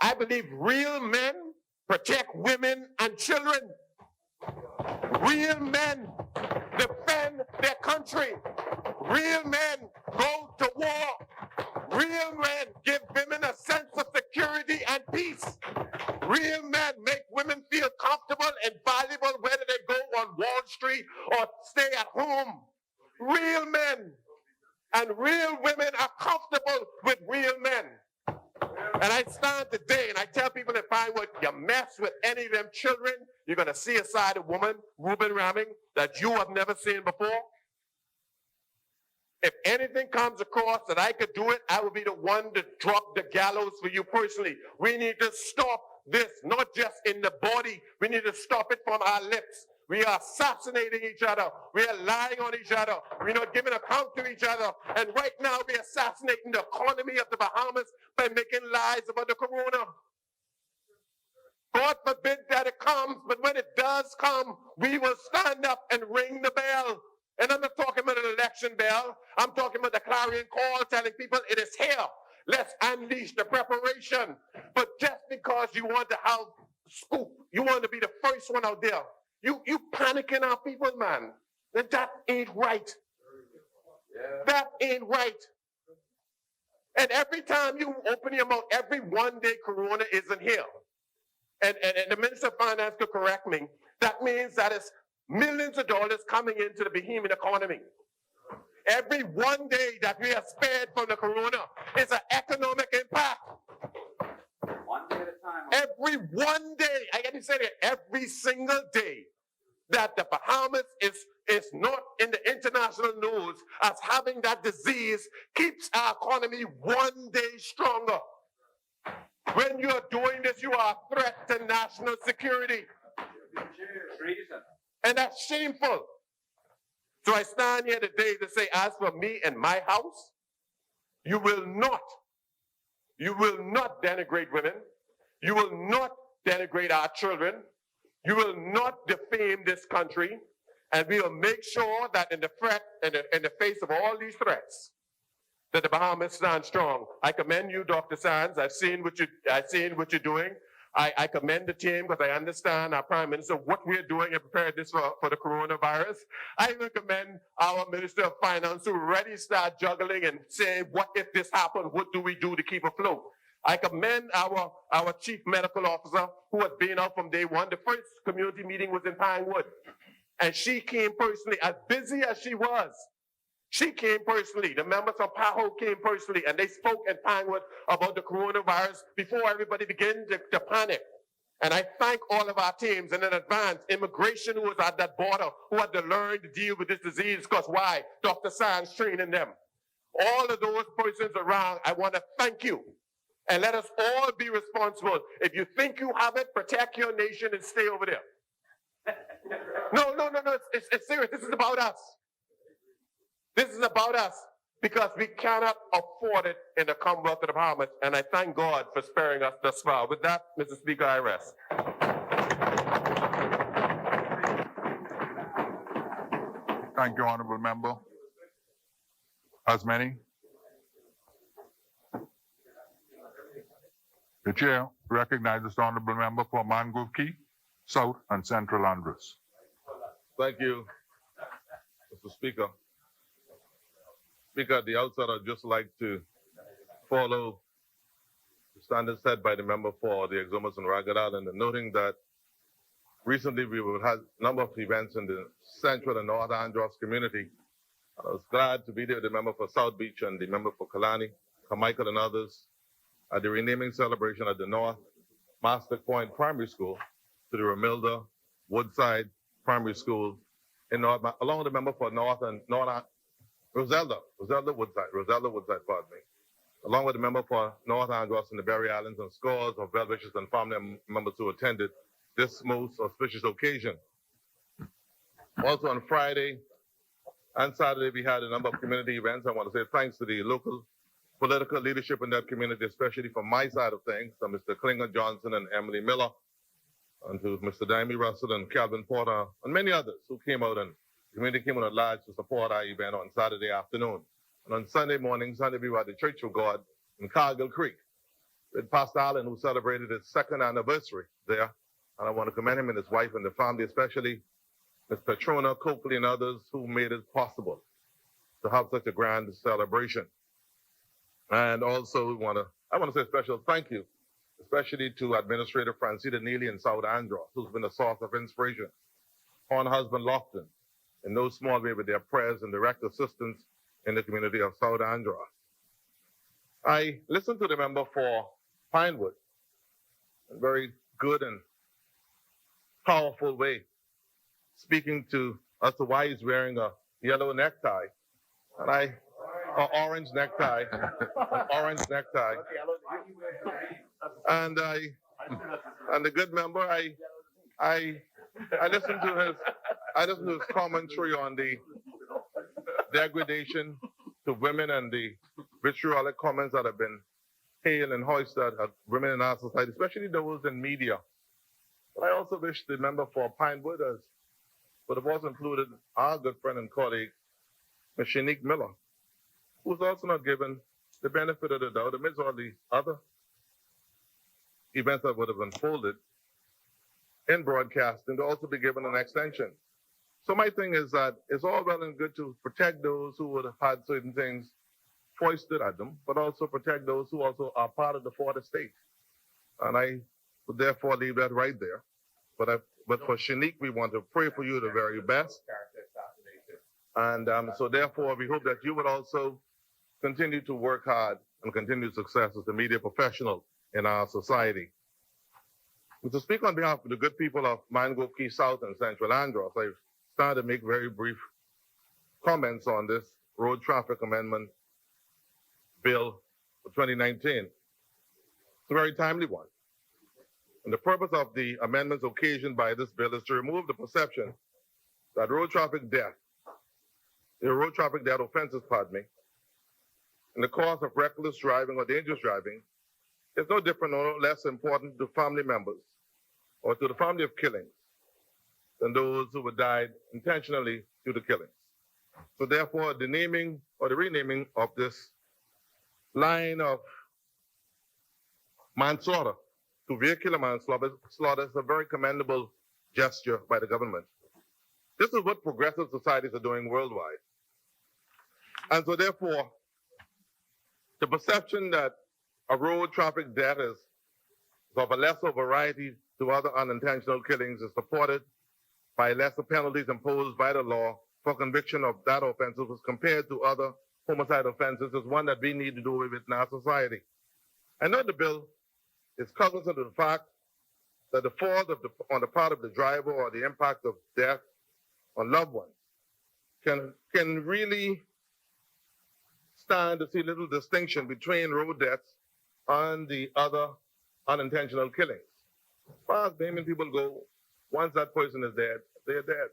I believe real men protect women and children. Real men defend their country. Real men go to war. Real men give women a sense of security and peace. Real men make women feel comfortable and valuable whether they go on Wall Street or stay at home. Real men and real women are comfortable with real men. And I stand today and I tell people if I would you mess with any of them children, you're going to see a side of woman, Reuben Ramming, that you have never seen before. If anything comes across that I could do it, I will be the one to drop the gallows for you personally. We need to stop this, not just in the body. We need to stop it from our lips. We are assassinating each other. We are lying on each other. We're not giving account to each other. And right now we're assassinating the economy of the Bahamas by making lies about the corona. God forbid that it comes, but when it does come, we will stand up and ring the bell. And I'm not talking about an election bell. I'm talking about the clarion call telling people it is here. Let's unleash the preparation. But just because you want to have scoop, you want to be the first one out there, you panicking our people, man. That ain't right. That ain't right. And every time you open your mouth, every one day corona isn't here. And the Minister of Finance could correct me. That means that it's millions of dollars coming into the behemoth economy. Every one day that we are spared from the corona is an economic impact. One day at a time. Every one day, I can say that every single day that the Bahamas is not in the international news as having that disease keeps our economy one day stronger. When you are doing this, you are a threat to national security. Treason. And that's shameful. So I stand here today to say, as for me and my house, you will not denigrate women. You will not denigrate our children. You will not defame this country. And we will make sure that in the face of all these threats, that the Bahamas stand strong. I commend you, Dr. Sands. I've seen what you're doing. I commend the team because I understand our Prime Minister, what we're doing and prepared this for the coronavirus. I even commend our Minister of Finance who already start juggling and saying, what if this happened? What do we do to keep afloat? I commend our Chief Medical Officer who has been out from day one. The first community meeting was in Pinewood. And she came personally, as busy as she was. She came personally. The members of PAHO came personally, and they spoke in Pinewood about the coronavirus before everybody began to panic. And I thank all of our teams, and in advance, immigration who was at that border, who had to learn to deal with this disease, because why? Dr. Sands training them. All of those persons around, I want to thank you. And let us all be responsible. If you think you have it, protect your nation and stay over there. No, it's serious. This is about us. This is about us because we cannot afford it in the Commonwealth of the Bahamas. And I thank God for sparing us thus far. With that, Mr. Speaker, I rest. Thank you, Honorable Member. As many. The Chair recognizes the Honorable Member for Mangrove Key, South and Central Andros. Thank you, Mr. Speaker. Speaker, at the outset, I'd just like to follow the standards set by the member for the Exumas and Ragged Island, and noting that recently we had a number of events in the Central and North Andros community. I was glad to be there with the member for South Beach and the member for Kalani, Carmichael and others, at the renaming celebration at the North Master Point Primary School to the Ramilda Woodside Primary School in North, along with the member for North and North Roselda Woodside, pardon me. along with the member for North Andros and the Berry Islands, and scores of well-wishers and family members who attended this most auspicious occasion. Also on Friday and Saturday, we had a number of community events. I want to say thanks to the local political leadership in that community, especially from my side of things, to Mr. Klinger Johnson and Emily Miller, and to Mr. Dimey Russell and Calvin Porter, and many others who came out, and the community came out at large to support our event on Saturday afternoon. And on Sunday morning, we were at the Church of God in Cargill Creek with Pastor Allen, who celebrated his second anniversary there. And I want to commend him and his wife and the family, especially Ms. Petrona Coakley and others who made it possible to have such a grand celebration. And also, I want to say a special thank you, especially to Administrator Francita Neely in South Andros, who's been a source of inspiration, on husband Lofton, in no small way with their prayers and direct assistance in the community of South Andros. I listened to the member for Pinewood in a very good and powerful way, speaking to us to why he's wearing a yellow necktie, and orange necktie, an orange necktie. And the good member, I listened to his commentary on the degradation to women and the vitriolic comments that have been hailed and hoisted at women in our society, especially those in media. But I also wish the member for Pinewood would have also included our good friend and colleague, Ms. Shanique Miller, who was also not given the benefit of the doubt amidst all these other events that would have unfolded in broadcasting, to also be given an extension. So my thing is that it's all well and good to protect those who would have had certain things foisted at them, but also protect those who also are part of the fourth estate. And I would therefore leave that right there. But for Shanique, we want to pray for you the very best. And so therefore, we hope that you would also continue to work hard and continue success as a media professional in our society. And to speak on behalf of the good people of Mangrove Key South and Central Andros, I started to make very brief comments on this road traffic amendment bill for 2019. It's a very timely one. And the purpose of the amendments occasioned by this bill is to remove the perception that road traffic death offenses, and the cause of reckless driving or dangerous driving is no different or no less important to family members or to the family of killings than those who were died intentionally due to killings. So therefore, the naming or the renaming of this line of manslaughter to vehicular manslaughter is a very commendable gesture by the government. This is what progressive societies are doing worldwide. And so therefore, the perception that a road traffic death is of a lesser variety to other unintentional killings is supported by lesser penalties imposed by the law for conviction of that offense as compared to other homicide offenses is one that we need to do with in our society. I know the bill is cognizant of the fact that the fault on the part of the driver or the impact of death on loved ones can really stand to see little distinction between road deaths and the other unintentional killings. As far as naming people go, once that person is dead, they're dead.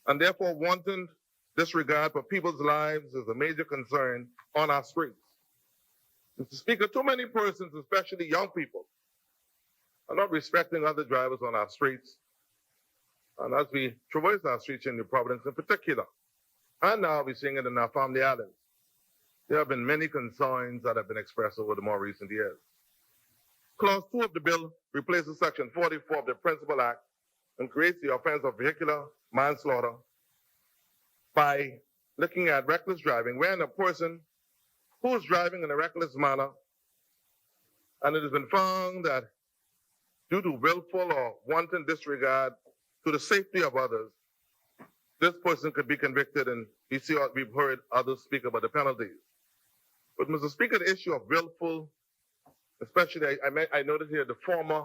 And therefore, wanton disregard for people's lives is a major concern on our streets. Mr. Speaker, too many persons, especially young people, are not respecting other drivers on our streets. And as we traverse our streets in New Providence in particular, and now we're seeing it in our family islands, there have been many concerns that have been expressed over the more recent years. Clause 2 of the bill replaces Section 44 of the Principal Act and creates the offense of vehicular manslaughter by looking at reckless driving, wherein a person who is driving in a reckless manner, and it has been found that due to willful or wanton disregard to the safety of others, this person could be convicted, and we've heard others speak about the penalties. But Mr. Speaker, the issue of willful, especially I noted here the former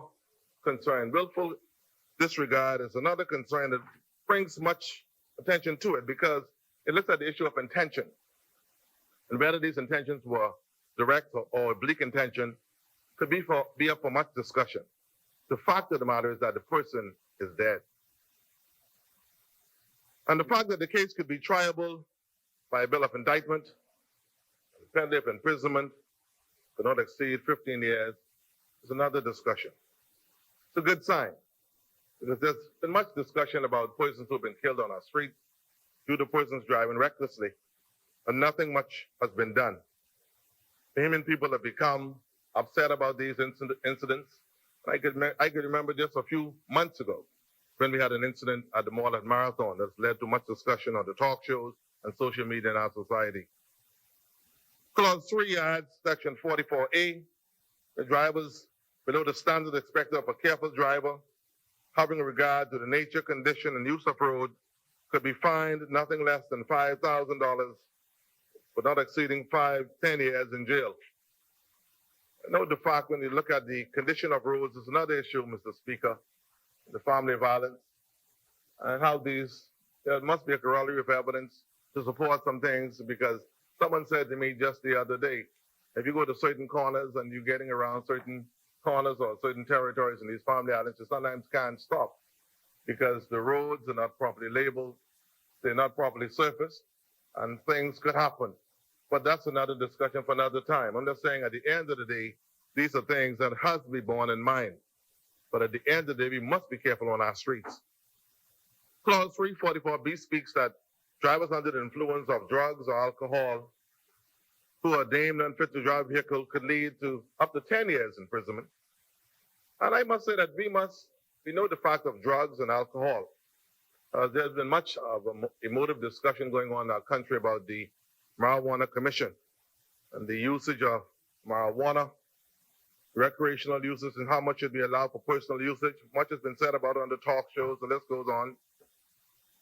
concern, willful disregard is another concern that brings much attention to it because it looks at the issue of intention. And whether these intentions were direct or oblique intention could be up for much discussion. The fact of the matter is that the person is dead. And the fact that the case could be triable by a bill of indictment, the penalty of imprisonment could not exceed 15 years is another discussion. It's a good sign, because there's been much discussion about persons who have been killed on our streets due to persons driving recklessly, and nothing much has been done. Bahamian people have become upset about these incidents. I could remember just a few months ago when we had an incident at the mall at Marathon that's led to much discussion on the talk shows and social media in our society. Clause 3 adds Section 44A, the drivers below the standard expected of a careful driver, having regard to the nature, condition, and use of road, could be fined nothing less than $5,000, but not exceeding 10 years in jail. Note the fact when you look at the condition of roads is another issue, Mr. Speaker, the family violence, and how there must be a corollary of evidence to support some things, because someone said to me just the other day, if you go to certain corners and you're getting around certain corners or certain territories in these family islands, you sometimes can't stop because the roads are not properly labeled, they're not properly surfaced, and things could happen. But that's another discussion for another time. I'm just saying at the end of the day, these are things that has to be borne in mind. But at the end of the day, we must be careful on our streets. Clause 344B speaks that drivers under the influence of drugs or alcohol who are deemed unfit to drive a vehicle could lead to up to 10 years imprisonment. And I must say that we know the fact of drugs and alcohol. There's been much of an emotive discussion going on in our country about the Marijuana Commission and the usage of marijuana, recreational uses, and how much should be allowed for personal usage. Much has been said about it on the talk shows, the list goes on.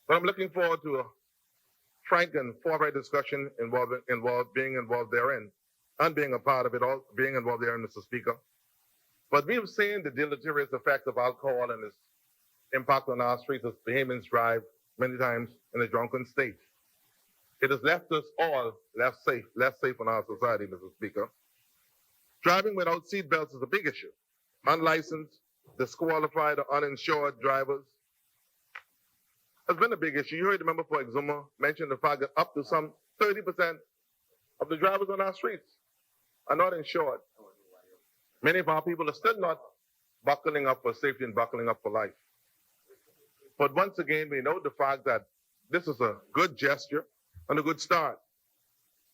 But I'm looking forward to a frank and forthright discussion being involved therein, and being a part of it all, being involved therein, Mr. Speaker. But we've seen the deleterious effect of alcohol and its impact on our streets as Bahamians drive many times in a drunken state. It has left us all less safe in our society, Mr. Speaker. Driving without seat belts is a big issue. Unlicensed, disqualified, or uninsured drivers has been a big issue. You heard the member for Exuma mention the fact that up to some 30% of the drivers on our streets are not insured. Many of our people are still not buckling up for safety and buckling up for life. But once again, we know the fact that this is a good gesture and a good start.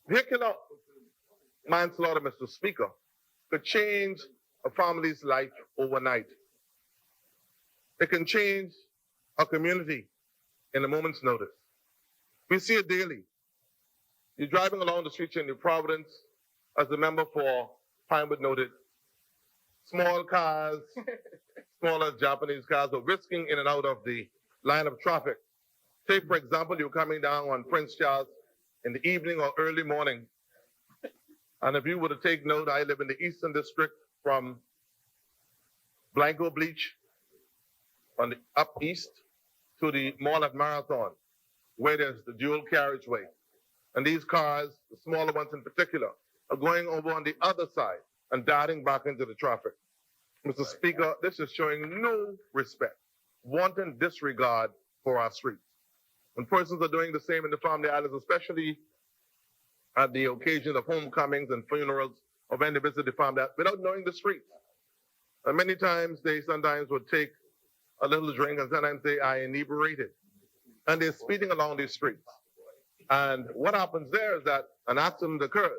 Vehicular manslaughter, Mr. Speaker, could change a family's life overnight. It can change a community in a moment's notice. We see it daily. You're driving along the streets in New Providence, as the member for Pinewood noted, small cars, smaller Japanese cars are whisking in and out of the line of traffic. Take, for example, you're coming down on Prince Charles in the evening or early morning. And if you were to take note, I live in the Eastern District from Blanco Bleach on the up east to the mall at Marathon, where there's the dual carriageway. And these cars, the smaller ones in particular, are going over on the other side and darting back into the traffic. Mr. Speaker, this is showing no respect, wanton disregard for our streets. When persons are doing the same in the family islands, especially at the occasions of homecomings and funerals, or when they visit the family without knowing the streets. And many times they sometimes would take a little drink and sometimes they are inebriated. And they're speeding along these streets. And what happens there is that an accident occurs.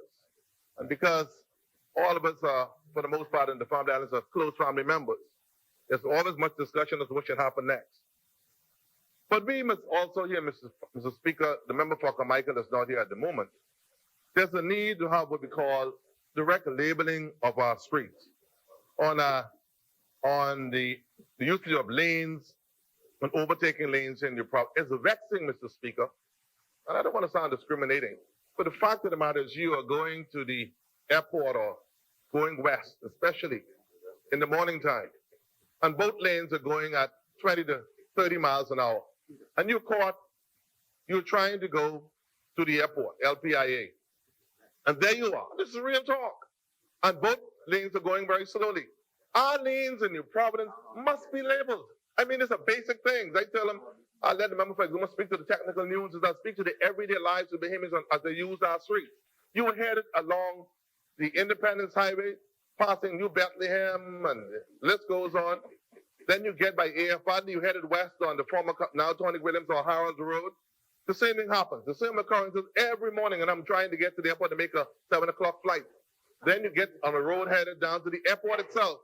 And because all of us are, for the most part, in the family islands are close family members, there's always much discussion as to what should happen next. But we must also hear, Mr. Speaker, the member for Carmichael is not here at the moment. There's a need to have what we call direct labeling of our streets on the usage of lanes and overtaking lanes in your property. It's vexing, Mr. Speaker, and I don't want to sound discriminating, but the fact of the matter is you are going to the airport or going west, especially in the morning time, and both lanes are going at 20 to 30 miles an hour, and you're trying to go to the airport, LPIA. And there you are. This is real talk. And both lanes are going very slowly. Our lanes in New Providence must be labeled. I mean, it's a basic thing. I tell them, I let the member for Exuma speak to the technical nuances. I speak to the everyday lives of Bahamians as they use our streets. You were headed along the Independence Highway, passing New Bethlehem, and the list goes on. Then you get by AFR, you headed west on the former, now Tony Williams or Harold Road. The same thing happens. The same occurrences every morning, and I'm trying to get to the airport to make a 7 o'clock flight. Then you get on a road headed down to the airport itself.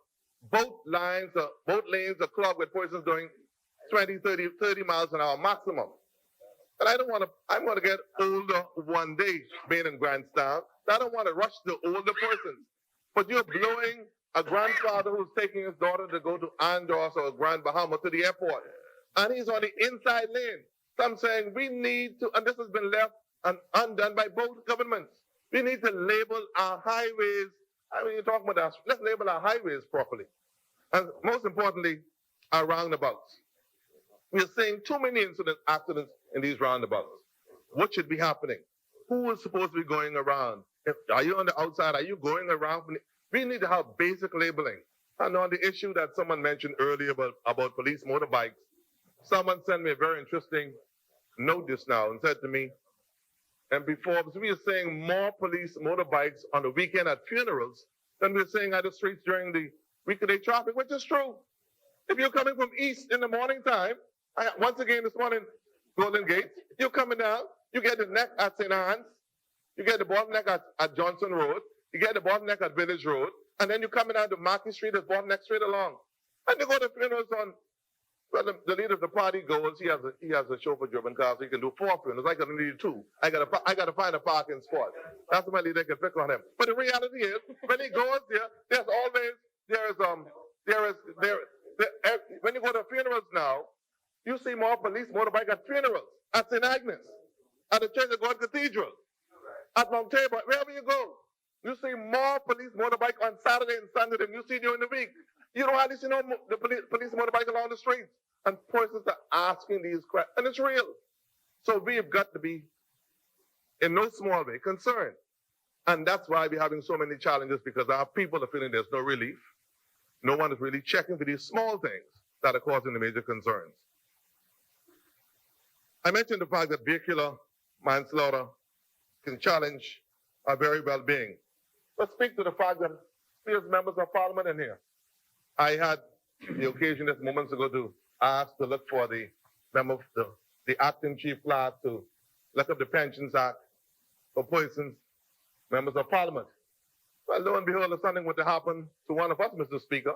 Both lanes are clogged with persons doing 20, 30 miles an hour maximum. And I want to get older one day being in Grandstown. I don't want to rush the older persons. But you're blowing a grandfather who's taking his daughter to go to Andros or Grand Bahama to the airport. And he's on the inside lane. So I'm saying we need to, and this has been left undone by both governments. We need to label our highways. I mean, you're talking about that. Let's label our highways properly. And most importantly, our roundabouts. We're seeing too many accidents in these roundabouts. What should be happening? Who is supposed to be going around? Are you on the outside? Are you going around? We need to have basic labeling. And on the issue that someone mentioned earlier about police motorbikes, someone sent me a very interesting note just now and said to me, and before, we are saying more police motorbikes on the weekend at funerals than we're saying at the streets during the weekday traffic, which is true. If you're coming from east in the morning time, once again this morning, Golden Gate, you're coming down, you get the neck at St. Anne's, you get the bottleneck at Johnson Road, you get the bottleneck at Village Road, and then you're coming down to Market Street, there's bottleneck straight along. And you go to funerals on, well, the leader of the party goes, he has a chauffeur-driven car, so he can do 4 funerals. I can only do 2. I gotta find a parking spot. That's my leader can pick on him. But the reality is, when he goes there, when you go to funerals now, you see more police motorbike at funerals, at St. Agnes, at the Church of God Cathedral, at Mount Tabor, wherever you go. You see more police motorbike on Saturday and Sunday than you see during the week. You don't hardly see the police motorbike along the streets. And persons are asking these questions, and it's real. So we have got to be, in no small way, concerned. And that's why we're having so many challenges, because our people are feeling there's no relief. No one is really checking for these small things that are causing the major concerns. I mentioned the fact that vehicular manslaughter can challenge our very well-being. Let's speak to the fact that we as members of Parliament in here. I had the occasion just moments ago to ask to look for the acting chief clerk to look up the Pensions Act for persons, members of Parliament. Well, lo and behold, something would happen to one of us, Mr. Speaker.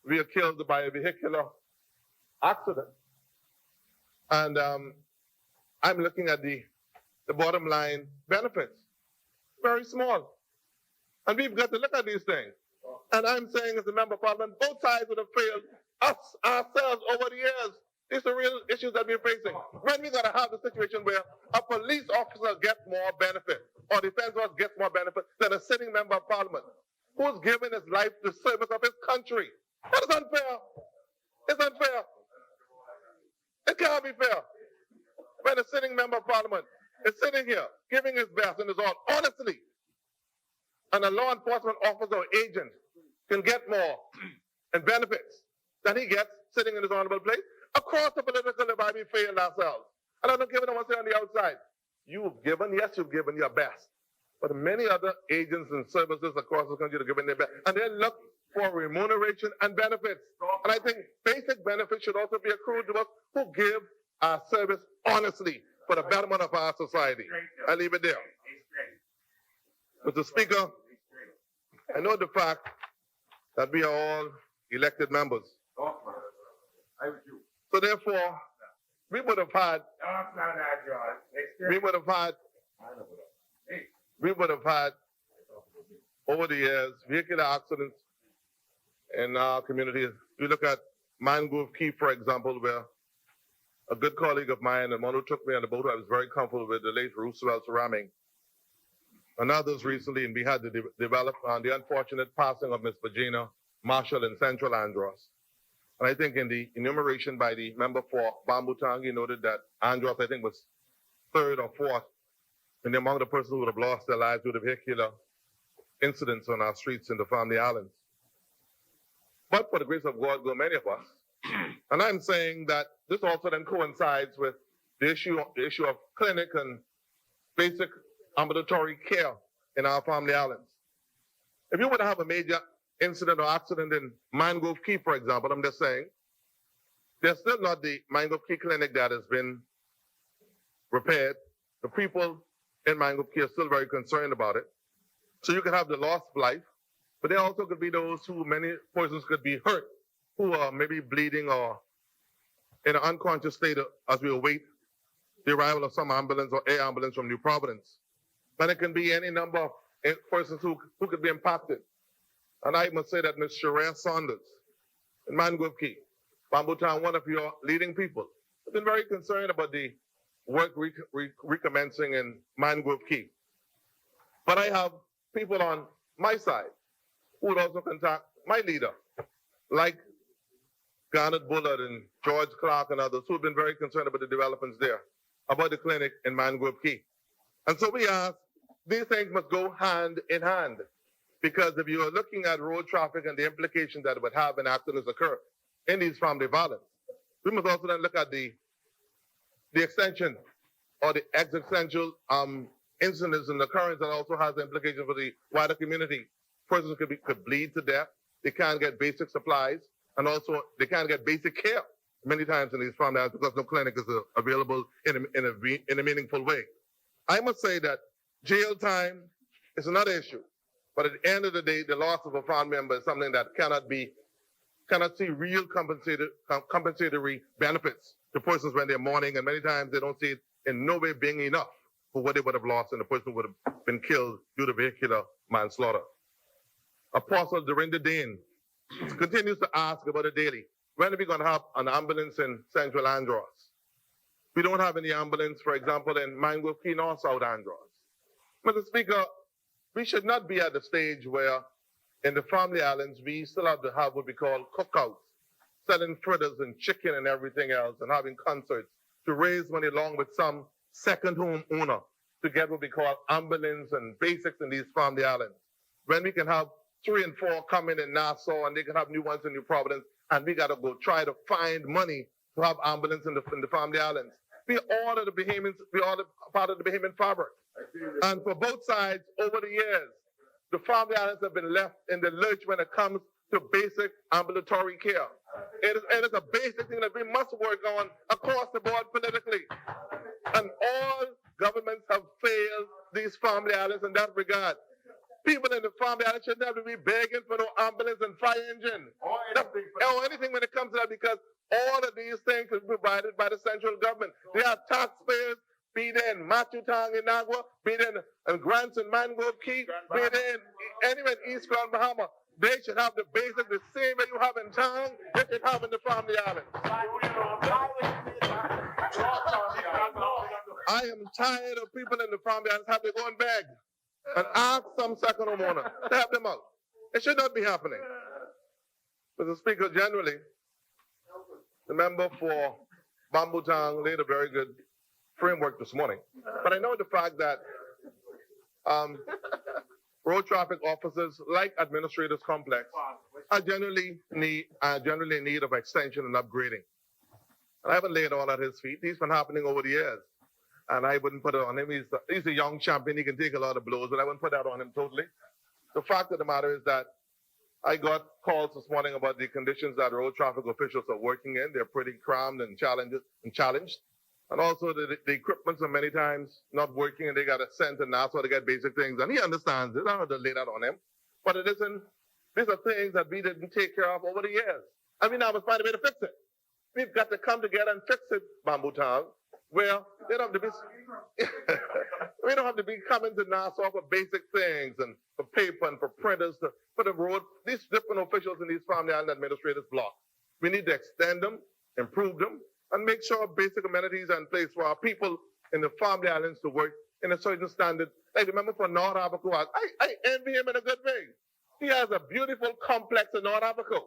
We are killed by a vehicular accident. And I'm looking at the bottom line benefits. Very small. And we've got to look at these things. And I'm saying as a member of Parliament, both sides would have failed us, ourselves, over the years. These are real issues that we're facing. When we're going to have a situation where a police officer gets more benefit, or defense officer gets more benefit than a sitting member of Parliament, who's given his life to service of his country. That is unfair. It's unfair. It can't be fair. When a sitting member of Parliament is sitting here, giving his best and his all, honestly, and a law enforcement officer or agent can get more and benefits than he gets sitting in his honorable place. Across the political divide, we failed ourselves. And I don't give it, I want to say on the outside. You've given your best. But many other agents and services across the country are giving their best. And they look for remuneration and benefits. And I think basic benefits should also be accrued to us who give our service honestly for the betterment of our society. I leave it there. Mr. Speaker, I know the fact that we are all elected members. So therefore, we would have had over the years vehicular accidents in our community. We look at Mangrove Key, for example, where a good colleague of mine, and one who took me on the boat, I was very comfortable with, the late Roosevelt Saraming, and others recently, and we had to develop on the unfortunate passing of Miss Virginia Marshall in Central Andros. And I think in the enumeration by the member for Bamboo Town, he noted that Andros, I think, was 3rd or 4th and among the persons who would have lost their lives due to vehicular incidents on our streets in the Family Islands. But for the grace of God, go many of us. And I'm saying that this also then coincides with the issue of clinic and basic ambulatory care in our Family Islands. If you were to have a major incident or accident in Mangrove Key, for example, I'm just saying, there's still not the Mangrove Key clinic that has been repaired. The people in Mangrove Key are still very concerned about it. So you could have the loss of life, but there also could be those who, many persons could be hurt, who are maybe bleeding or in an unconscious state as we await the arrival of some ambulance or air ambulance from New Providence. And it can be any number of persons who could be impacted. And I must say that Ms. Sherelle Saunders in Mangrove Key, Bamboo Town, one of your leading people, has been very concerned about the work recommencing in Mangrove Key. But I have people on my side who would also contact my leader, like Garnet Bullard and George Clark and others who have been very concerned about the developments there, about the clinic in Mangrove Key. And so we ask, these things must go hand in hand, because if you are looking at road traffic and the implications that it would have when accidents occur in these family violence, we must also then look at the extension or the existential incidents and occurrence that also has implications for the wider community. Persons could bleed to death, they can't get basic supplies, and also they can't get basic care many times in these farmlands because no clinic is available in a meaningful way. I must say that jail time is another issue, but at the end of the day, the loss of a family member is something that cannot see real compensatory benefits to persons when they're mourning, and many times they don't see it in no way being enough for what they would have lost and the person would have been killed due to vehicular manslaughter. Apostle Dorinda Dane continues to ask about it daily. When are we going to have an ambulance in Central Andros? We don't have any ambulance, for example, in Mangrove Key nor South Andros. Mr. Speaker, we should not be at the stage where in the Family Islands, we still have to have what we call cookouts, selling fritters and chicken and everything else, and having concerts to raise money along with some second home owner to get what we call ambulance and basics in these Family Islands. When we can have 3 and 4 coming in Nassau, and they can have new ones in New Providence, and we got to go try to find money to have ambulance in the Family Islands. We all are part of the Bahamian fabric. And for both sides, over the years, the Family Islands have been left in the lurch when it comes to basic ambulatory care. It is a basic thing that we must work on across the board politically. And all governments have failed these Family Islands in that regard. People in the Family Islands shouldn't have to be begging for no ambulance and fire engine or anything when it comes to that, because all of these things are provided by the central government. They are taxpayers, be there in Matutang in Nagua, be there in Grants and Mangrove Key, be there anywhere in East Grand Bahama. They should have the basics the same way you have in town, they should have in the Family Islands. I am tired of people in the Family Islands having to go and beg and ask some second homeowner to help them out. It should not be happening. Mr. Speaker, generally, the member for Bamboo Town laid a very good framework this morning. But I know the fact that road traffic officers, like administrators complex, are generally in need of extension and upgrading. And I haven't laid it all at his feet. These been happening over the years. And I wouldn't put it on him. He's a young champion. He can take a lot of blows, but I wouldn't put that on him totally. The fact of the matter is that I got calls this morning about the conditions that road traffic officials are working in. They're pretty crammed and challenged. And also the equipments are many times not working, and they got to send to Nassau to get basic things. And he understands it. I don't have to lay that on him. But it isn't. These are things that we didn't take care of over the years. I mean, I was finding a way to fix it. We've got to come together and fix it, Bamboo Town. Well, they don't have to be. We don't have to be coming to Nassau for basic things and for paper and for printers for the road. These different officials in these Family Island administrators block. We need to extend them, improve them, and make sure basic amenities are in place for our people in the Family Islands to work in a certain standard. Like remember for North Abaco, I envy him in a good way. He has a beautiful complex in North Abaco,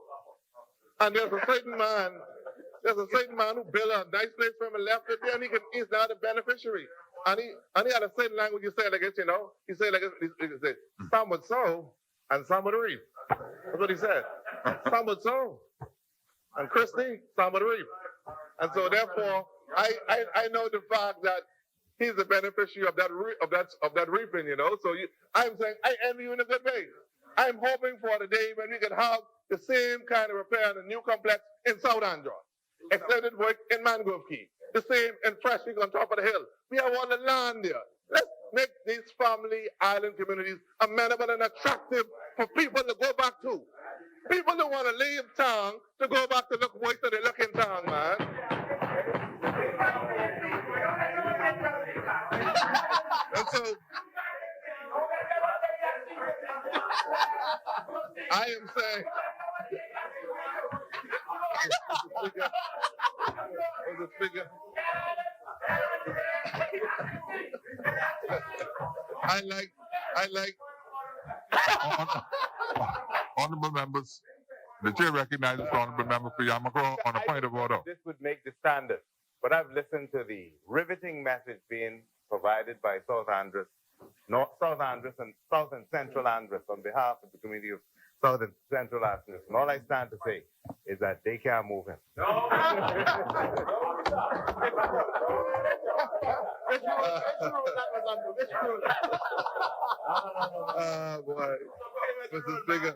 and there's a certain man who built a nice place for him and left it there, and he's now the beneficiary. and he had the same language you say like this, you know. He said like this, he said, some would sow and some would reap. That's what he said. Some would sow. And Christy, some would reap. And so therefore, I know the fact that he's the beneficiary of that reaping, you know. So I'm saying I envy you in a good way. I'm hoping for the day when we can have the same kind of repair in the new complex in South Andhra, extended work in Mangrove Key, the same in Fresh Creek on top of the hill. We have all the land there. Let's make these family island communities amenable and attractive for people to go back to. People don't want to leave town to go back to look worse than they look in town, man. And so I am saying, Mr. Speaker, I like Honorable members, the chair recognizes the honorable member for Yamakro on a point of order. This would make the standard, but I've listened to the riveting message being provided by South Andrus and South and Central Andrus on behalf of the community of South and Central Andrus. And all I stand to say is that they can't move him. Boy, Mr. Speaker.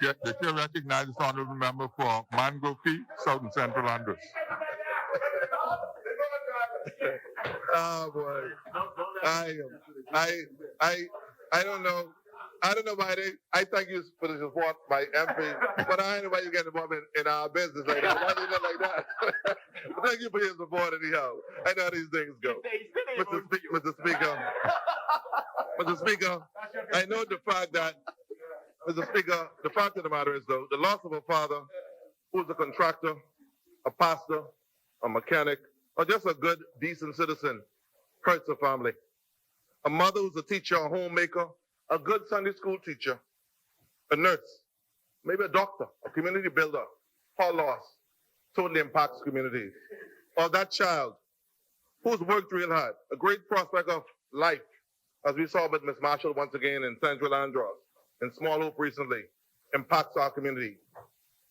The chair recognizes the honorable member for Mangrove Key, South and Central Andrus. Oh boy, I don't know. I don't know why I thank you for the support by MP, but I don't know why you get involved in our business like that. Why do you look like that? Thank you for your support anyhow. I know how these things go. Mr. Speaker, I know the fact that, Mr. Speaker, the fact of the matter is though, the loss of a father who's a contractor, a pastor, a mechanic, or just a good, decent citizen hurts a family. A mother who's a teacher, a homemaker, a good Sunday school teacher, a nurse, maybe a doctor, a community builder, her loss totally impacts communities. Or that child who's worked real hard, a great prospect of life, as we saw with Ms. Marshall once again in Central Andhra, in Small Hope recently, impacts our community.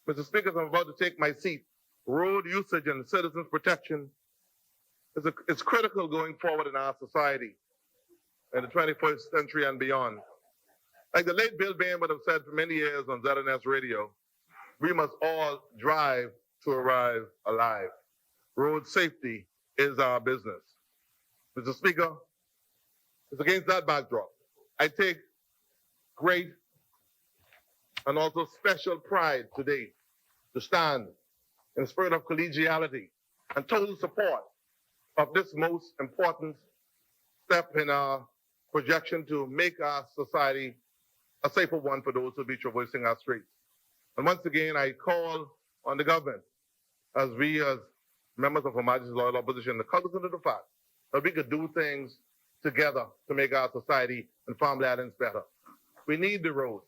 Mr. Speaker, as I'm about to take my seat, road usage and citizens protection is critical going forward in our society in the 21st century and beyond. Like the late Bill Bain would have said for many years on ZNS radio, we must all drive to arrive alive. Road safety is our business. Mr. Speaker, it's against that backdrop. I take great and also special pride today to stand in the spirit of collegiality and total support of this most important step in our projection to make our society a safer one for those who be traversing our streets. And once again, I call on the government, as we as members of Her Majesty's Loyal Opposition, to cognizant of the fact that we could do things together to make our society and family islands better. We need the roads.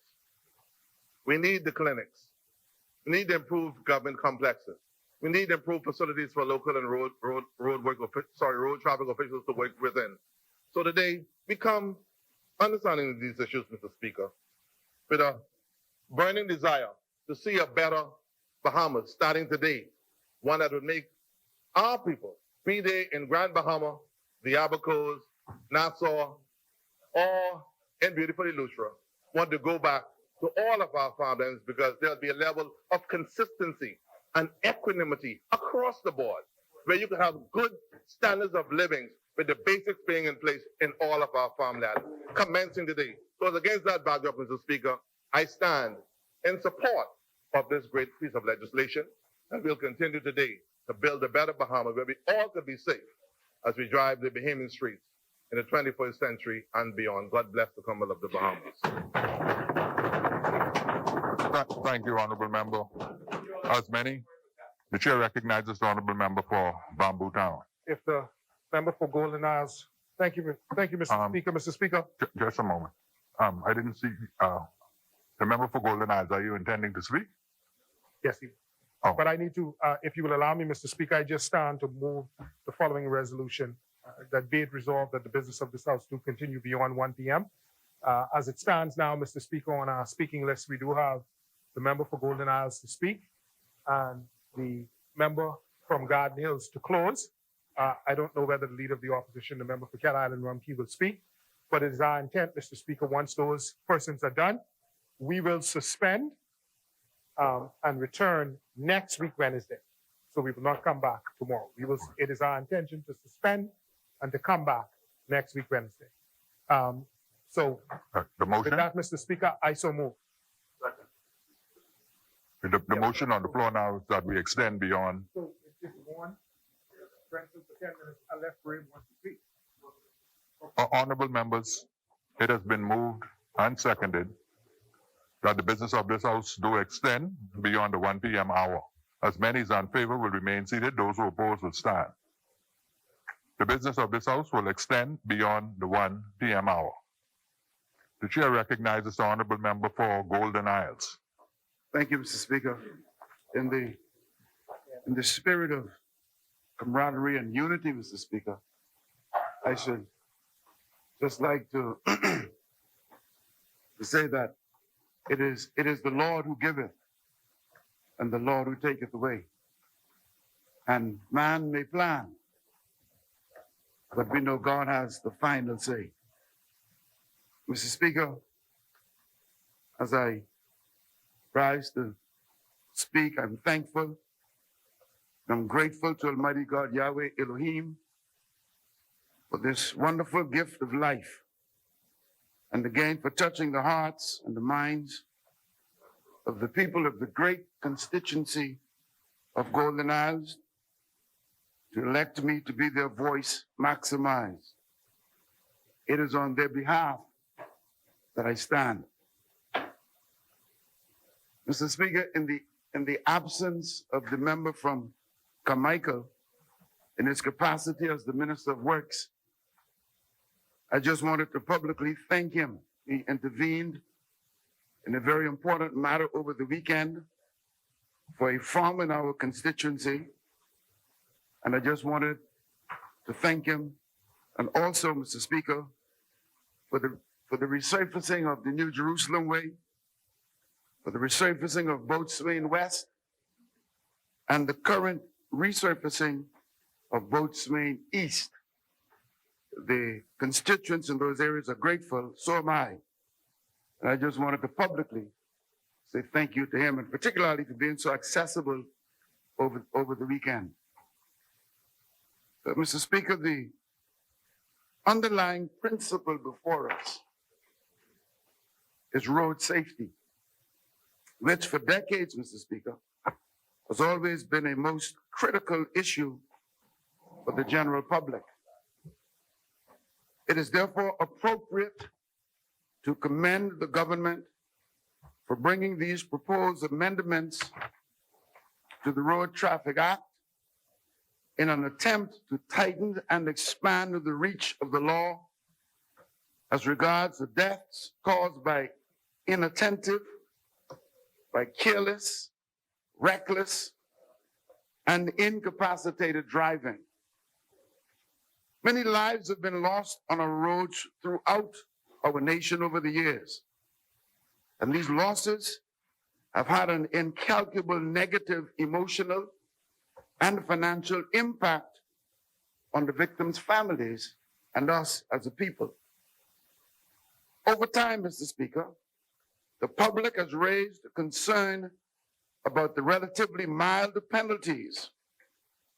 We need the clinics. We need to improve government complexes. We need to improve facilities for local and road traffic officials to work within. So today, we come understanding these issues, Mr. Speaker, with a burning desire to see a better Bahamas starting today, one that would make our people, be they in Grand Bahama, the Abacos, Nassau, or in beautiful Eleuthera, want to go back to all of our farmlands because there'll be a level of consistency and equanimity across the board where you can have good standards of living with the basics being in place in all of our farmland, commencing today. So as against that backdrop, Mr. Speaker, I stand in support of this great piece of legislation, and we'll continue today to build a better Bahamas where we all could be safe as we drive the Bahamian streets in the 21st century and beyond. God bless the Commonwealth of the Bahamas. Thank you, honorable member. As many, the chair recognizes the honorable member for Bamboo Town. If the member for Golden Isles, thank you, Mr. Speaker. Mr. Speaker. Just a moment. I didn't see the member for Golden Isles. Are you intending to speak? Yes, Oh. But I need to, if you will allow me, Mr. Speaker, I just stand to move the following resolution, that be it resolved that the business of this House do continue beyond 1 p.m. As it stands now, Mr. Speaker, on our speaking list, we do have the member for Golden Isles to speak and the member from Garden Hills to close. I don't know whether the leader of the opposition, the member for Cat Island Rumkey, will speak, but it is our intent, Mr. Speaker, once those persons are done, we will suspend and return next week, Wednesday. So we will not come back tomorrow. It is our intention to suspend and to come back next week, Wednesday. So The with motion, that, Mr. Speaker, I so move. the motion on the floor now is that we extend beyond. So it's just one, for 10 minutes, I left for him once to speak. Honorable members, it has been moved and seconded that the business of this House do extend beyond the 1 p.m. hour. As many as are in favor will remain seated, those who oppose will stand. The business of this House will extend beyond the 1 p.m. hour. The chair recognizes the honorable member for Golden Isles. Thank you, Mr. Speaker. In the spirit of camaraderie and unity, Mr. Speaker, I should just like to, to say that it is the Lord who giveth and the Lord who taketh away. And man may plan, but we know God has the final say. Mr. Speaker, as I rise to speak, I'm thankful. I'm grateful to Almighty God, Yahweh Elohim, for this wonderful gift of life. And again, for touching the hearts and the minds of the people of the great constituency of Golden Isles to elect me to be their voice maximized. It is on their behalf that I stand. Mr. Speaker, in the absence of the member from Carmichael, in his capacity as the Minister of Works, I just wanted to publicly thank him. He intervened in a very important matter over the weekend for a farm in our constituency. And I just wanted to thank him. And also, Mr. Speaker, for the resurfacing of the New Jerusalem Way, for the resurfacing of Boatswain West, and the current resurfacing of Boatswain East. The constituents in those areas are grateful, so am I. And I just wanted to publicly say thank you to him, and particularly for being so accessible over the weekend. But Mr. Speaker, the underlying principle before us is road safety, which for decades, Mr. Speaker, has always been a most critical issue for the general public. It is therefore appropriate to commend the government for bringing these proposed amendments to the Road Traffic Act in an attempt to tighten and expand the reach of the law as regards the deaths caused by inattentive, by careless, reckless, and incapacitated driving. Many lives have been lost on our roads throughout our nation over the years. And these losses have had an incalculable negative emotional and financial impact on the victims' families and us as a people. Over time, Mr. Speaker, the public has raised concern about the relatively mild penalties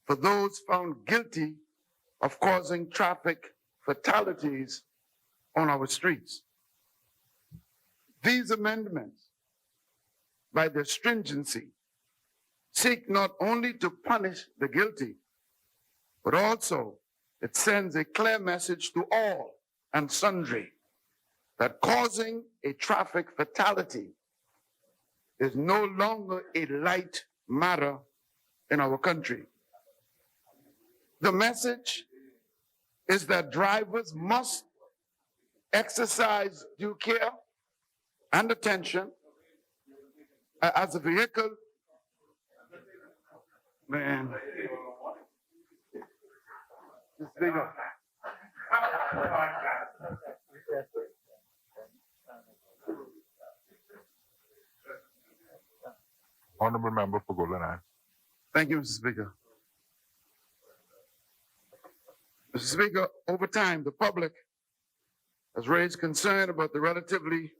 for those found guilty of causing traffic fatalities on our streets. These amendments, by their stringency, seek not only to punish the guilty, but also it sends a clear message to all and sundry that causing a traffic fatality is no longer a light matter in our country. The message is that drivers must exercise due care and attention as the vehicle Man. Mr. Speaker. Honorable member for Golden Eye. Thank you, Mr. Speaker. Mr. Speaker, over time, the public has raised concern about the relatively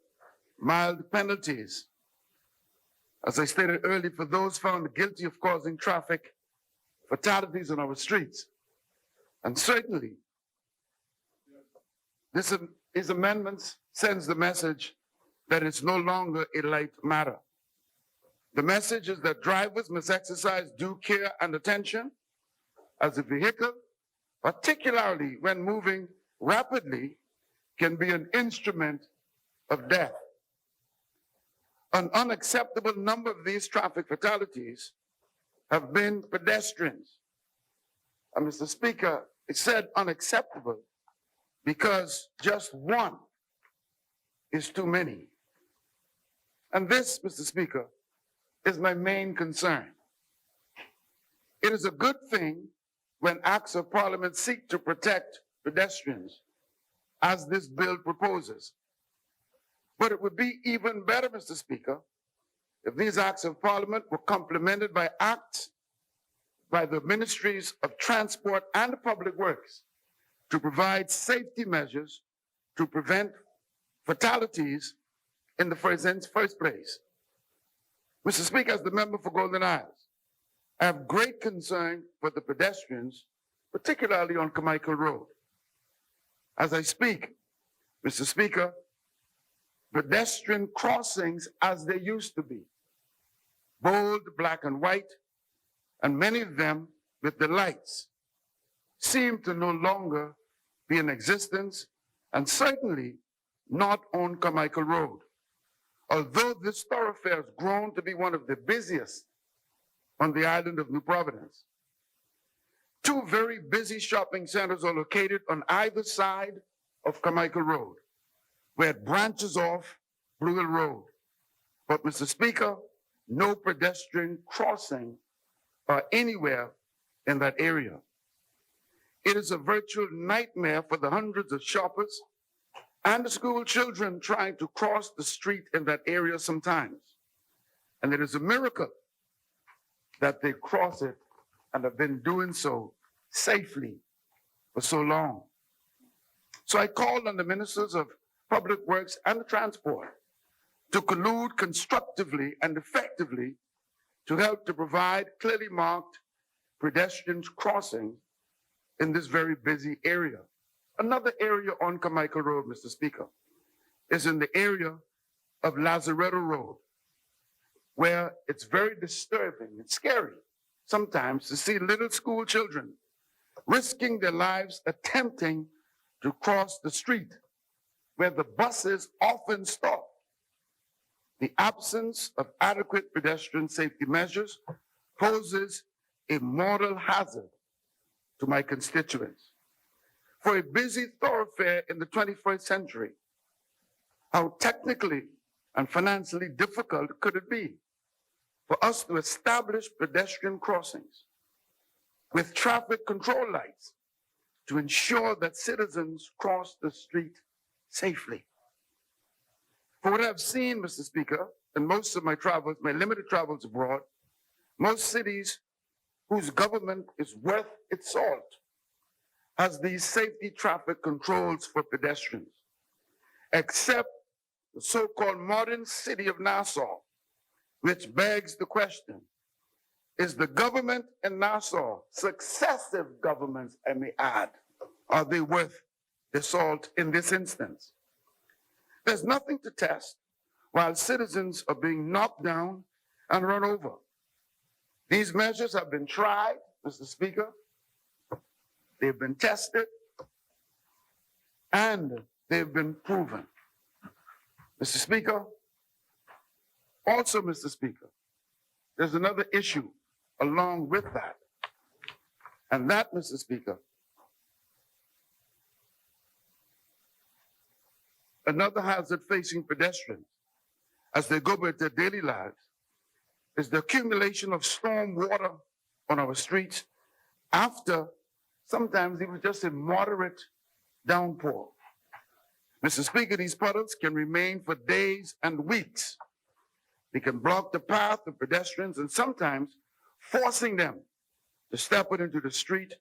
mild penalties, as I stated earlier, for those found guilty of causing traffic fatalities on our streets. And certainly, these amendments sends the message that it's no longer a light matter. The message is that drivers must exercise due care and attention as a vehicle, particularly when moving rapidly, can be an instrument of death. An unacceptable number of these traffic fatalities have been pedestrians. And Mr. Speaker, it said unacceptable because just one is too many. And this, Mr. Speaker, is my main concern. It is a good thing when acts of parliament seek to protect pedestrians, as this bill proposes. But it would be even better, Mr. Speaker, if these acts of parliament were complemented by acts by the ministries of transport and public works to provide safety measures to prevent fatalities in the first place. Mr. Speaker, as the member for Golden Isles, I have great concern for the pedestrians, particularly on Carmichael Road. As I speak, Mr. Speaker, pedestrian crossings as they used to be, bold, black and white, and many of them with the lights, seem to no longer be in existence, and certainly not on Carmichael Road. Although this thoroughfare has grown to be one of the busiest on the island of New Providence. Two very busy shopping centers are located on either side of Carmichael Road, where it branches off Blue Hill Road. But Mr. Speaker, no pedestrian crossing are anywhere in that area. It is a virtual nightmare for the hundreds of shoppers and the school children trying to cross the street in that area sometimes. And it is a miracle that they cross it and have been doing so safely for so long. So I call on the ministers of Public Works and Transport to collude constructively and effectively to help to provide clearly marked pedestrian crossings in this very busy area. Another area on Carmichael Road, Mr. Speaker, is in the area of Lazaretto Road, where it's very disturbing and scary sometimes to see little school children risking their lives attempting to cross the street where the buses often stop. The absence of adequate pedestrian safety measures poses a mortal hazard to my constituents. For a busy thoroughfare in the 21st century, how technically and financially difficult could it be for us to establish pedestrian crossings with traffic control lights to ensure that citizens cross the street safely? For what I've seen, Mr. Speaker, in most of my travels, my limited travels abroad, most cities whose government is worth its salt has these safety traffic controls for pedestrians, except the so-called modern city of Nassau, which begs the question, is the government in Nassau, successive governments, I may add, are they worth the salt in this instance? There's nothing to test while citizens are being knocked down and run over. These measures have been tried, Mr. Speaker. They've been tested and they've been proven. Mr. Speaker, also, Mr. Speaker, there's another issue along with that. And that, Mr. Speaker, another hazard facing pedestrians as they go about their daily lives is the accumulation of storm water on our streets after sometimes even just a moderate downpour. Mr. Speaker, these puddles can remain for days and weeks. They can block the path of pedestrians and sometimes forcing them to step out into the street,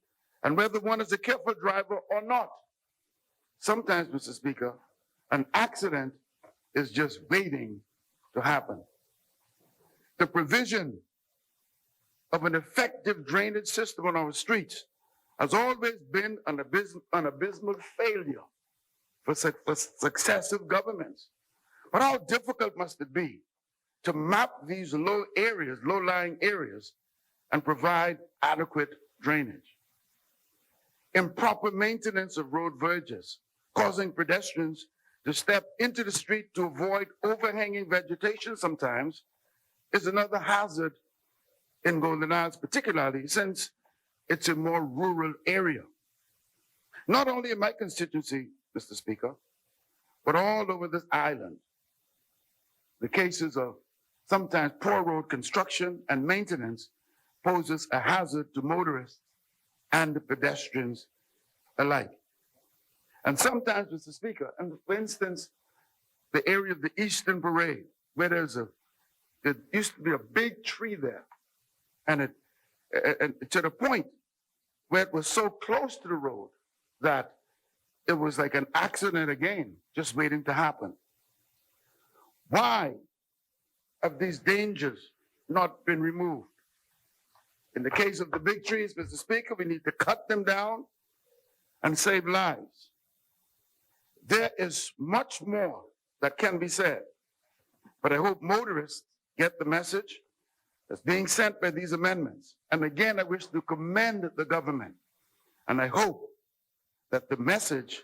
and whether one is a careful driver or not. Sometimes, Mr. Speaker, an accident is just waiting to happen. The provision of an effective drainage system on our streets has always been an abysmal failure for successive governments. But how difficult must it be to map these low-lying areas, and provide adequate drainage? Improper maintenance of road verges, causing pedestrians to step into the street to avoid overhanging vegetation sometimes, is another hazard in Golden Isles, particularly since it's a more rural area. Not only in my constituency, Mr. Speaker, but all over this island, the cases of sometimes poor road construction and maintenance poses a hazard to motorists and the pedestrians alike. And sometimes, Mr. Speaker, and for instance, the area of the Eastern Parade, where there used to be a big tree there, and to the point where it was so close to the road that it was like an accident again, just waiting to happen. Why have these dangers not been removed? In the case of the big trees, Mr. Speaker, we need to cut them down and save lives. There is much more that can be said, but I hope motorists get the message that's being sent by these amendments. And again, I wish to commend the government, and I hope that the message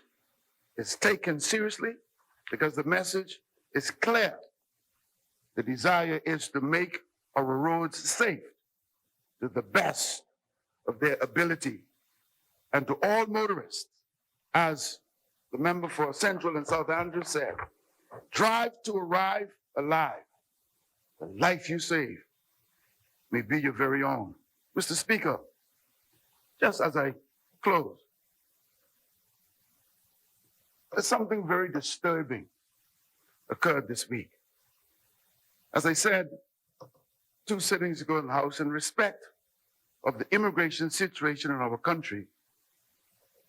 is taken seriously, because the message is clear. The desire is to make our roads safe to the best of their ability. And to all motorists, as the member for Central and South Andrews said, drive to arrive alive. The life you save may be your very own. Mr. Speaker, just as I close, there's something very disturbing occurred this week. As I said 2 sittings ago in the House, in respect of the immigration situation in our country,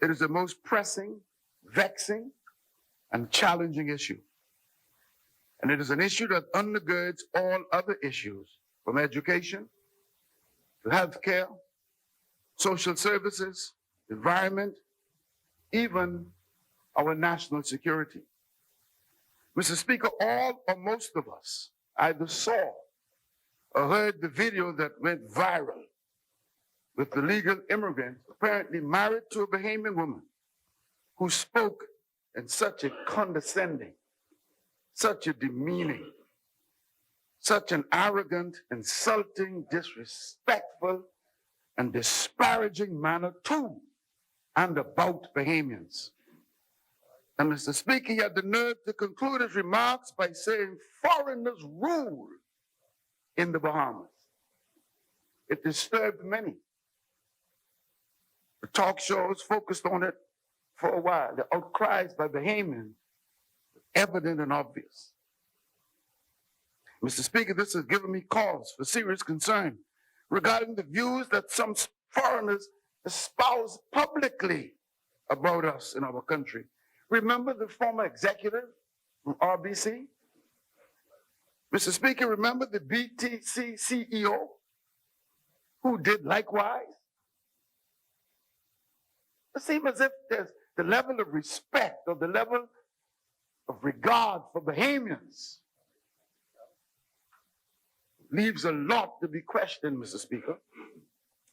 it is the most pressing, vexing, and challenging issue. And it is an issue that undergirds all other issues, from education to healthcare, social services, environment, even our national security. Mr. Speaker, all or most of us either saw or heard the video that went viral with the legal immigrant apparently married to a Bahamian woman who spoke in such a condescending, such a demeaning, such an arrogant, insulting, disrespectful, and disparaging manner to and about Bahamians. And Mr. Speaker, he had the nerve to conclude his remarks by saying foreigners rule in the Bahamas. It disturbed many. The talk shows focused on it for a while. The outcries by Bahamians were evident and obvious. Mr. Speaker, this has given me cause for serious concern regarding the views that some foreigners espouse publicly about us in our country. Remember the former executive from RBC? Mr. Speaker, remember the BTC CEO who did likewise? It seems as if there's the level of respect or the level of regard for Bahamians leaves a lot to be questioned, Mr. Speaker.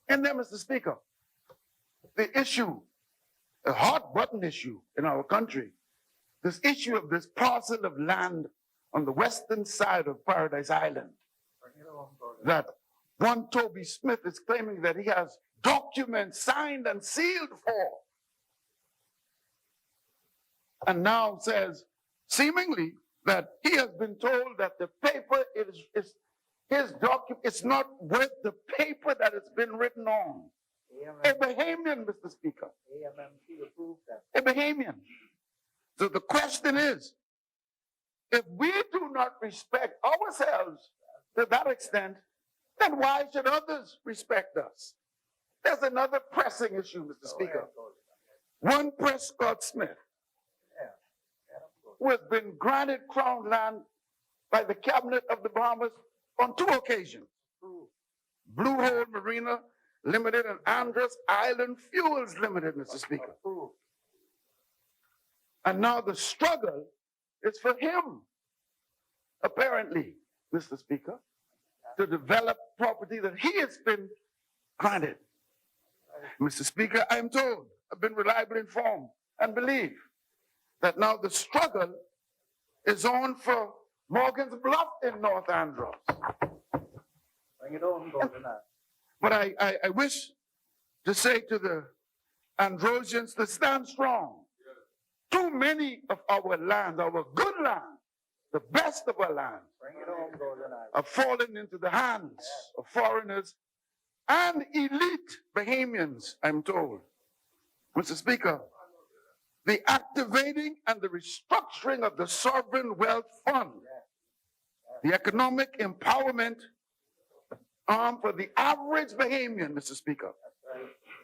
And then, Mr. Speaker, the issue, a hot button issue in our country, this issue of this parcel of land on the western side of Paradise Island that one Toby Smith is claiming that he has documents signed and sealed for, and now says seemingly that he has been told that the paper it's not worth the paper that it's been written on. A Bahamian, Mr. Speaker. A Bahamian. So the question is, if we do not respect ourselves to that extent, then why should others respect us? There's another pressing issue, Mr. Speaker. One Prescott Smith, who has been granted crown land by the cabinet of the Bahamas on 2 occasions. Blue Hole Marina Limited and Andros Island Fuels Limited, Mr. Speaker. And now the struggle is for him, apparently, Mr. Speaker, to develop property that he has been granted. Mr. Speaker, I'm told, I've been reliably informed and believe that now the struggle is on for Morgan's Bluff in North Andros. Bring it on, Governor. But I wish to say to the Androsians to stand strong. Too many of our lands, our good lands, the best of our lands, Bring it on, Governor. are falling into the hands of foreigners and elite Bahamians, I'm told. Mr. Speaker, the activating and the restructuring of the Sovereign Wealth Fund, the economic empowerment arm for the average Bahamian, Mr. Speaker,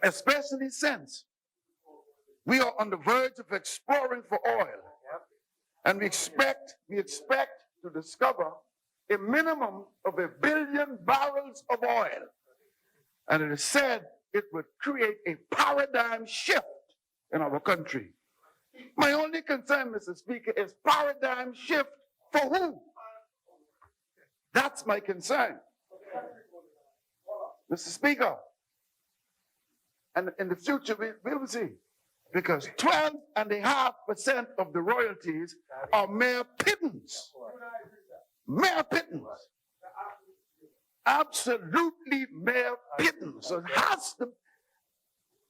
especially since we are on the verge of exploring for oil, and we expect to discover a minimum of 1 billion barrels of oil. And it is said it would create a paradigm shift in our country. My only concern, Mr. Speaker, is paradigm shift for who? That's my concern. Mr. Speaker, and in the future, we will see. Because 12.5% of the royalties are mere pittance. Mere pittance. Absolutely mere pittance. So it has to.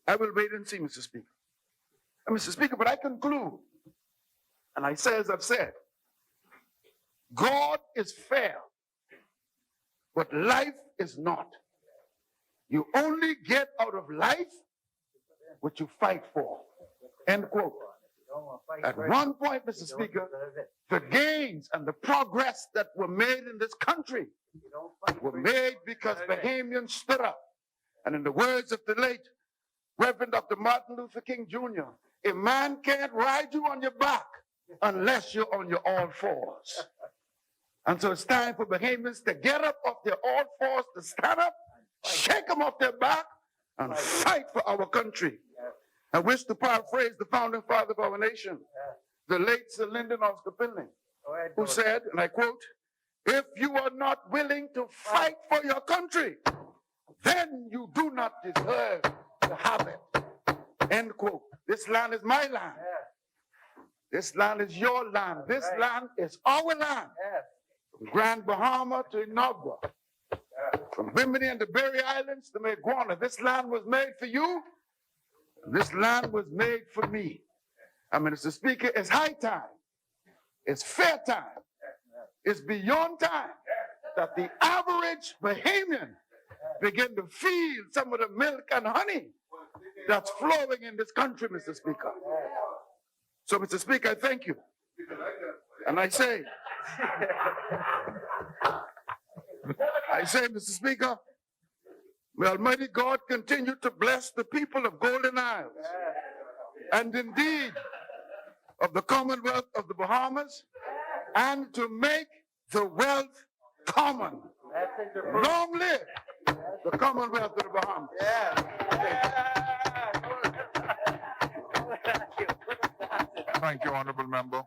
I will wait and see, Mr. Speaker. And Mr. Speaker, but I conclude, and I say as I've said, God is fair, but life is not. You only get out of life what you fight for. End quote. At one point, Mr. Speaker, the gains and the progress that were made in this country were made because Bahamians stood up. And in the words of the late Reverend Dr. Martin Luther King Jr., a man can't ride you on your back unless you're on your all fours. And so it's time for Bahamians to get up off their all fours, to stand up, shake them off their back, and fight for our country. I wish to paraphrase the founding father of our nation, the late Sir Lyndon Oscar Pinley, who said, and I quote, "If you are not willing to fight for your country, then you do not deserve to have it." End quote. This land is my land. This land is your land. This land is our land. From Grand Bahama to Inagua, from Bimini and the Berry Islands to Maguana, this land was made for you. This land was made for me. I mean, Mr. Speaker, it's high time. It's fair time. It's beyond time that the average Bahamian begin to feel some of the milk and honey that's flowing in this country, Mr. Speaker. So, Mr. Speaker, I thank you. And I say, Mr. Speaker, may Almighty God continue to bless the people of Golden Isles and indeed of the Commonwealth of the Bahamas, and to make the wealth common. Long live the Commonwealth of the Bahamas. Thank you, Honorable Member.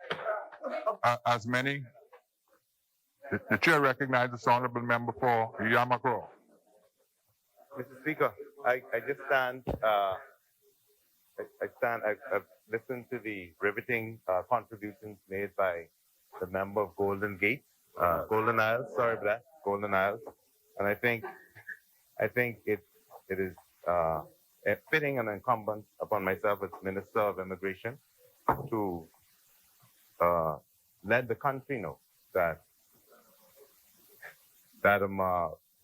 As many, the chair recognizes the Honorable Member for Yamakro. Mr. Speaker, I just stand, I've listened to the riveting contributions made by the member of Golden Isles, sorry about that, Golden Isles. And I think it is fitting and incumbent upon myself as Minister of Immigration to let the country know that that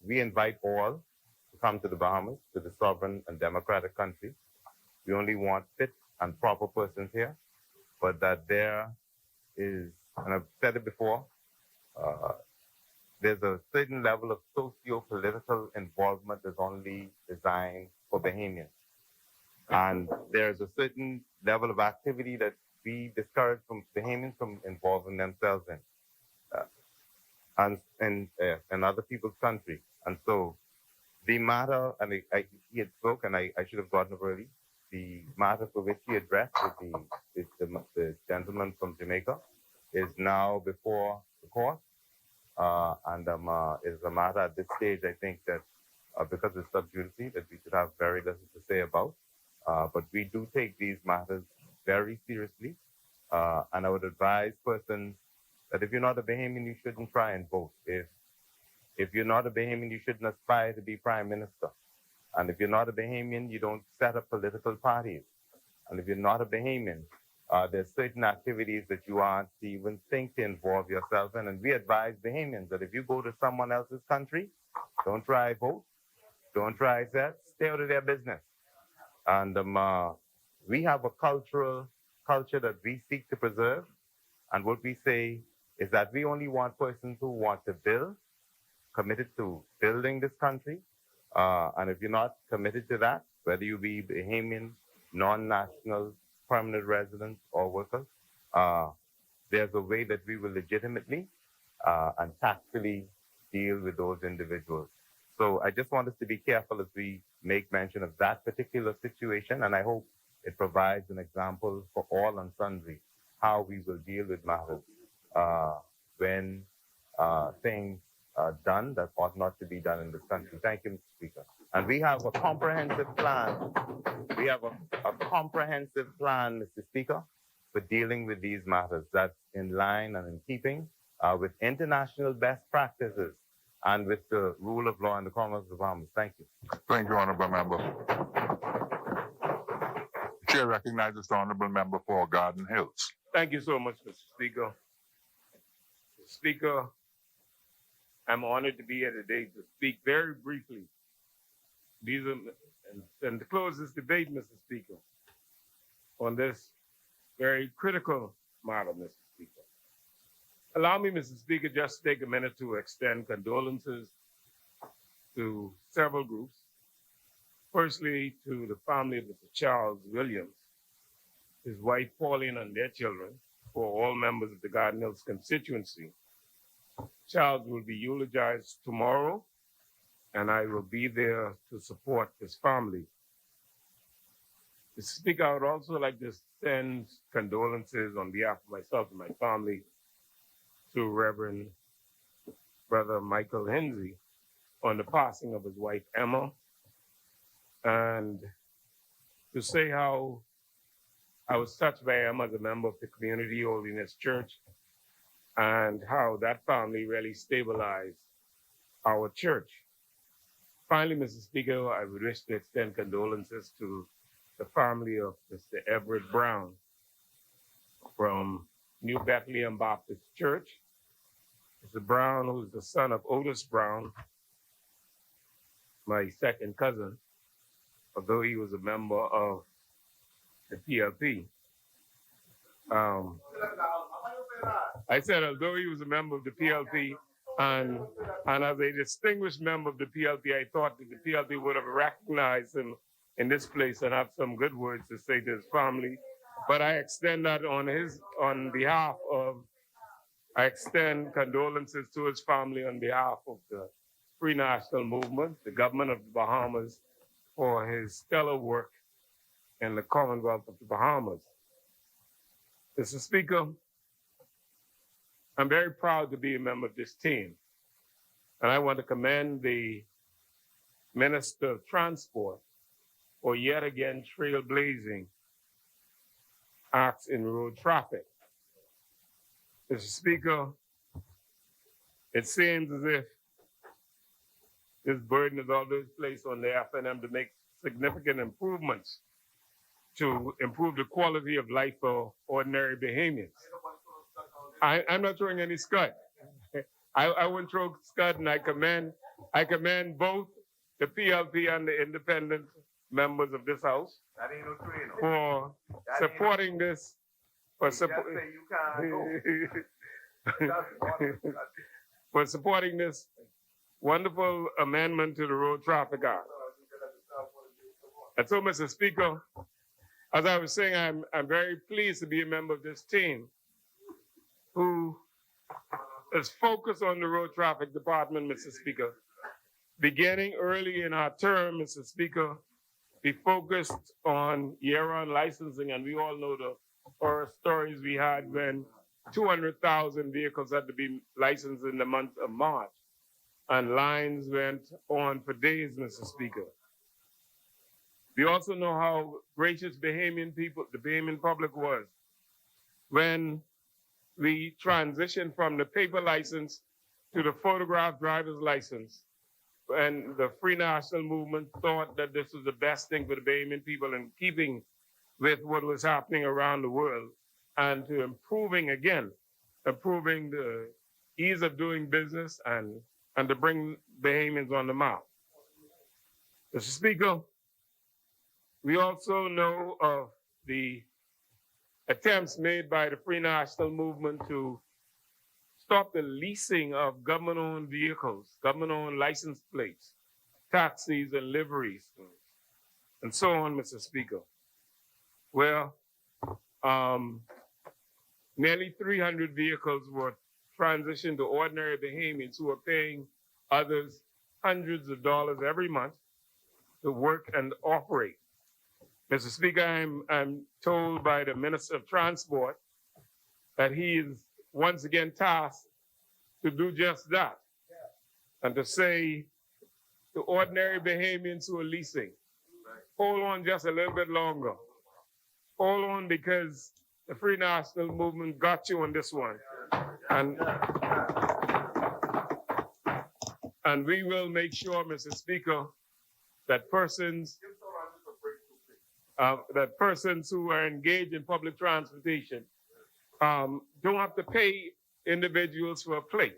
we invite all to come to the Bahamas, to the sovereign and democratic country. We only want fit and proper persons here, but that there is, and I've said it before, there's a certain level of socio-political involvement that's only designed for Bahamians. And there's a certain level of activity that we discourage from Bahamians from involving themselves in, and other people's country. And so the matter, and he had spoken, I should have gotten up early, the matter for which he addressed with the gentleman from Jamaica is now before the court. And is a matter at this stage, I think that because it's sub judice, that we should have very little to say about. But we do take these matters very seriously. And I would advise persons that if you're not a Bahamian, you shouldn't try and vote. If you're not a Bahamian, you shouldn't aspire to be prime minister. And if you're not a Bahamian, you don't set up political parties. And if you're not a Bahamian, there's certain activities that you aren't to even think to involve yourself in. And we advise Bahamians that if you go to someone else's country, don't try vote, don't try that, stay out of their business. And we have a culture that we seek to preserve. And what we say is that we only want persons who want to build, committed to building this country. And if you're not committed to that, whether you be Bahamian, non-national, permanent residents, or workers, there's a way that we will legitimately and tactfully deal with those individuals. So I just want us to be careful as we make mention of that particular situation, and I hope it provides an example for all and sundry how we will deal with matters when things are done that ought not to be done in this country. Thank you, Mr. Speaker. And we have a comprehensive plan. We have a comprehensive plan, Mr. Speaker, for dealing with these matters that's in line and in keeping with international best practices and with the rule of law in the Commonwealth of the Bahamas. Thank you. Thank you, Honorable Member. The Chair recognizes the Honorable Member for Garden Hills. Thank you so much, Mr. Speaker. Mr. Speaker, I'm honored to be here today to speak very briefly. And to close this debate, Mr. Speaker, on this very critical matter, Mr. Speaker. Allow me, Mr. Speaker, just to take a minute to extend condolences to several groups. Firstly, to the family of Mr. Charles Williams, his wife Pauline, and their children, who are all members of the Garden Hills constituency. Charles will be eulogized tomorrow, and I will be there to support his family. Mr. Speaker, I would also like to send condolences on behalf of myself and my family to Reverend Brother Michael Hensley on the passing of his wife Emma, and to say how I was touched by Emma as a member of the Community Holiness Church, and how that family really stabilized our church. Finally, Mr. Speaker, I would wish to extend condolences to the family of Mr. Everett Brown from New Bethlehem Baptist Church. Mr. Brown, who's the son of Otis Brown, my second cousin, although he was a member of the PLP. I said, although he was a member of the PLP, and as a distinguished member of the PLP, I thought that the PLP would have recognized him in this place and have some good words to say to his family. But I extend that I extend condolences to his family on behalf of the Free National Movement, the government of the Bahamas, for his stellar work in the Commonwealth of the Bahamas. Mr. Speaker, I'm very proud to be a member of this team. And I want to commend the Minister of Transport for yet again trailblazing acts in road traffic. Mr. Speaker, it seems as if this burden is always placed on the FNM to make significant improvements to improve the quality of life for ordinary Bahamians. I'm not throwing any scud. I wouldn't throw scud, and I commend both the PLP and the independent members of this house That ain't no train. for supporting this, for Just support. say you can't go. For supporting this wonderful amendment to the Road Traffic Act. And so, Mr. Speaker, as I was saying, I'm very pleased to be a member of this team who is focused on the Road Traffic Department, Mr. Speaker. Beginning early in our term, Mr. Speaker, we focused on year-round licensing, and we all know the horror stories we had when 200,000 vehicles had to be licensed in the month of March, and lines went on for days, Mr. Speaker. We also know how gracious Bahamian people, the Bahamian public was when we transitioned from the paper license to the photograph driver's license. And the Free National Movement thought that this was the best thing for the Bahamian people in keeping with what was happening around the world, and to improving the ease of doing business and to bring Bahamians on the map. Mr. Speaker, we also know of the attempts made by the Free National Movement to stop the leasing of government-owned vehicles, government-owned license plates, taxis and liveries, and so on, Mr. Speaker. Well, nearly 300 vehicles were transitioned to ordinary Bahamians who are paying others hundreds of dollars every month to work and operate. Mr. Speaker, I'm told by the Minister of Transport that he is once again tasked to do just that, and to say to ordinary Bahamians who are leasing, hold on just a little bit longer. Hold on, because the Free National Movement got you on this one. And we will make sure, Mr. Speaker, that persons who are engaged in public transportation don't have to pay individuals for a plate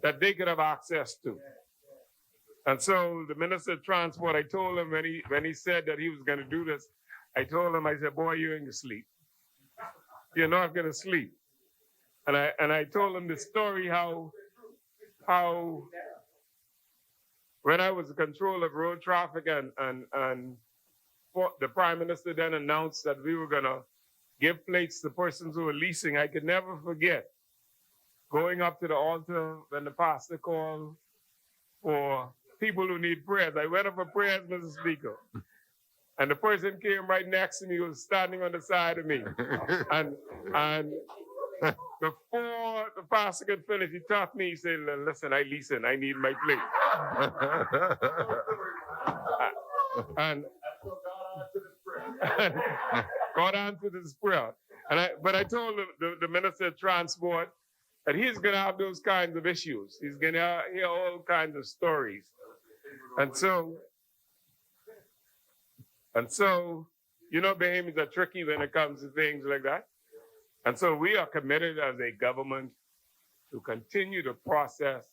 that they could have access to. And so the Minister of Transport, I told him when he said that he was going to do this, I told him, I said, boy, you ain't gonna sleep. You're not gonna sleep. And I told him the story how when I was in control of road traffic and the Prime Minister then announced that we were gonna give plates to persons who were leasing, I could never forget going up to the altar when the pastor called for people who need prayers. I went up for prayers, Mr. Speaker. And the person came right next to me, was standing on the side of me. And before the pastor could finish, he tapped me, he said, listen, I leasing, I need my plate. and God answered his prayer. But I told the Minister of Transport that he's gonna have those kinds of issues. He's gonna hear all kinds of stories. And so, you know, Bahamians are tricky when it comes to things like that. And so we are committed as a government to continue the process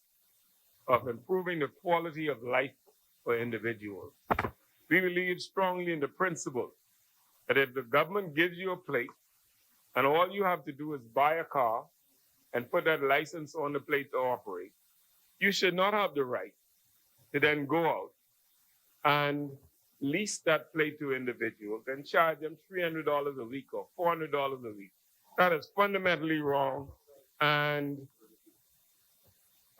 of improving the quality of life for individuals. We believe strongly in the principle that if the government gives you a plate and all you have to do is buy a car and put that license on the plate to operate, you should not have the right to then go out and lease that plate to individuals and charge them $300 a week or $400 a week. That is fundamentally wrong. And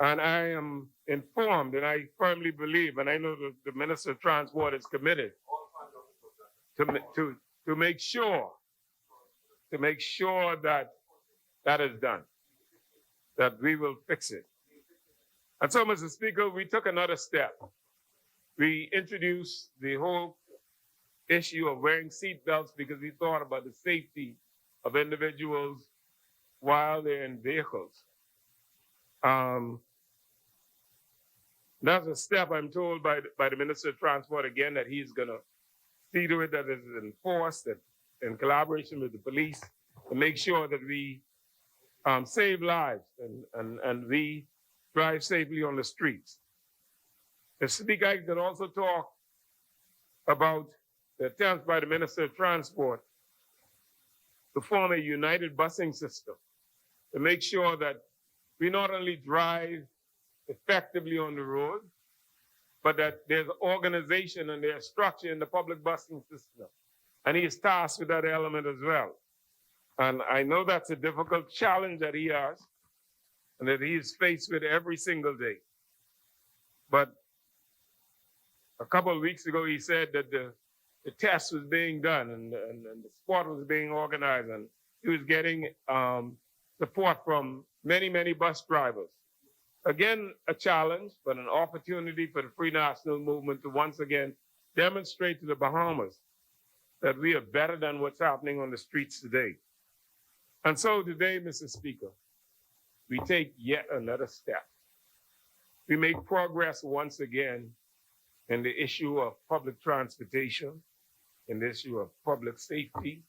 I am informed, and I firmly believe, and I know that the Minister of Transport is committed to make sure that that is done, that we will fix it. And so, Mr. Speaker, we took another step. We introduced the whole issue of wearing seat belts because we thought about the safety of individuals while they're in vehicles. That's a step, I'm told by the Minister of Transport again, that he's gonna see to it that it is enforced, that in collaboration with the police, to make sure that we save lives and we drive safely on the streets. Mr. Speaker, I could also talk about the attempts by the Minister of Transport to form a united busing system to make sure that we not only drive effectively on the road, but that there's organization and there's structure in the public busing system. And he is tasked with that element as well. And I know that's a difficult challenge that he has and that he is faced with every single day. But a couple of weeks ago, he said that the test was being done and the sport was being organized, and he was getting support from many, many bus drivers. Again, a challenge, but an opportunity for the Free National Movement to once again demonstrate to the Bahamas that we are better than what's happening on the streets today. And so today, Mr. Speaker, we take yet another step. We make progress once again in the issue of public transportation, in the issue of public safety,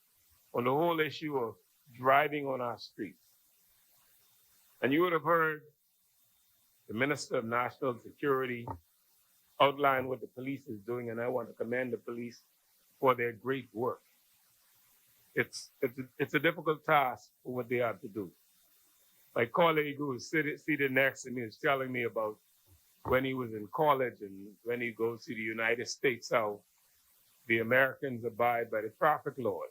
on the whole issue of driving on our streets. And you would have heard the Minister of National Security outline what the police is doing, and I want to commend the police for their great work. It's a difficult task for what they have to do. My colleague who is seated next to me is telling me about when he was in college and when he goes to the United States, how the Americans abide by the traffic laws.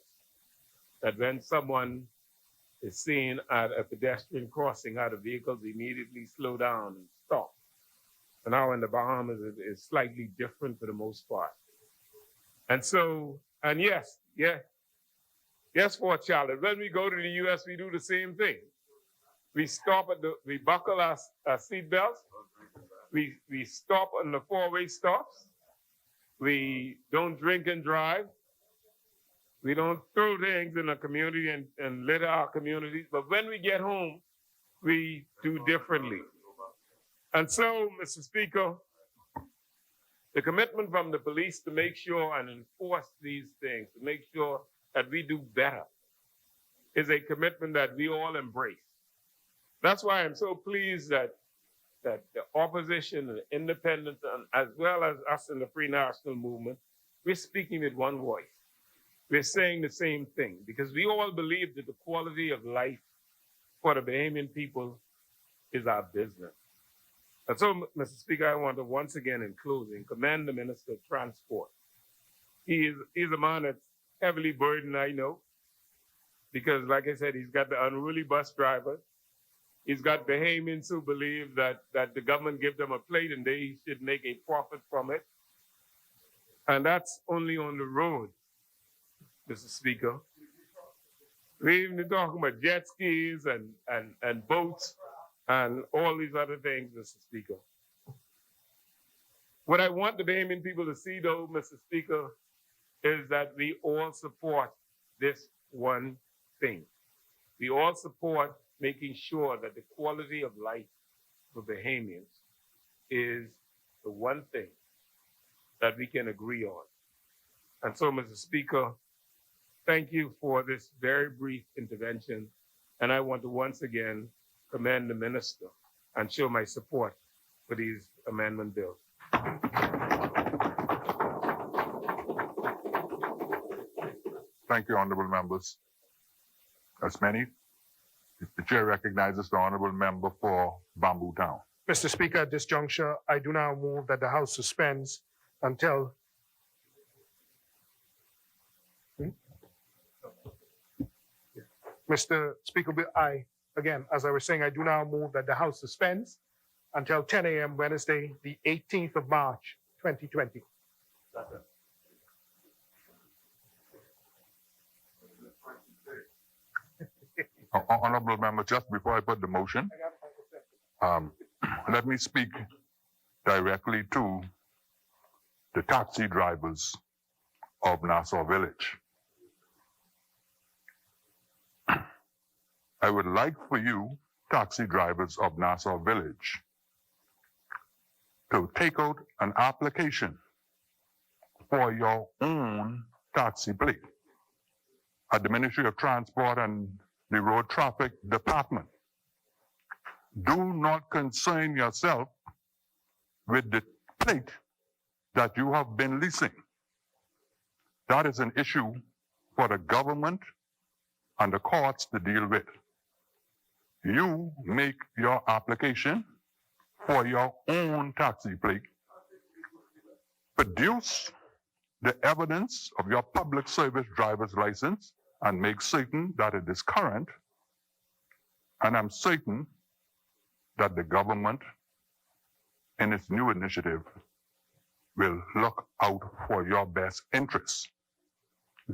That when someone is seen at a pedestrian crossing out of vehicles, immediately slow down and stop. And now in the Bahamas, it's slightly different for the most part. And so, and yes, for a challenge. When we go to the US, we do the same thing. We stop we buckle our seat belts. We stop on the four-way stops. We don't drink and drive. We don't throw things in the community and litter our communities. But when we get home, we do differently. And so, Mr. Speaker, the commitment from the police to make sure and enforce these things, to make sure that we do better, is a commitment that we all embrace. That's why I'm so pleased that the opposition and the independents, as well as us in the Free National Movement, we're speaking with one voice. We're saying the same thing because we all believe that the quality of life for the Bahamian people is our business. And so, Mr. Speaker, I want to once again, in closing, commend the Minister of Transport. He's a man that's heavily burdened, I know, because like I said, he's got the unruly bus drivers. He's got Bahamians who believe that the government give them a plate and they should make a profit from it. And that's only on the road, Mr. Speaker. We're even talking about jet skis and boats and all these other things, Mr. Speaker. What I want the Bahamian people to see, though, Mr. Speaker, is that we all support this one thing. We all support making sure that the quality of life for Bahamians is the one thing that we can agree on. And so, Mr. Speaker, thank you for this very brief intervention. And I want to once again commend the minister and show my support for these amendment bills. Thank you, honorable members. As many, the chair recognizes the honorable member for Bamboo Town. Mr. Speaker, at this juncture, I do now move that the House suspends until Mr. Speaker, as I was saying, I do now move that the House suspends until 10 a.m. Wednesday, the 18th of March, 2020. Honorable member, just before I put the motion, let me speak directly to the taxi drivers of Nassau Village. I would like for you, taxi drivers of Nassau Village, to take out an application for your own taxi plate at the Ministry of Transport and the Road Traffic Department. do not concern yourself with the plate that you have been leasing. That is an issue for the government and the courts to deal with. You make your application for your own taxi plate. Produce the evidence of your public service driver's license and make certain that it is current. And I'm certain that the government, in its new initiative, will look out for your best interests.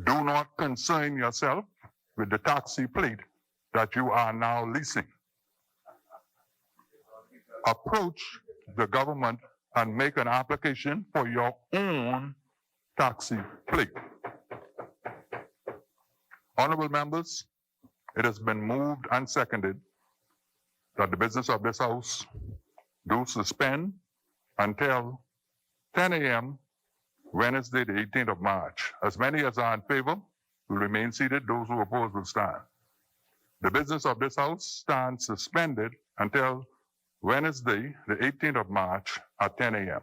Do not concern yourself with the taxi plate that you are now leasing. Approach the government and make an application for your own taxi plate. Honorable members, it has been moved and seconded that the business of this House do suspend until 10 a.m. Wednesday, the 18th of March. As many as are in favor will remain seated. Those who oppose will stand. The business of this House stands suspended until Wednesday, the 18th of March at 10 a.m.